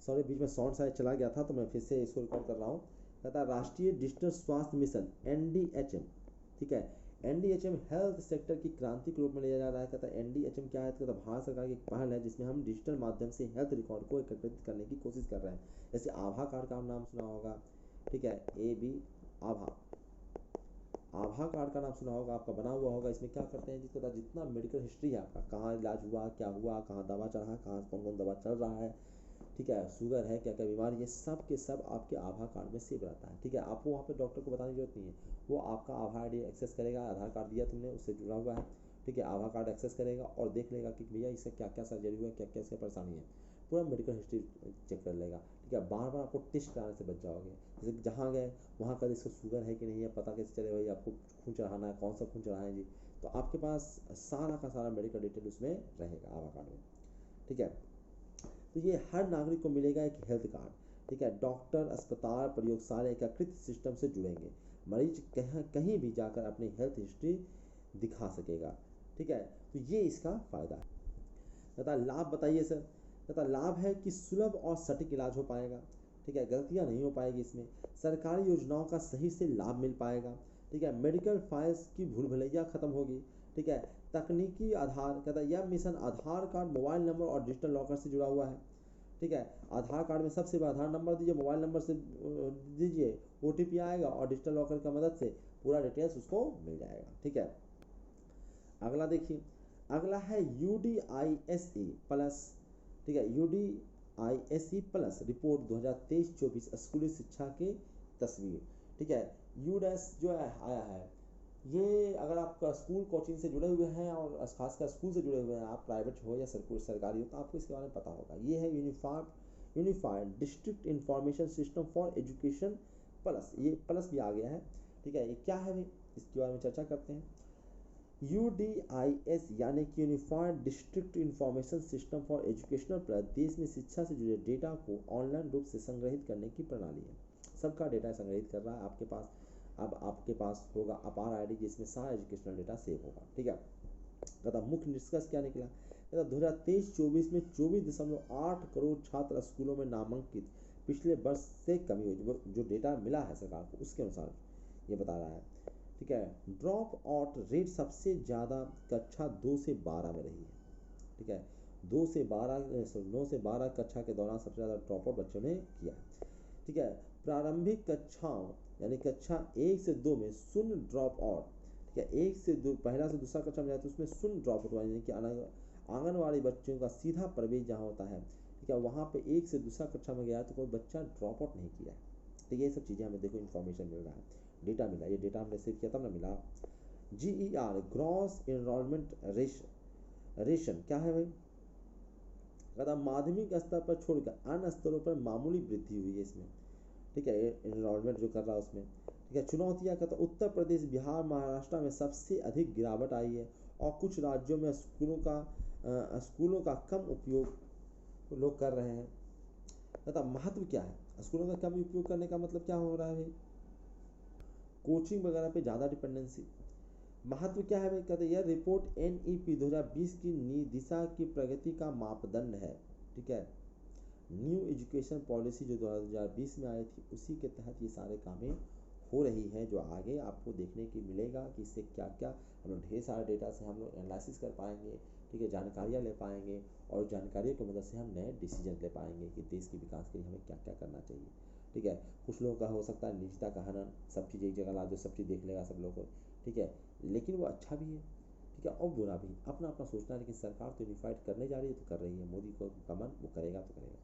S2: सॉरी बीच में साउंड शायद चला गया था तो मैं फिर से इसको रिकॉर्ड कर रहा हूँ। कहता है राष्ट्रीय डिजिटल स्वास्थ्य मिशन NDHM, ठीक है, NDHM हेल्थ सेक्टर की क्रांति के रूप में लिया जा रहा है। कहता है NDHM क्या है, कहता है भारत सरकार की एक पहल है जिसमें हम डिजिटल माध्यम से हेल्थ रिकॉर्ड को एकत्रित करने की कोशिश कर रहे हैं। जैसे आभा कार्ड का नाम सुना होगा, ठीक है, AB आभा, आभा कार्ड का नाम सुना होगा, आपका बना हुआ होगा। इसमें क्या करते हैं, जिसका जितना मेडिकल हिस्ट्री है आपका, कहाँ इलाज हुआ, क्या हुआ, कहाँ दवा चढ़ा, कहाँ कौन कौन दवा चल रहा है, ठीक है, शुगर है, क्या क्या बीमारी है, सब के सब आपके आभा कार्ड में सेव रहता है। ठीक है, आपको वहाँ पे डॉक्टर को बताने की जरूरत नहीं है, वो आपका आभा ID एक्सेस करेगा, आधार कार्ड दिया तुमने उससे जुड़ा हुआ है, ठीक है, आभा कार्ड एक्सेस करेगा और देख लेगा कि भैया इससे क्या क्या सर्जरी हुआ है, क्या क्या इसका परेशानी है, पूरा मेडिकल हिस्ट्री चेक कर लेगा। ठीक है, बार बार आपको टेस्ट कराने से बच जाओगे। जैसे जहाँ गए वहाँ का इसको शुगर है कि नहीं है, पता कैसे चले भाई, आपको खून चढ़ाना है, कौन सा खून चढ़ाएं जी, तो आपके पास सारा का सारा मेडिकल डिटेल उसमें रहेगा आभा कार्ड में। ठीक है, तो ये हर नागरिक को मिलेगा एक हेल्थ कार्ड। ठीक है, डॉक्टर, अस्पताल, प्रयोगशाला एकीकृत सिस्टम से जुड़ेंगे, मरीज कहीं भी जाकर अपनी हेल्थ हिस्ट्री दिखा सकेगा। ठीक है, तो ये इसका फ़ायदा है। तथा लाभ बताइए सर। तथा लाभ है कि सुलभ और सटीक इलाज हो पाएगा। ठीक है, गलतियां नहीं हो पाएगी इसमें, सरकारी योजनाओं का सही से लाभ मिल पाएगा। ठीक है, मेडिकल फाइल्स की भूल भुलैया खत्म होगी। ठीक है, तकनीकी आधार, कहता है यह मिशन आधार कार्ड, मोबाइल नंबर और डिजिटल लॉकर से जुड़ा हुआ है। ठीक है, आधार कार्ड में सबसे बड़ा आधार नंबर दीजिए, मोबाइल नंबर से दीजिए, OTP आएगा और डिजिटल लॉकर की मदद से पूरा डिटेल्स उसको मिल जाएगा। ठीक है, अगला देखिए, अगला है UDISE प्लस। ठीक है, UDISE प्लस रिपोर्ट 2023-24 स्कूली शिक्षा के तस्वीर। ठीक है, UDAS जो आया है, ये अगर आप स्कूल कोचिंग से जुड़े हुए हैं और खासकर स्कूल से जुड़े हुए हैं, आप प्राइवेट हो या सरकारी हो, तो आपको इसके बारे में पता होगा। ये है unified district information system for education plus, ये प्लस भी आ गया है। ठीक है, ये क्या है भाई, इसके बारे में चर्चा करते हैं। UDIS यानी कि unified district information system for educational plus देश में शिक्षा से जुड़े डेटा को ऑनलाइन रूप से संग्रहित करने की प्रणाली है। सबका डेटा संग्रहित कर रहा है आपके पास। अब आपके पास होगा अपार ID जिसमें सारा एजुकेशनल डेटा सेव होगा। ठीक है, कहता मुख्य निष्कर्ष क्या निकला, कहता 2023-24 में 24.8 करोड़ छात्र स्कूलों में नामांकित, पिछले वर्ष से कमी हुई। जो डेटा मिला है सरकार को उसके अनुसार ये बता रहा है। ठीक है, ड्रॉप आउट रेट सबसे ज़्यादा कक्षा 2 से 12 में रही है। ठीक है, 9 से 12 कक्षा के दौरान सबसे ज़्यादा ड्रॉप आउट बच्चों ने किया। ठीक है, प्रारंभिक कक्षाओं यानी कक्षा 1 से 2 में शून्य ड्रॉप आउट। ठीक है, 1 से 2 पहला से दूसरा कक्षा में जाए तो उसमें शून्य ड्रॉप आउट हुआ, यानी कि आंगनवाड़ी बच्चों का सीधा प्रवेश जहाँ होता है, ठीक है, वहाँ पे 1 से दूसरा कक्षा में गया तो कोई बच्चा ड्रॉप आउट नहीं किया है। तो ये सब चीज़ें हमें देखो इन्फॉर्मेशन मिल रहा है, डेटा मिला, ये डेटा हमने सेव किया तब ना मिला। GER ग्रॉस एनरोलमेंट रेशन क्या है भाई, कहता माध्यमिक स्तर पर छोड़कर अन्य स्तरों पर मामूली वृद्धि हुई है इसमें। ठीक है, एनरोलमेंट जो कर रहा है उसमें। ठीक है, चुनौतियाँ, कहता उत्तर प्रदेश, बिहार, महाराष्ट्र में सबसे अधिक गिरावट आई है और कुछ राज्यों में स्कूलों का कम उपयोग लोग कर रहे हैं। कहता महत्व क्या है, स्कूलों का कम उपयोग करने का मतलब क्या हो रहा है भाई, कोचिंग वगैरह पे ज़्यादा डिपेंडेंसी। महत्व क्या है भाई, कहते यह रिपोर्ट NEP 2020 की दिशा की प्रगति का मापदंड है। ठीक है, न्यू एजुकेशन पॉलिसी जो 2020 में आई थी उसी के तहत ये सारे कामें हो रही हैं, जो आगे आपको देखने की मिलेगा कि इससे क्या क्या हम लोग ढेर सारे डेटा से हम लोग एनालिसिस कर पाएंगे। ठीक है, जानकारियाँ ले पाएंगे और जानकारियों की मदद से हम नए डिसीजन ले पाएंगे कि देश के विकास के लिए हमें क्या क्या करना चाहिए। ठीक है, कुछ लोगों का हो सकता है निजता का हनन, सब चीज़ एक जगह ला दो, सब चीज़ देख लेगा सब लोग को। ठीक है, लेकिन वो अच्छा भी है। ठीक है, और बुरा भी, अपना अपना सोचना है, लेकिन सरकार तो यूनिफाइड करने जा रही है तो कर रही है, मोदी को कमन वो करेगा तो करेगा।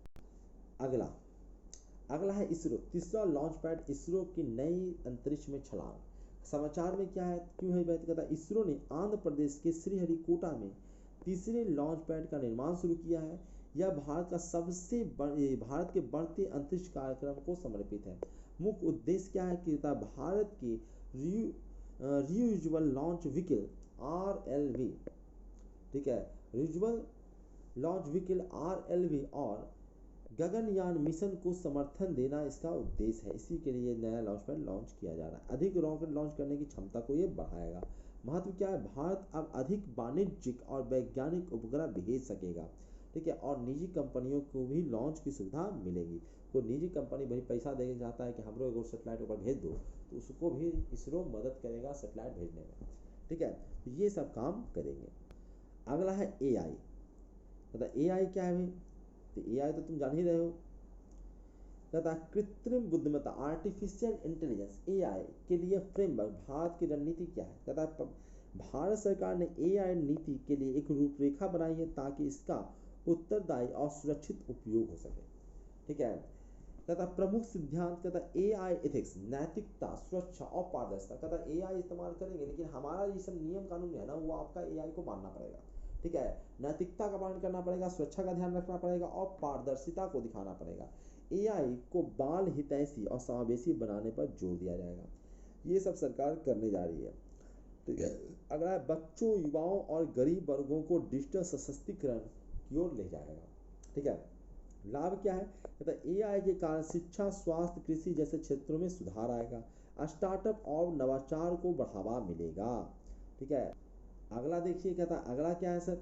S2: अगला है इसरो, तीसरा लॉन्च पैड, इसरो की नई अंतरिक्ष में छलांग। समाचार में क्या है, क्यों है बात, कहता इसरो ने आंध्र प्रदेश के श्रीहरिकोटा में तीसरे लॉन्च पैड का निर्माण शुरू किया है। यह भारत के बढ़ते अंतरिक्ष कार्यक्रम को समर्पित है। मुख्य उद्देश्य क्या है कि भारत के रियूजेबल लॉन्च व्हीकल RLV, ठीक है, रियूजेबल लॉन्च व्हीकल RLV और गगनयान मिशन को समर्थन देना इसका उद्देश्य है। इसी के लिए नया लॉन्च पैड लॉन्च किया जा रहा है। अधिक रॉकेट लॉन्च करने की क्षमता को ये बढ़ाएगा। महत्व क्या है, भारत अब अधिक वाणिज्यिक और वैज्ञानिक उपग्रह भेज सकेगा। ठीक है, और निजी कंपनियों को भी लॉन्च की सुविधा मिलेगी। कोई निजी कंपनी भाई पैसा देके चाहता है कि हम लोग सेटेलाइट ऊपर भेज दो, तो उसको भी इसरो मदद करेगा सेटेलाइट भेजने में। ठीक है, तो ये सब काम करेंगे। अगला है AI। मतलब AI क्या है भाई? तो AI तो तुम जान ही रहे हो। कहता कृत्रिम बुद्धिमत्ता आर्टिफिशियल इंटेलिजेंस AI के लिए फ्रेमवर्क भारत की रणनीति क्या है? कहता भारत सरकार ने AI नीति के लिए एक रूपरेखा बनाई है ताकि इसका उत्तरदायी और सुरक्षित उपयोग हो सके। ठीक है, कहता प्रमुख सिद्धांत, कहता AI एथिक्स, नैतिकता, सुरक्षा और पारदर्शिता। कहता AI इस्तेमाल करेंगे लेकिन हमारा ये सब नियम कानून है ना, वो आपका AI को मानना पड़ेगा। ठीक है, नैतिकता का पालन करना पड़ेगा, सुरक्षा का ध्यान रखना पड़ेगा और पारदर्शिता को दिखाना पड़ेगा। AI को बाल हितैषी और समावेशी बनाने पर जोर दिया जाएगा। ये सब सरकार करने जा रही है। ठीक है, अगला बच्चों, युवाओं और गरीब वर्गों को डिजिटल सशक्तिकरण की ओर ले जाएगा। ठीक है, लाभ क्या है? कहता AI के कारण शिक्षा, स्वास्थ्य, कृषि जैसे क्षेत्रों में सुधार आएगा, स्टार्टअप और नवाचार को बढ़ावा मिलेगा। ठीक है, अगला देखिए, कहता अगला क्या है सर?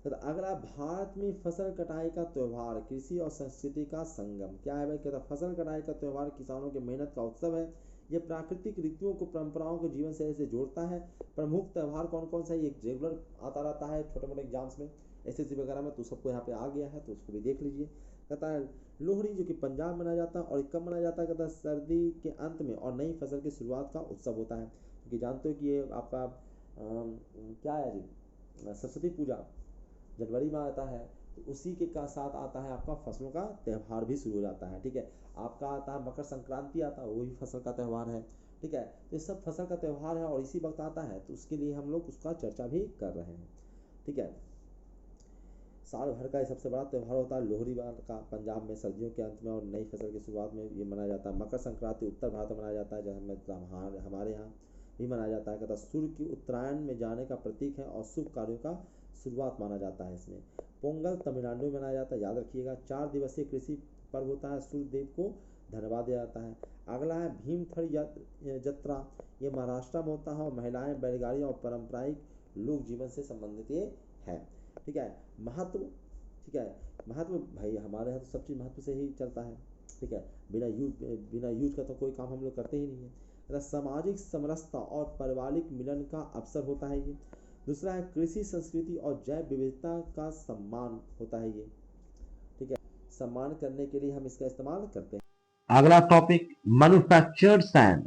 S2: कहता अगला भारत में फसल कटाई का त्यौहार, कृषि और संस्कृति का संगम। क्या है भाई? कहता फसल कटाई का त्यौहार किसानों के मेहनत का उत्सव है। ये प्राकृतिक ऋतुओं को परंपराओं के जीवन शैली से जोड़ता है। प्रमुख त्यौहार कौन कौन सा है? ये रेगुलर आता रहता है छोटे मोटे एग्जाम्स में, SSC वगैरह में, तो सबको यहाँ पे आ गया है, तो उसको भी देख लीजिए। कहता है लोहड़ी, जो कि पंजाब में मनाया जाता है, और कब मनाया जाता है? कहता है सर्दी के अंत में और नई फसल की शुरुआत का उत्सव होता है। क्योंकि जानते हो कि ये आपका क्या है जी, सरस्वती पूजा जनवरी में आता है, तो उसी के का साथ आता है आपका फसलों का त्यौहार भी शुरू हो जाता है। ठीक है, आपका आता है मकर संक्रांति, आता है वो भी फसल का त्यौहार है। ठीक है, तो ये सब फसल का त्यौहार है और इसी वक्त आता है, तो उसके लिए हम लोग उसका चर्चा भी कर रहे हैं। ठीक है, साल भर का ये सबसे बड़ा त्यौहार होता है लोहड़ी का, पंजाब में सर्दियों के अंत में और नई फसल की शुरुआत में ये मनाया जाता है। मकर संक्रांति उत्तर भारत में मनाया जाता है, जहाँ हमारे यहाँ भी मनाया जाता है। कहता सूर्य की उत्तरायण में जाने का प्रतीक है और शुभ कार्यों का शुरुआत माना जाता है इसमें। पोंगल तमिलनाडु में मनाया जाता है, याद रखिएगा। 4 दिवसीय कृषि पर्व होता है, सूर्य देव को धन्यवाद दिया जाता है। अगला है भीमथड़ी जत्रा, ये महाराष्ट्र में होता है और महिलाएं, बैलगाड़ी और पारंपरिक लोक जीवन से संबंधित ये है। ठीक है, महत्व, ठीक है, महत्व भाई हमारे यहाँ तो सब चीज़ महत्व से ही चलता है। ठीक है, बिना यूज का तो कोई काम हम लोग करते ही नहीं है। सामाजिक समरसता और पारिवारिक मिलन का अवसर होता है ये। दूसरा है कृषि संस्कृति और जैव विविधता का सम्मान होता है ये। ठीक है, सम्मान करने के लिए हम इसका इस्तेमाल करते हैं।
S1: अगला टॉपिक मैन्युफैक्चर्ड सैंड।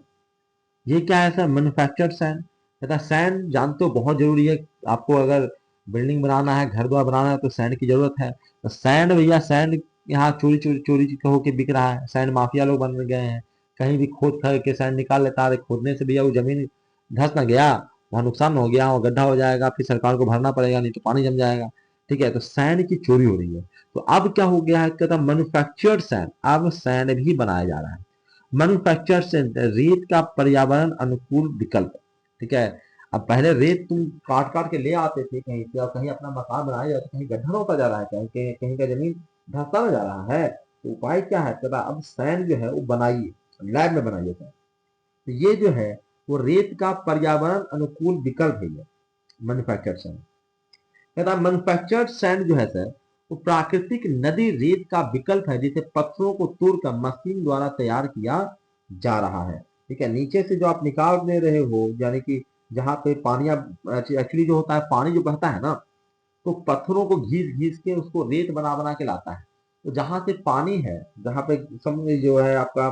S1: ये क्या है सर? मैन्युफैक्चर्ड सैंड, कहता सैंड जानते हो बहुत जरूरी है। आपको अगर बिल्डिंग बनाना है, घर द्वार बनाना है, तो सैंड की जरूरत है। तो सैंड भैया, सैंड यहाँ चोरी चोरी चोरी होके बिक रहा है। सैंड माफिया लोग बन गए हैं, कहीं भी खोद खा के सैंड निकाल लेता है। खोदने से भैया वो जमीन धंस ना गया, वहाँ नुकसान हो गया, वो गड्ढा हो जाएगा, फिर सरकार को भरना पड़ेगा, नहीं तो पानी जम जाएगा। ठीक है, तो सैंड की चोरी हो रही है। तो अब क्या हो गया है? कहता मैन्युफैक्चर्ड सैंड, अब सैंड भी बनाया जा रहा है। मैन्युफैक्चर्ड सैंड रेत का पर्यावरण अनुकूल विकल्प। ठीक है, अब पहले रेत तुम काट काट के ले आते थे कहीं से, और कहीं अपना मकान बनाया जाता, कहीं गड्ढा होता जा रहा है, कहीं कहीं कहीं का जमीन धंसता ना जा रहा है। तो उपाय क्या है? कहता अब सैंड जो है वो बनाइए, लैब में बनाइए सैंड। तो ये जो है वो रेत का पर्यावरण अनुकूल विकल्प है, ये मैन्युफैक्चर्ड सैंड। कहता मैन्युफैक्चर्ड सैंड जो है सर, वो प्राकृतिक नदी रेत का विकल्प है, जिसे पत्थरों को तोड़कर मशीन द्वारा तैयार किया जा रहा है। ठीक है, नीचे से जो आप निकाल दे रहे हो, यानी कि जहाँ पे पानी, एक्चुअली जो होता है पानी जो बहता है ना, तो पत्थरों को घीस घीस के उसको रेत बना बना के लाता है। तो जहाँ से पानी है, जहाँ पे समुद्र जो है आपका,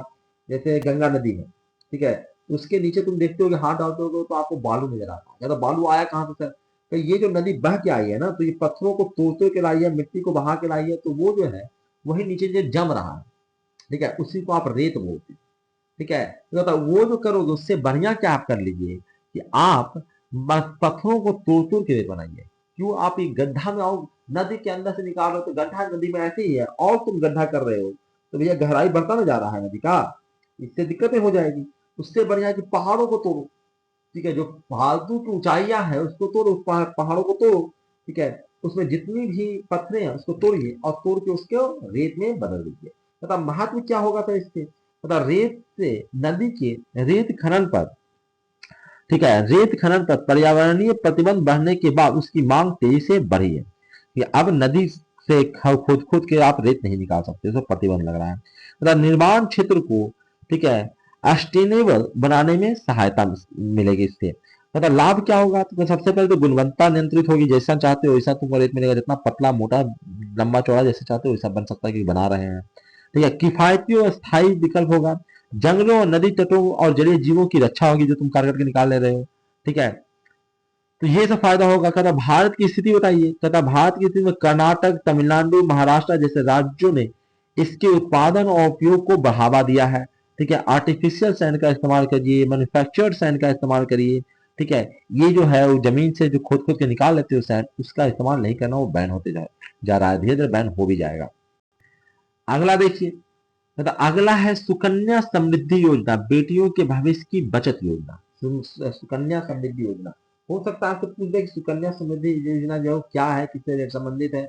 S1: जैसे गंगा नदी है, ठीक है, उसके नीचे तुम देखते हो कि हाथ डालते हो तो आपको बालू नजर आता है। या तो बालू आया कहाँ से सर? तो ये जो नदी बह के आई है ना, तो ये पत्थरों को तोड़ के लाई है, मिट्टी को बहा के लाई है, तो वो जो है वही नीचे जो जम रहा है। ठीक है, उसी को आप रेत बोलते हैं। ठीक है, तो वो जो करोगे उससे बढ़िया क्या आप कर लीजिए कि आप पत्थरों को तोड़ तोड़ के रेत बनाइए। क्यों आप एक गड्ढा में आओ, नदी के अंदर से निकाल रहे हो, तो गड्ढा नदी में ऐसे ही है, और तुम गड्ढा कर रहे हो, तो भैया गहराई बढ़ता ना जा रहा है नदी का, इससे दिक्कतें हो जाएगी। उससे बढ़िया है कि पहाड़ों को तोड़ो। ठीक है, जो फालतू की ऊंचाइयां है उसको तोड़ो, पहाड़ों को तोड़ो। ठीक है, उसमें जितनी भी पत्थरें हैं उसको तोड़िए, और तोड़ के उसको रेत में बदल दीजिए। मतलब महत्व क्या होगा था इससे? मतलब रेत से नदी के रेत खनन पर, ठीक है, रेत खनन पर पर्यावरणीय प्रतिबंध बढ़ने के बाद उसकी मांग तेजी से बढ़ी है। कि अब नदी से खुद खुद के आप रेत नहीं निकाल सकते, उसमें प्रतिबंध लग रहा है। मतलब निर्माण क्षेत्र को, ठीक है, सस्टेनेबल बनाने में सहायता मिलेगी इससे। मतलब लाभ क्या होगा, तो सबसे पहले तो गुणवत्ता नियंत्रित होगी, जैसा चाहते हो वैसा तुमको रेत मिलेगा, जितना पतला मोटा लंबा चौड़ा जैसे चाहते हो वैसा बन सकता है, कि बना रहे हैं। ठीक है, किफायती और स्थायी विकल्प होगा, जंगलों और नदी तटों और जलीय जीवों की रक्षा होगी, जो तुम कार करके निकाल ले रहे हो। ठीक है, तो ये सब फायदा होगा। कहता भारत की स्थिति बताइए, कहता भारत की स्थिति में कर्नाटक, तमिलनाडु, महाराष्ट्र जैसे राज्यों ने इसके उत्पादन और उपयोग को बढ़ावा दिया है। ठीक है, आर्टिफिशियल सैंड का इस्तेमाल करिए, मैन्युफैक्चर्ड सैंड का इस्तेमाल करिए। ठीक है, ये जो है वो जमीन से जो खोद खोद के निकाल लेते हो सैंड, उसका इस्तेमाल नहीं करना, वो बैन होते जा रहा है, धीरे धीरे बैन हो भी जाएगा। अगला देखिए, मतलब अगला है सुकन्या समृद्धि योजना, बेटियों के भविष्य की बचत योजना। सुकन्या समृद्धि योजना, हो सकता है आपसे पूछ दे कि सुकन्या समृद्धि योजना जो क्या है, किससे संबंधित है।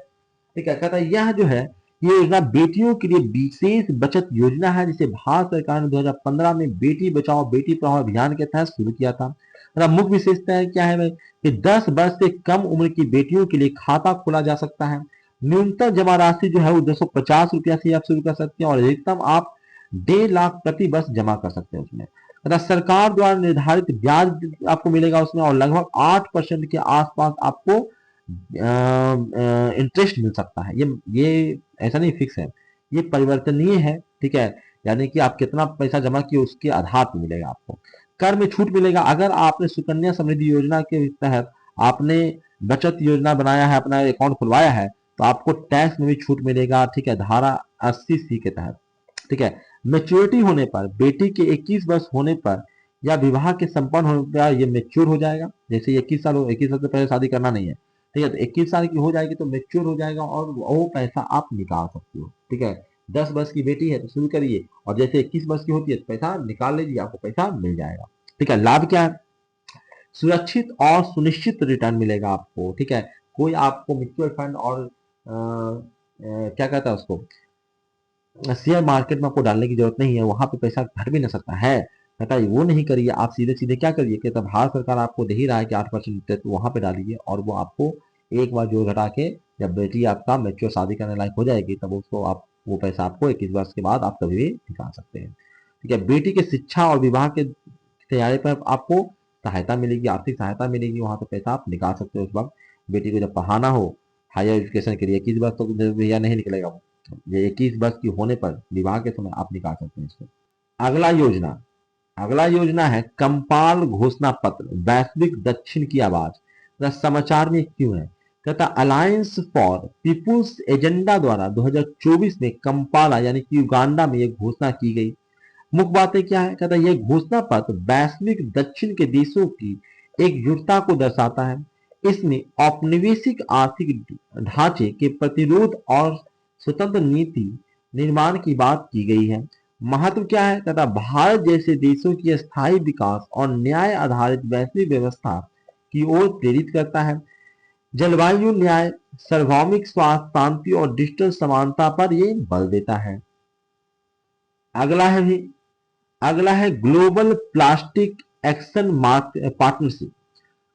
S1: ठीक है, कहता है यह जो है ये योजना बेटियों के लिए विशेष बचत योजना है, जिसे भारत सरकार ने 2015 में बेटी बचाओ बेटी पढ़ाओ अभियान के तहत शुरू किया था। मुख्य विशेषता क्या है भाई, कि 10 वर्ष से कम उम्र की बेटियों के लिए खाता खोला जा सकता है। न्यूनतम जमा राशि जो है वो 250 रुपया से आप शुरू कर सकते हैं, और अधिकतम आप 1.5 लाख प्रति वर्ष जमा कर सकते हैं उसमें। सरकार द्वारा निर्धारित ब्याज आपको मिलेगा उसमें, और लगभग 8% के आसपास आपको इंटरेस्ट मिल सकता है। ये ऐसा नहीं फिक्स है, ये परिवर्तनीय है। ठीक है, यानी कि आप कितना पैसा जमा किए उसके आधार पर मिलेगा आपको। कर में छूट मिलेगा, अगर आपने सुकन्या समृद्धि योजना के तहत आपने बचत योजना बनाया है, अपना अकाउंट खुलवाया है, तो आपको टैक्स में भी छूट मिलेगा। ठीक है, धारा 80C के तहत। ठीक है, मेच्योरिटी होने पर, बेटी के 21 वर्ष होने पर या विवाह के संपन्न होने पर ये मेच्योर हो जाएगा। जैसे 21 साल हो, 21 साल से पहले शादी करना नहीं है, ठीक है, तो 21 साल की हो जाएगी तो मेच्योर हो जाएगा, और वो पैसा आप निकाल सकते हो। ठीक है, 10 वर्ष की बेटी है तो शुरू करिए, और जैसे 21 वर्ष की होती है तो पैसा निकाल लीजिए, आपको पैसा मिल जाएगा। ठीक है, लाभ क्या है, सुरक्षित और सुनिश्चित रिटर्न मिलेगा आपको। ठीक है, कोई आपको म्यूचुअल फंड और क्या कहता है उसको, शेयर मार्केट में आपको डालने की जरूरत नहीं है, वहां पे पैसा घट भी ना सकता है। कहता है वो नहीं करिए, आप सीधे सीधे क्या करिए, कहता भारत सरकार आपको दे ही रहा है कि 8% तो वहां पे डालिए, और वो आपको एक बार जोड़ घटा के, जब बेटी आपका मेच्योर शादी करने लायक हो जाएगी, तब उसको आप वो पैसा आपको 21 वर्ष के बाद आप कभी भी निकाल सकते हैं। ठीक है, बेटी के शिक्षा और विवाह के तैयारी पर आपको सहायता मिलेगी, आर्थिक सहायता मिलेगी, वहां पे पैसा आप निकाल सकते हो उस वक्त। बेटी को जब पढ़ाना हो हायर एजुकेशन के लिए, 21 वर्ष तो भैया नहीं निकलेगा वो, ये 21 वर्ष की होने पर विवाह के समय आप निकाल सकते हैं इसको। अगला योजना, अगला योजना है कंपाल घोषणा पत्र, वैश्विक दक्षिण की आवाज। समाचार में क्यों है, कहता अलायंस फॉर पीपुल्स एजेंडा द्वारा 2024 में कंपाला यानी कि युगांडा में यह घोषणा की गई। मुख्य बातें क्या है, कहता यह घोषणा पत्र वैश्विक दक्षिण के देशों की एकजुटता को दर्शाता है। इसमें औपनिवेशिक आर्थिक ढांचे के प्रतिरोध और स्वतंत्र नीति निर्माण की बात की गई है। महत्व क्या है, कहता भारत जैसे देशों की स्थायी विकास और न्याय आधारित वैश्विक व्यवस्था की ओर प्रेरित करता है। जलवायु न्याय, सार्वभौमिक स्वास्थ्य, शांति और डिजिटल समानता पर यह बल देता है। अगला है global plastic action partnership,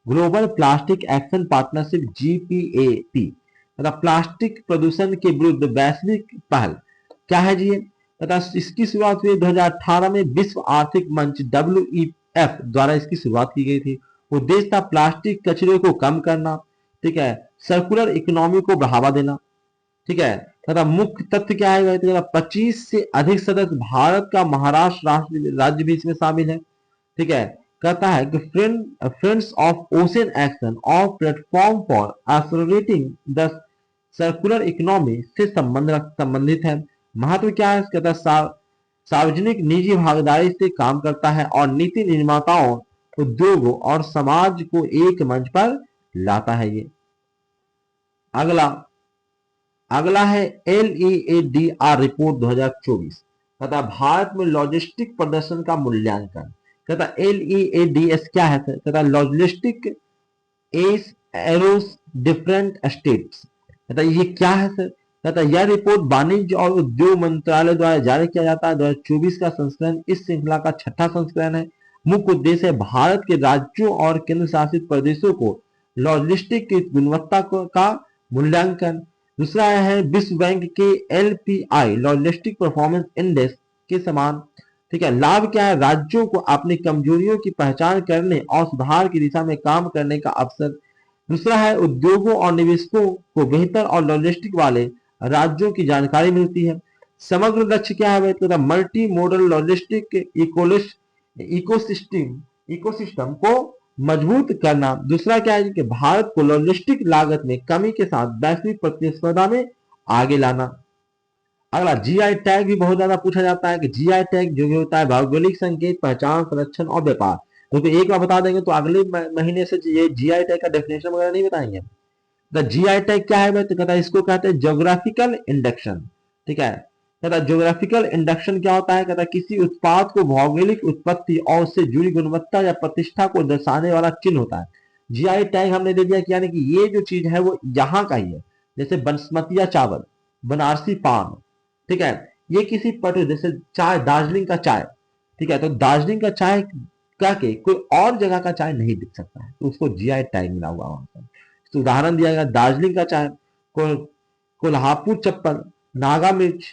S1: global plastic action partnership GPAP, मतलब प्लास्टिक प्रदूषण के विरुद्ध वैश्विक पहल। क्या है जी, इसकी शुरुआत हुई 2018 में विश्व आर्थिक मंच WEF द्वारा इसकी शुरुआत की गई थी। उद्देश्य था प्लास्टिक कचरे को कम करना, ठीक है, सर्कुलर इकोनॉमी को बढ़ावा देना। ठीक है, तथा मुख्य तथ्य क्या है, 25 से अधिक सदस्य, भारत का महाराष्ट्र राज्य भी इसमें शामिल है। ठीक है, कहता है कि friends of ocean action of platform for accelerating the circular economy से संबंधित है। महत्व क्या है, कहता है सार्वजनिक निजी भागीदारी से काम करता है और नीति निर्माताओं, उद्योगों और समाज को एक मंच पर लाता है। ये अगला है LEADR रिपोर्ट 2024, कहता भारत में लॉजिस्टिक प्रदर्शन का मूल्यांकन। कहता LEADS क्या है, कहता लॉजिस्टिक एरोस डिफरेंट स्टेट्स। कहता ये क्या है सर, कहता यह रिपोर्ट वाणिज्य और उद्योग मंत्रालय द्वारा जारी किया जाता है। 2024 का संस्करण इस श्रृंखला का 6ठा संस्करण है। मुख्य उद्देश्य है भारत के राज्यों और केंद्र शासित प्रदेशों को लॉजिस्टिक की गुणवत्ता का मूल्यांकन, दूसरा है विश्व बैंक के LPI लॉजिस्टिक परफॉर्मेंस इंडेक्स के समान। ठीक है, लाभ क्या है? राज्यों को अपनी कमजोरियों की पहचान करने और सुधार की दिशा में काम करने का अवसर। दूसरा है उद्योगों और निवेशकों को बेहतर और लॉजिस्टिक वाले राज्यों की जानकारी मिलती है। समग्र लक्ष्य क्या है? तो multi modal logistic ecosystem ecosystem को मजबूत करना। दूसरा क्या है कि भारत को लॉजिस्टिक लागत में कमी के साथ वैश्विक प्रतिस्पर्धा में आगे लाना। अगला जीआई टैग भी बहुत ज्यादा पूछा जाता है कि जीआई टैग जो भी होता है भौगोलिक संकेत, पहचान, संरक्षण और व्यापार। तो एक बार बता देंगे तो अगले महीने से ये जीआई टैग का डेफिनेशन वगैरह नहीं बताएंगे। द जीआई टैग क्या है? तो कहता है इसको कहते हैं ज्योग्राफिकल इंडक्शन। ठीक है, कहता है ज्योग्राफिकल इंडक्शन क्या होता है? कहता है किसी उत्पाद को भौगोलिक उत्पत्ति और उससे जुड़ी गुणवत्ता या प्रतिष्ठा को दर्शाने वाला चिन्ह होता है। जीआई टैग हमने दे दिया कि यानी कि ये जो चीज है वो यहाँ का ही है। जैसे बासमतिया चावल, बनारसी पान, ठीक है, ये किसी पर्टिकुलर जैसे चाय, दार्जिलिंग का चाय, ठीक है, तो दार्जिलिंग का चाय का के कोई और जगह का चाय नहीं दिख सकता है, तो उसको जीआई टैग मिला हुआ वहां पर। तो उदाहरण दिया गया दार्जिलिंग का चाय, कोल्हापुर चप्पल, नागा मिर्च,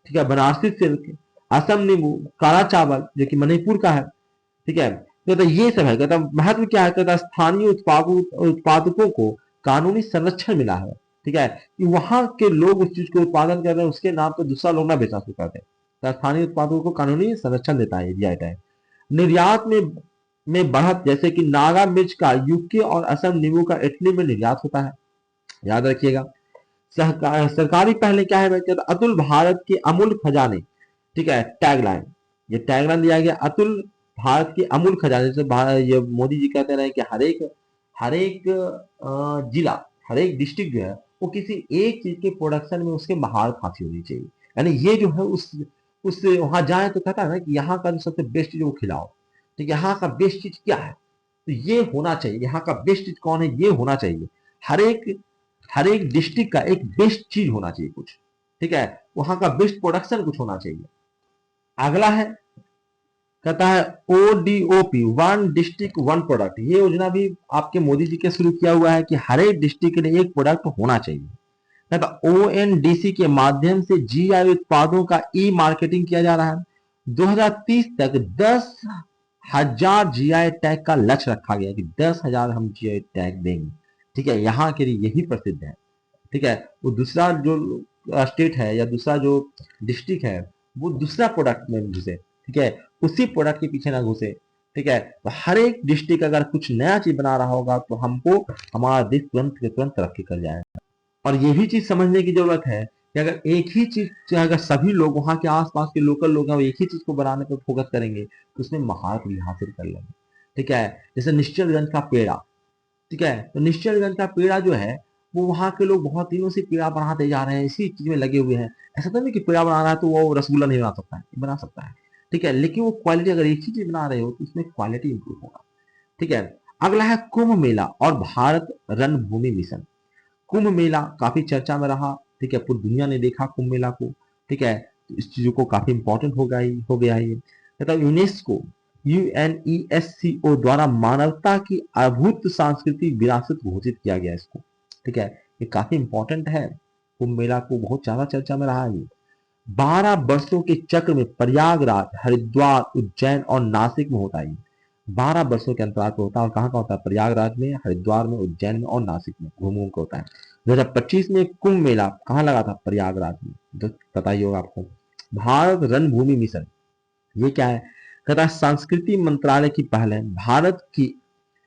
S1: ठीक है, बनारसी सिल्क, असम नींबू, काला चावल जो कि मणिपुर का है। ठीक है, तो ये सब है। कहता महत्व क्या है? कहता स्थानीय उत्पादकों को कानूनी संरक्षण मिला है। ठीक है, कि वहां के लोग उस चीज को उत्पादन कर रहे हैं, उसके नाम पर दूसरा लोग ना बेचा सकते। तो स्थानीय उत्पादकों को कानूनी संरक्षण देता है जीआई टैग। निर्यात में बढ़त, जैसे कि नागा मिर्च का यूके और असम नींबू का इटली में निर्यात होता है, याद रखिएगा। सरकारी पहले क्या है? कहता अतुल भारत के अमूल खजाने। ठीक है, टैगलाइन, ये टैगलाइन दिया गया अतुल भारत के अमूल खजाने से। ये मोदी जी कहते रहे कि हर एक जिला, हर एक डिस्ट्रिक्ट जो है वो किसी एक चीज के प्रोडक्शन में उसके महारत हासिल होनी चाहिए। यानी ये जो है उस वहां जाए तो कहता है ना कि यहाँ का जो सबसे बेस्ट चीज वो खिलाओ। तो यहाँ का बेस्ट चीज क्या है? तो ये होना चाहिए, यहाँ का बेस्ट चीज कौन है ये होना चाहिए। हर एक हर एक डिस्ट्रिक्ट का एक बेस्ट चीज होना चाहिए कुछ। ठीक है, वहां का बेस्ट प्रोडक्शन कुछ होना चाहिए। अगला है, कहता है ODOP, one district one product. ये योजना भी आपके मोदी जी के शुरू किया हुआ है कि हर एक डिस्ट्रिक्ट के लिए एक प्रोडक्ट होना चाहिए। कहता ONDC के माध्यम से जीआई उत्पादों का ई मार्केटिंग किया जा रहा है। 2030 तक 10,000 जीआई टैग का लक्ष्य रखा गया कि 10,000 हम जीआई टैग देंगे। ठीक है, यहाँ के लिए यही प्रसिद्ध है। ठीक है, वो दूसरा जो स्टेट है या दूसरा जो डिस्ट्रिक्ट है वो दूसरा प्रोडक्ट में घुसे। ठीक है, उसी प्रोडक्ट के पीछे ना घुसे। ठीक है, तो हर एक डिस्ट्रिक्ट अगर कुछ नया चीज बना रहा होगा तो हमको हमारा देश तुरंत के तुरंत तरक्की कर जाएगा। और ये भी चीज समझने की जरूरत है कि अगर एक ही चीज, अगर सभी लोग वहां के आसपास के लोकल लोग हैं वो एक ही चीज को बनाने पर फोकस करेंगे तो उसमें महारत भी हासिल कर लेंगे। ठीक है, जैसे निश्चलगंज का पेड़ा। ठीक है, तो निश्चलगंज का पेड़ा जो है वो वहां के लोग बहुत दिनों से पेड़ा बनाते जा रहे हैं, इसी चीज में लगे हुए हैं। ऐसा तो नहीं कि पेड़ा बना रहा है तो वो रसगुल्ला नहीं बना सकता है, बना सकता है। ठीक है, लेकिन वो क्वालिटी, अगर एक ही चीज बना रहे हो तो उसमें क्वालिटी इंप्रूव होगा। ठीक है, अगला है कुंभ मेला और भारत रणभूमि मिशन। कुंभ मेला काफी चर्चा में रहा। ठीक है, पूरी दुनिया ने देखा कुंभ मेला को। ठीक है, तो इस चीजों को काफी इंपॉर्टेंट हो गया है ये। मतलब यूनेस्को UNESCO द्वारा मानवता की अद्भुत सांस्कृतिक विरासत घोषित किया गया इसको। ठीक है, ये काफी इंपॉर्टेंट है। कुंभ मेला को बहुत ज्यादा चर्चा में रहा है ये। 12 वर्षों के चक्र में प्रयागराज, हरिद्वार, उज्जैन और नासिक में होता है। 12 वर्षों के अंतराल पर होता है। और कहाँ का होता है? प्रयागराज में, हरिद्वार में, उज्जैन में और नासिक में घूम घूम के होता है। 2025 में कुंभ मेला कहाँ लगा था? प्रयागराज में। तो पता ही होगा आपको। भारत रणभूमि मिशन, ये क्या है? कहता है संस्कृति मंत्रालय की पहल है। भारत की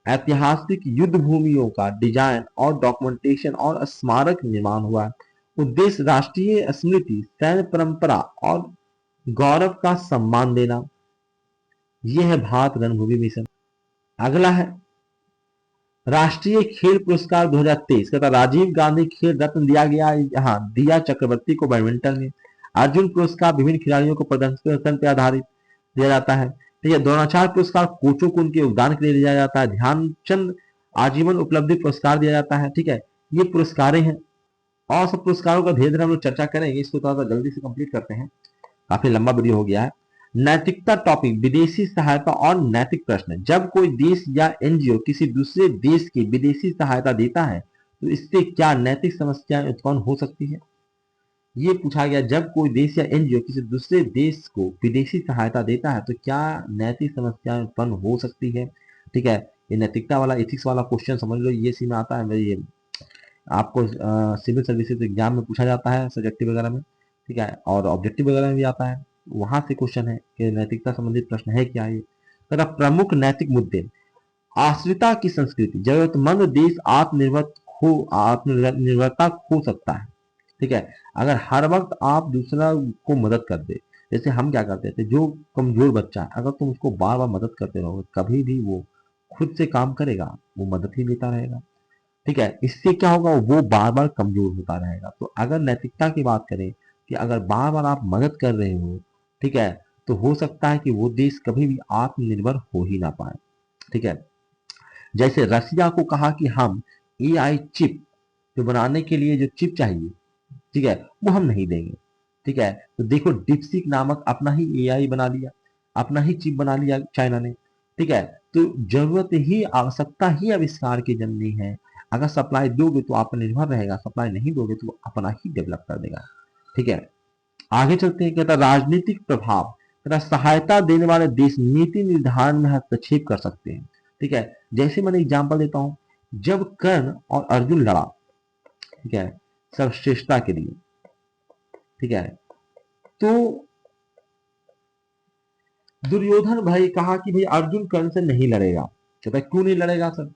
S1: ऐतिहासिक युद्ध भूमियों का डिजाइन और डॉक्यूमेंटेशन और स्मारक निर्माण हुआ है। उद्देश्य राष्ट्रीय स्मृति, सैन्य परंपरा और गौरव का सम्मान देना। यह है भारत रणभूमि मिशन। अगला है राष्ट्रीय खेल पुरस्कार 2023। कहता राजीव गांधी खेल रत्न दिया गया यहाँ दिया चक्रवर्ती को बैडमिंटन में। अर्जुन पुरस्कार विभिन्न खिलाड़ियों को प्रदर्शन पर आधारित दिया जाता है। ठीक है, द्रोणाचार्य पुरस्कार कोचों को उनके योगदान के लिए दिया जाता है। ध्यानचंद आजीवन उपलब्धि पुरस्कार दिया जाता है। ठीक है, ये पुरस्कारें हैं। और सब पुरस्कारों का धीरे धीरे हम लोग चर्चा करेंगे, इसको थोड़ा सा जल्दी से कंप्लीट करते हैं, काफी लंबा वीडियो हो गया है। नैतिकता टॉपिक, विदेशी सहायता और नैतिक प्रश्न। जब कोई देश या एनजीओ किसी दूसरे देश की विदेशी सहायता देता है तो इससे क्या नैतिक समस्याएं उत्पन्न हो सकती है? ये पूछा गया, जब कोई देश या एनजीओ किसी दूसरे देश को विदेशी सहायता देता है तो क्या नैतिक समस्याएं उत्पन्न हो सकती है? ठीक है, ये नैतिकता वाला, एथिक्स वाला क्वेश्चन समझ लो, ये सी में आता है। ये आपको सिविल सर्विसेज एग्जाम में पूछा जाता है, सब्जेक्टिव वगैरह में। ठीक है, और ऑब्जेक्टिव वगैरह में भी आता है। वहां से क्वेश्चन है कि नैतिकता संबंधित प्रश्न है क्या ये। तथा प्रमुख नैतिक मुद्दे, आश्रिता की संस्कृति, जरूरतमंद देश आत्मनिर्भरता खो सकता है। ठीक है, अगर हर वक्त आप दूसरा को मदद कर दे, जैसे हम क्या करते थे, जो कमजोर बच्चा है अगर तुम उसको बार बार मदद करते रहोगे, कभी भी वो खुद से काम करेगा, वो मदद ही लेता रहेगा। ठीक है, इससे क्या होगा, वो बार बार कमजोर होता रहेगा। तो अगर नैतिकता की बात करें कि अगर बार बार आप मदद कर रहे हो, ठीक है, तो हो सकता है कि वो देश कभी भी आत्मनिर्भर हो ही ना पाए। ठीक है, जैसे रसिया को कहा कि हम एआई चिप जो बनाने के लिए जो चिप चाहिए, ठीक है, वो हम नहीं देंगे। ठीक है, तो देखो डिप्सिक नामक अपना ही एआई बना लिया, अपना ही चिप बना लिया चाइना ने। ठीक है, तो जरूरत ही, आवश्यकता ही आविष्कार की जननी है। अगर सप्लाई दोगे तो आत्मनिर्भर रहेगा, सप्लाई नहीं दोगे तो वो अपना ही डेवलप कर देगा। ठीक है, आगे चलते हैं। कहता राजनीतिक प्रभाव, कहता सहायता देने वाले देश नीति निर्धारण में हस्तक्षेप कर सकते हैं। ठीक है, जैसे मैंने एग्जांपल देता हूं, जब कर्ण और अर्जुन लड़ा, ठीक है, सर्वश्रेष्ठता के लिए, ठीक है, तो दुर्योधन भाई कहा कि भाई अर्जुन कर्ण से नहीं लड़ेगा। कहता है क्यों नहीं लड़ेगा सर?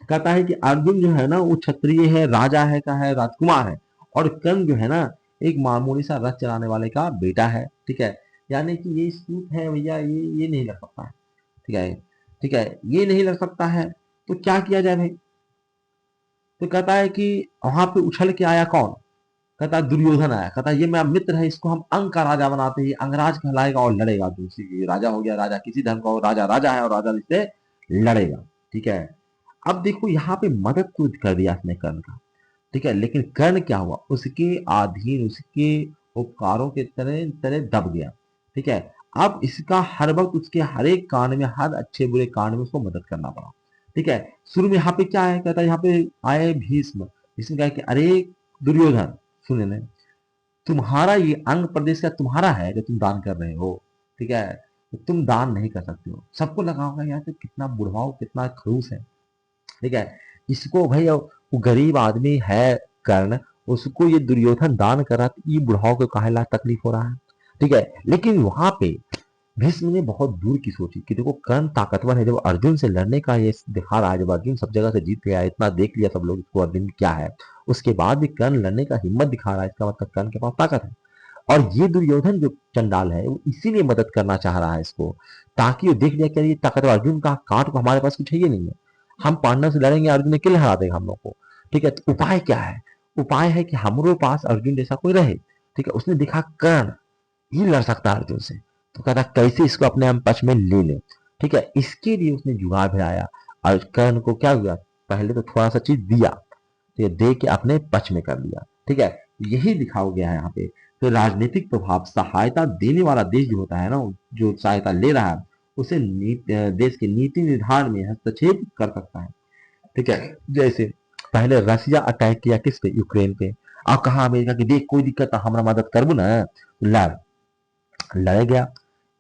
S1: कहता है कि अर्जुन जो है ना वो क्षत्रिय है, राजा है का है, राजकुमार है, और कर्ण जो है ना एक मामूली सा रथ चलाने वाले का बेटा है। ठीक है, यानी कि ये स्तूत है भैया, ये नहीं लड़ सकता है। ठीक है, ठीक है, ये नहीं लड़ सकता है, तो क्या किया जाए भाई? तो कहता है कि वहां पे उछल के आया कौन? कहता है दुर्योधन आया। कहता है ये मेरा मित्र है, इसको हम अंग का राजा बनाते हैं, अंगराज कहलाएगा और लड़ेगा। दूसरी राजा हो गया, राजा किसी धर्म का हो, राजा राजा है और राजा इससे लड़ेगा। ठीक है, अब देखो यहाँ पे मदद तो कर दिया इसने कर्ण का। ठीक है, लेकिन कर्ण क्या हुआ, उसके अधीन, उसके उपकारों के तरह तरह दब गया। ठीक है, अब इसका हर वक्त उसके हर एक कांड में, हर अच्छे बुरे कांड में उसको मदद करना पड़ा। ठीक है, शुरू में यहाँ पे क्या है, कहता है यहाँ पे आए भीष्म। भीष्म कहा कि अरे दुर्योधन, सुने ने, तुम्हारा ये अंग प्रदेश का तुम्हारा है जो तुम दान कर रहे हो। ठीक है, तो तुम दान नहीं कर सकते हो। सबको लगा होगा यार तो कितना बुढ़ाओ, कितना खड़ूस है। ठीक है, इसको भाई वो गरीब आदमी है कर्ण, उसको ये दुर्योधन दान कर रहा था, ये बुढ़ाओ को काहे ला तकलीफ हो रहा है। ठीक है, लेकिन वहां पे भीष्म ने बहुत दूर की सोची कि देखो कर्ण ताकतवर है, जब अर्जुन से लड़ने का ये दिखा रहा है, जब अर्जुन सब जगह से जीत गया, इतना देख लिया सब लोग इसको अर्जुन क्या है, उसके बाद भी कर्ण लड़ने का हिम्मत दिखा रहा है, इसका मतलब कर्ण के पास ताकत है। और ये दुर्योधन जो चंडाल है वो इसीलिए मदद करना चाह रहा है इसको, ताकि वो देख लिया कि ये ताकतवर अर्जुन का कांट को हमारे पास कुछ है ही नहीं है, हम पांडव से लड़ेंगे, अर्जुन अकेले हरा देगा हम लोग को। ठीक है, तो उपाय क्या है? उपाय है कि हमारे पास अर्जुन जैसा कोई रहे। ठीक है, उसने देखा कर्ण ही लड़ सकता है अर्जुन से, तो कहता कैसे इसको अपने हम पक्ष में ले ले। ठीक है, इसके लिए उसने जुगाड़ भिड़ाया, और कर्ण को क्या हुआ, पहले तो थोड़ा सा चीज दिया, तो दे के अपने पक्ष में कर लिया। ठीक है, यही दिखाया गया है यहाँ पे। तो राजनीतिक प्रभाव, सहायता देने वाला देश जो होता है ना, जो सहायता ले रहा है, उसे देश के नीति निर्धारण में हस्तक्षेप कर सकता है। ठीक है, जैसे पहले रसिया अटैक किया किस पे, यूक्रेन पे, और कहा अमेरिका की देख कोई दिक्कत है हमारा मदद करबू ना, लड़ लड़े गया।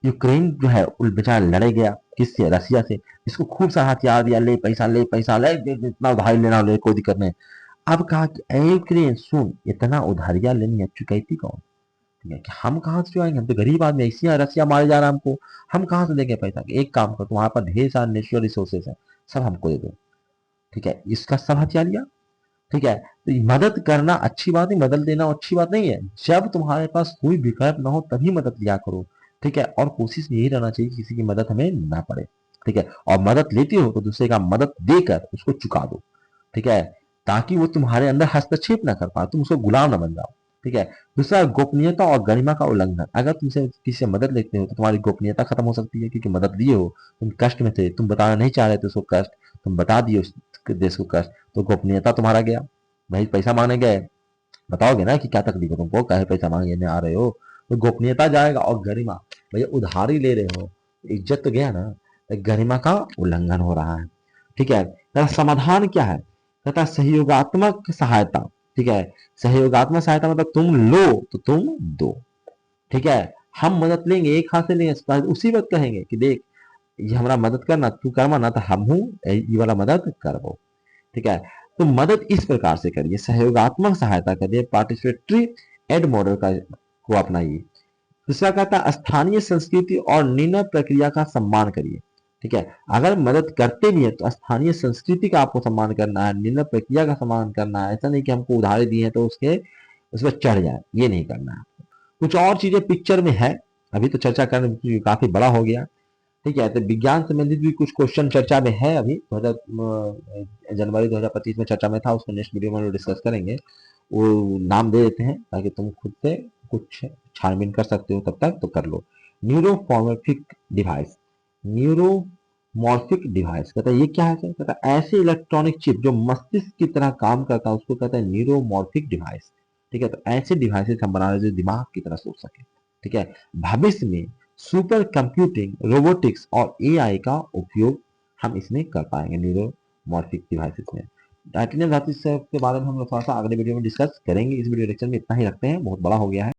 S1: यूक्रेन जो है उल बेचारा लड़े गया किससे, रसिया से। इसको खूब सारा हथियार दिया, ले पैसा ले पैसा ले, इतना उधारी लेना ले, कोई दिक्कत नहीं। अब कहा कि ए यूक्रेन सुन, इतना उधारिया लेनी है, चुकैती कौन? ठीक है, कि हम कहाँ से चुकाएंगे, हम तो गरीब आदमी, ऐसी यहाँ रसिया मारे जा रहा है हमको, हम कहाँ से देंगे पैसा? कि एक काम करो, तुम्हारे पास ढेर सारे नेचुरल रिसोर्सेस है, सब हमको दे दो। ठीक है, इसका सब हथियार लिया। ठीक है, तो ये मदद करना अच्छी बात नहीं, मदद देना अच्छी बात नहीं है। जब तुम्हारे पास कोई विकल्प ना हो तभी मदद लिया करो। ठीक है, और कोशिश यही रहना चाहिए कि किसी की मदद हमें ना पड़े। ठीक है, और मदद लेते हो तो दूसरे का मदद देकर उसको चुका दो। ठीक है, ताकि वो तुम्हारे अंदर हस्तक्षेप ना कर पाए, तुम उसको गुलाम ना बन जाओ। ठीक है, दूसरा गोपनीयता और गरिमा का उल्लंघन, अगर तुमसे किसी से मदद लेते हो तो तुम्हारी गोपनीयता खत्म हो सकती है, क्योंकि मदद दिए हो, तुम कष्ट में थे, तुम बताना नहीं चाह रहे थे उसको कष्ट, तुम बता दिए उस देश को कष्ट, तो गोपनीयता तुम्हारा गया। भाई पैसा मांगने गए, बताओगे ना कि क्या तकलीफ है तुमको, काहे पैसा मांगने आ रहे हो, तो गोपनीयता जाएगा। और गरिमा, भैया उधारी ले रहे हो, इज्जत तो गया ना, तो गरिमा का उल्लंघन हो रहा है। ठीक है, तो समाधान क्या है? कहता है सहयोगात्मक सहायता। ठीक है, सहयोगात्मक सहायता मतलब तुम लो तो तुम दो। ठीक है, हम मदद लेंगे, एक हाथ से लेंगे, उसी वक्त कहेंगे कि देख ये हमारा मदद करना, तू करवा ना तो हम हूँ ये वाला मदद करवो। ठीक है, तो मदद इस प्रकार से करिए, सहयोगात्मक सहायता करिए, पार्टिसिपेटरी एड मॉडल का को अपनाइए। दूसरा कहता है स्थानीय संस्कृति और निर्णय प्रक्रिया का सम्मान करिए। ठीक है, अगर मदद करते भी हैं तो स्थानीय संस्कृति का आपको सम्मान करना है, निर्णय प्रक्रिया का सम्मान करना है। ऐसा नहीं कि हमको उधारे दिए हैं तो उसके उस पर चढ़ जाए, ये नहीं करना है। कुछ और चीजें पिक्चर में है, अभी तो चर्चा करने काफी बड़ा हो गया। ठीक है, तो विज्ञान संबंधित भी कुछ क्वेश्चन चर्चा में है, अभी 2000 जनवरी 2025 में चर्चा में था, उसको नेक्स्ट वीडियो में डिस्कस करेंगे। वो नाम दे देते हैं ताकि तुम खुद से कुछ छानबीन कर सकते हो, तब तक तो कर लो। न्यूरोमॉर्फिक डिवाइस, न्यूरोमॉर्फिक डिवाइस कहता है ये क्या है सर? कहता है ऐसे इलेक्ट्रॉनिक चिप जो मस्तिष्क की तरह काम करता है उसको कहता है न्यूरोमॉर्फिक डिवाइस। ठीक है, तो ऐसे डिवाइसेस हम बना रहे हैं जो दिमाग की तरह सोच सके। ठीक है, भविष्य में सुपर कंप्यूटिंग, रोबोटिक्स और एआई का उपयोग हम इसमें कर पाएंगे, न्यूरोमॉर्फिक डिवाइसेस में। टाइटेनियम धातु के बारे में हम लोग थोड़ा सा अगले वीडियो में डिस्कस करेंगे। इस वीडियो लेक्चर में इतना ही रखते हैं, बहुत बड़ा हो गया है।